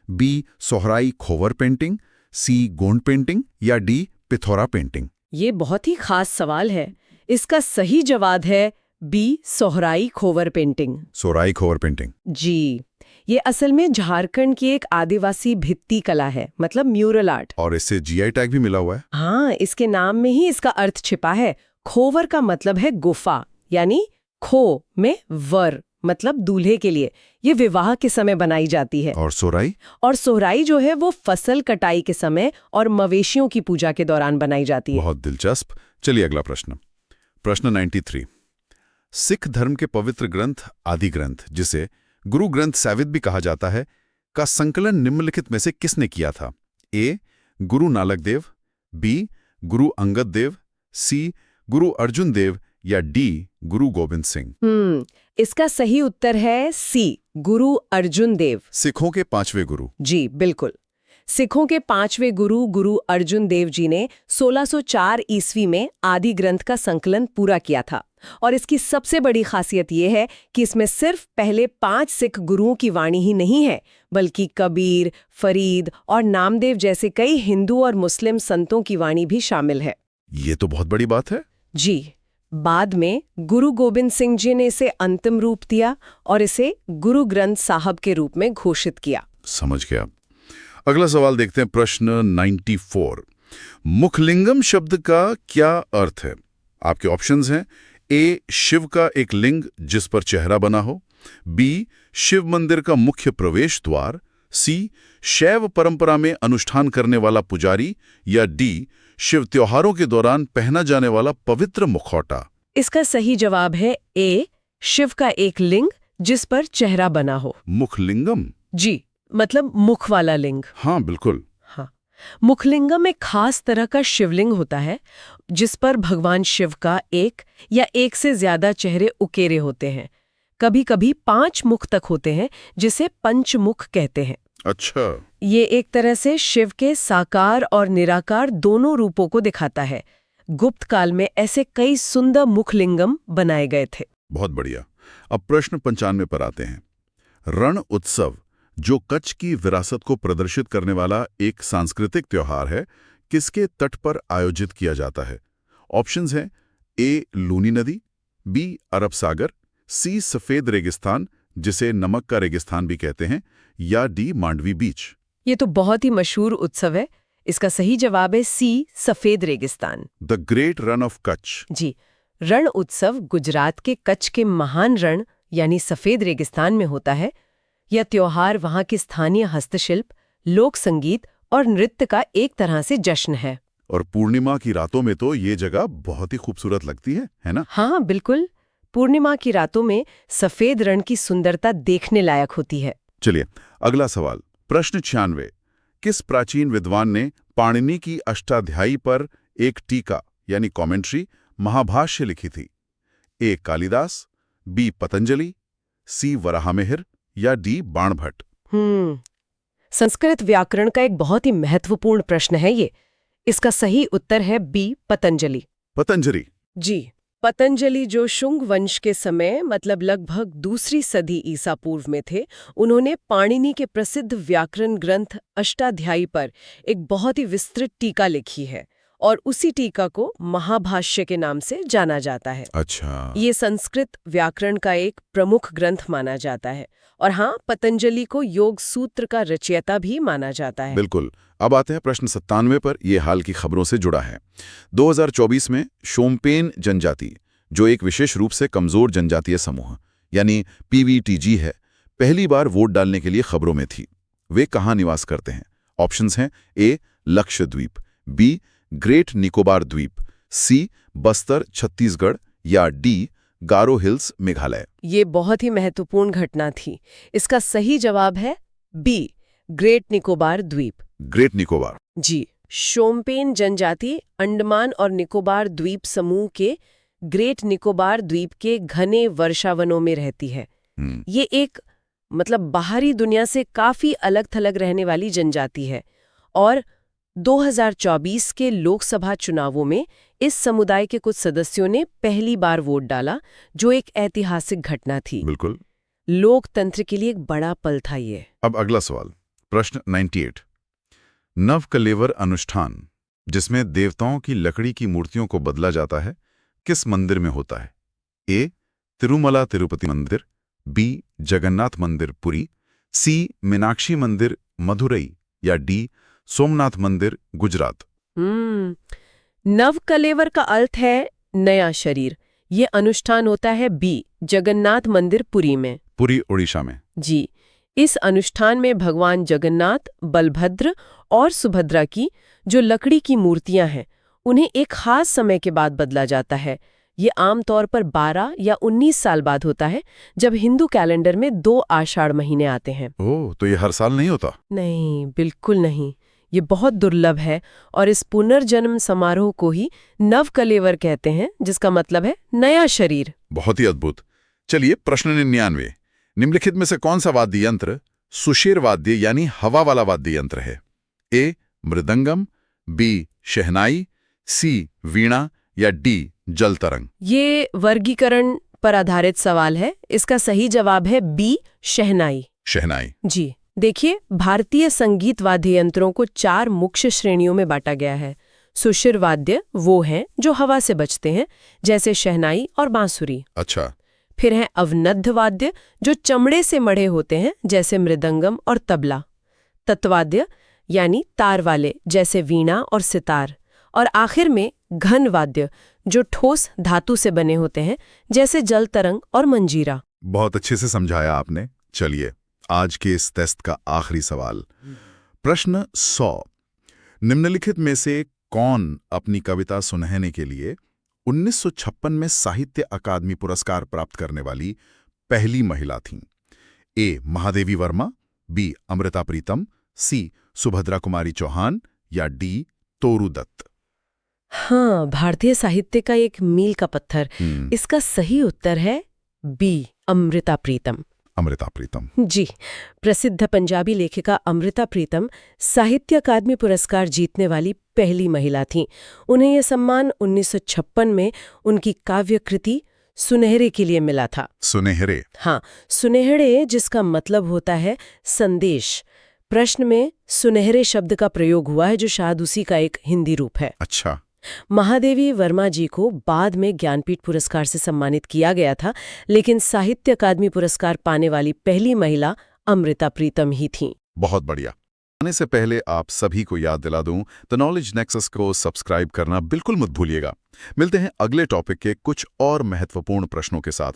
B. Sohrai Khovar painting, सी. गोंड पेंटिंग या डी. पिथौरा पेंटिंग। ये बहुत ही खास सवाल है। इसका सही जवाब है B. Sohrai Khovar painting. Sohrai Khovar painting. जी, ये असल में झारखंड की एक आदिवासी भित्ति कला है, मतलब म्यूरल आर्ट। और इससे जीआई टैग भी मिला हुआ है। हाँ, इसके नाम में ही इसका अर्थ छिपा है। खोवर का मतलब है गुफा, यानी खो में वर मतलब दूल्हे के लिए। ये विवाह के समय बनाई जाती है। और सोहराई? और सोहराई जो है वो फसल कटाई के समय और मवेशियों की पूजा के दौरान बनाई जाती है। बहुत दिलचस्प। चलिए अगला प्रश्न। प्रश्न 93। सिख धर्म के पवित्र ग्रंथ आदि ग्रंथ, जिसे गुरु ग्रंथ साहिब भी कहा जाता है, का संकलन निम्नलिखित में से किसने किया था? ए. गुरु नानक देव, बी. गुरु अंगद देव, सी. गुरु अर्जुन देव या डी. गुरु गोविंद सिंह। इसका सही उत्तर है सी. गुरु अर्जुन देव। सिखों के 5वें गुरु। जी बिल्कुल। सिखों के 5वें गुरु गुरु अर्जुन देव जी ने 1604 ईस्वी में आदि ग्रंथ का संकलन पूरा किया था। और इसकी सबसे बड़ी खासियत यह है कि इसमें सिर्फ पहले 5 सिख गुरुओं की वाणी ही नहीं है, बल्कि कबीर, फरीद और नामदेव जैसे कई हिंदू और मुस्लिम संतों की वाणी भी शामिल है। ये तो बहुत बड़ी बात है। जी, बाद में गुरु गोबिंद सिंह जी ने इसे अंतिम रूप दिया और इसे गुरु ग्रंथ साहब के रूप में घोषित किया। समझ गया। अगला सवाल देखते हैं, प्रश्न 94। मुखलिंगम शब्द का क्या अर्थ है? आपके ऑप्शंस हैं, ए शिव का एक लिंग जिस पर चेहरा बना हो, बी शिव मंदिर का मुख्य प्रवेश द्वार, सी शैव परंपरा में अनुष्ठान करने वाला पुजारी, या डी शिव त्योहारों के दौरान पहना जाने वाला पवित्र मुखौटा। इसका सही जवाब है ए शिव का एक लिंग जिस पर चेहरा बना हो। मुखलिंगम? जी, मतलब मुख वाला लिंग। हाँ बिल्कुल। हाँ, मुखलिंगम एक खास तरह का शिवलिंग होता है जिस पर भगवान शिव का एक या एक से ज्यादा चेहरे उकेरे होते हैं। कभी कभी 5 मुख तक होते हैं, जिसे पंचमुख कहते हैं। अच्छा। ये एक तरह से शिव के साकार और निराकार दोनों रूपों को दिखाता है। गुप्त काल में ऐसे कई सुंदर मुखलिंगम बनाए गए थे। बहुत बढ़िया। अब प्रश्न 95 पर आते हैं। रण उत्सव, जो कच्छ की विरासत को प्रदर्शित करने वाला एक सांस्कृतिक त्योहार है, किसके तट पर आयोजित किया जाता है? ऑप्शंस हैं, ए लूनी नदी, बी अरब सागर, सी सफेद रेगिस्तान जिसे नमक का रेगिस्तान भी कहते हैं, या डी मांडवी बीच। ये तो बहुत ही मशहूर उत्सव है। इसका सही जवाब है सी सफेद रेगिस्तान। The great Rann of Kutch. जी, रण उत्सव गुजरात के कच्छ के महान रण यानी सफेद रेगिस्तान में होता है। यह त्योहार वहाँ के स्थानीय हस्तशिल्प, लोक संगीत और नृत्य का एक तरह से जश्न है। और पूर्णिमा की रातों में तो ये जगह बहुत ही खूबसूरत लगती है ना? हाँ बिल्कुल, पूर्णिमा की रातों में सफेद रण की सुंदरता देखने लायक होती है। चलिए अगला सवाल, प्रश्न 96। किस प्राचीन विद्वान ने पाणिनि की अष्टाध्यायी पर एक टीका यानी कमेंट्री महाभाष्य लिखी थी? ए कालिदास, बी पतंजलि, सी वराहमिहिर, या डी बाणभट्ट। संस्कृत व्याकरण का एक बहुत ही महत्वपूर्ण प्रश्न है ये। इसका सही उत्तर है बी पतंजलि। पतंजलि? जी, पतंजलि जो शुंग वंश के समय मतलब लगभग 2री सदी ईसा पूर्व में थे, उन्होंने पाणिनि के प्रसिद्ध व्याकरण ग्रंथ अष्टाध्यायी पर एक बहुत ही विस्तृत टीका लिखी है और उसी टीका को महाभाष्य के नाम से जाना जाता है। अच्छा। ये संस्कृत व्याकरण का एक प्रमुख ग्रंथ माना जाता है और हाँ, पतंजलि को योग सूत्र का रचयिता भी माना जाता है। बिल्कुल। अब आते हैं प्रश्न 97 पर। यह हाल की खबरों से जुड़ा है। 2024 में शोम्पेन जनजाति, जो एक विशेष रूप से कमजोर जनजातीय समूह यानी पीवीटीजी है, पहली बार वोट डालने के लिए खबरों में थी। वे कहाँ निवास करते हैं? ऑप्शंस हैं, ए लक्षद्वीप, बी ग्रेट निकोबार द्वीप, सी बस्तर छत्तीसगढ़, या डी गारो हिल्स मेघालय। ये बहुत ही महत्वपूर्ण घटना थी। इसका सही जवाब है बी ग्रेट निकोबार द्वीप। ग्रेट निकोबार? जी, शोम्पेन जनजाति अंडमान और निकोबार द्वीप समूह के ग्रेट निकोबार द्वीप के घने वर्षावनों में रहती है। ये एक मतलब बाहरी दुनिया से काफी अलग थलग रहने वाली जनजाति है और 2024 के लोकसभा चुनावों में इस समुदाय के कुछ सदस्यों ने पहली बार वोट डाला, जो एक ऐतिहासिक घटना थी। बिल्कुल। लोकतंत्र के लिए एक बड़ा पल था ये। अब अगला सवाल, प्रश्न 98। नवकलेवर अनुष्ठान, जिसमें देवताओं की लकड़ी की मूर्तियों को बदला जाता है, किस मंदिर में होता है? ए तिरुमला तिरुपति मंदिर, बी जगन्नाथ मंदिर पुरी, सी मीनाक्षी मंदिर मदुरई, या डी सोमनाथ मंदिर गुजरात। नवकलेवर का अर्थ है नया शरीर। ये अनुष्ठान होता है बी जगन्नाथ मंदिर पुरी में। पुरी ओडिशा में? जी, इस अनुष्ठान में भगवान जगन्नाथ, बलभद्र और सुभद्रा की जो लकड़ी की मूर्तियां हैं, उन्हें एक खास समय के बाद बदला जाता है। ये आमतौर पर 12 या 19 साल बाद होता है, जब हिंदू कैलेंडर में 2 आषाढ़ महीने आते हैं। ओह, तो ये हर साल नहीं होता? नहीं, बिल्कुल नहीं। ये बहुत दुर्लभ है और इस पुनर्जन्म समारोह को ही नवकलेवर कहते हैं, जिसका मतलब है नया शरीर। बहुत ही अद्भुत। चलिए प्रश्न 99। निम्नलिखित में से कौन सा वाद्य यंत्र सुषेर वाद्य यानी हवा वाला वाद्य यंत्र है? ए मृदंगम, बी शहनाई, सी वीणा, या डी जल तरंग। ये वर्गीकरण पर आधारित सवाल है। इसका सही जवाब है बी शहनाई। शहनाई? जी, देखिए, भारतीय संगीत वाद्य यंत्रों को 4 मुख्य श्रेणियों में बांटा गया है। सुशिर वाद्य वो हैं जो हवा से बजते हैं, जैसे शहनाई और बांसुरी। अच्छा। फिर हैं अवनद्ध वाद्य जो चमड़े से मढ़े होते हैं, जैसे मृदंगम और तबला। तत्वाद्य यानी तार वाले, जैसे वीणा और सितार। और आखिर में घन वाद्य जो ठोस धातु से बने होते हैं, जैसे जल तरंग और मंजीरा। बहुत अच्छे से समझाया आपने। चलिए आज के इस टेस्ट का आखिरी सवाल। प्रश्न 100। निम्नलिखित में से कौन अपनी कविता सुनहने के लिए 1956 में साहित्य अकादमी पुरस्कार प्राप्त करने वाली पहली महिला थीं? ए. महादेवी वर्मा, बी. अमृता प्रीतम, सी. सुभद्रा कुमारी चौहान या डी. तोरू दत्त? हाँ, भारतीय साहित्य का एक मील का पत्थर। इसका सही उत्तर है बी. अमृता प्रीतम। अमृता प्रीतम जी, प्रसिद्ध पंजाबी लेखिका अमृता प्रीतम साहित्य अकादमी पुरस्कार जीतने वाली पहली महिला थीं। उन्हें यह सम्मान 1956 में उनकी काव्य कृति सुनहरे के लिए मिला था। सुनहरे? हाँ, सुनहरे जिसका मतलब होता है संदेश। प्रश्न में सुनहरे शब्द का प्रयोग हुआ है, जो शायद उसी का एक हिंदी रूप है। अच्छा। महादेवी वर्मा जी को बाद में ज्ञानपीठ पुरस्कार से सम्मानित किया गया था, लेकिन साहित्य अकादमी पुरस्कार पाने वाली पहली महिला अमृता प्रीतम ही थीं। बहुत बढ़िया। आने से पहले आप सभी को याद दिला दूं, द नॉलेज नेक्सस को सब्सक्राइब करना बिल्कुल मत भूलिएगा। मिलते हैं अगले टॉपिक के कुछ और महत्वपूर्ण प्रश्नों के साथ।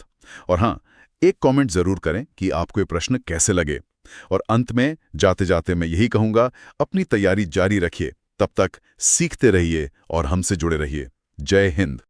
और हाँ, एक कमेंट जरूर करें कि आपको ये प्रश्न कैसे लगे। और अंत में जाते जाते मैं यही कहूंगा, अपनी तैयारी जारी रखिए। तब तक सीखते रहिए और हमसे जुड़े रहिए। जय हिंद।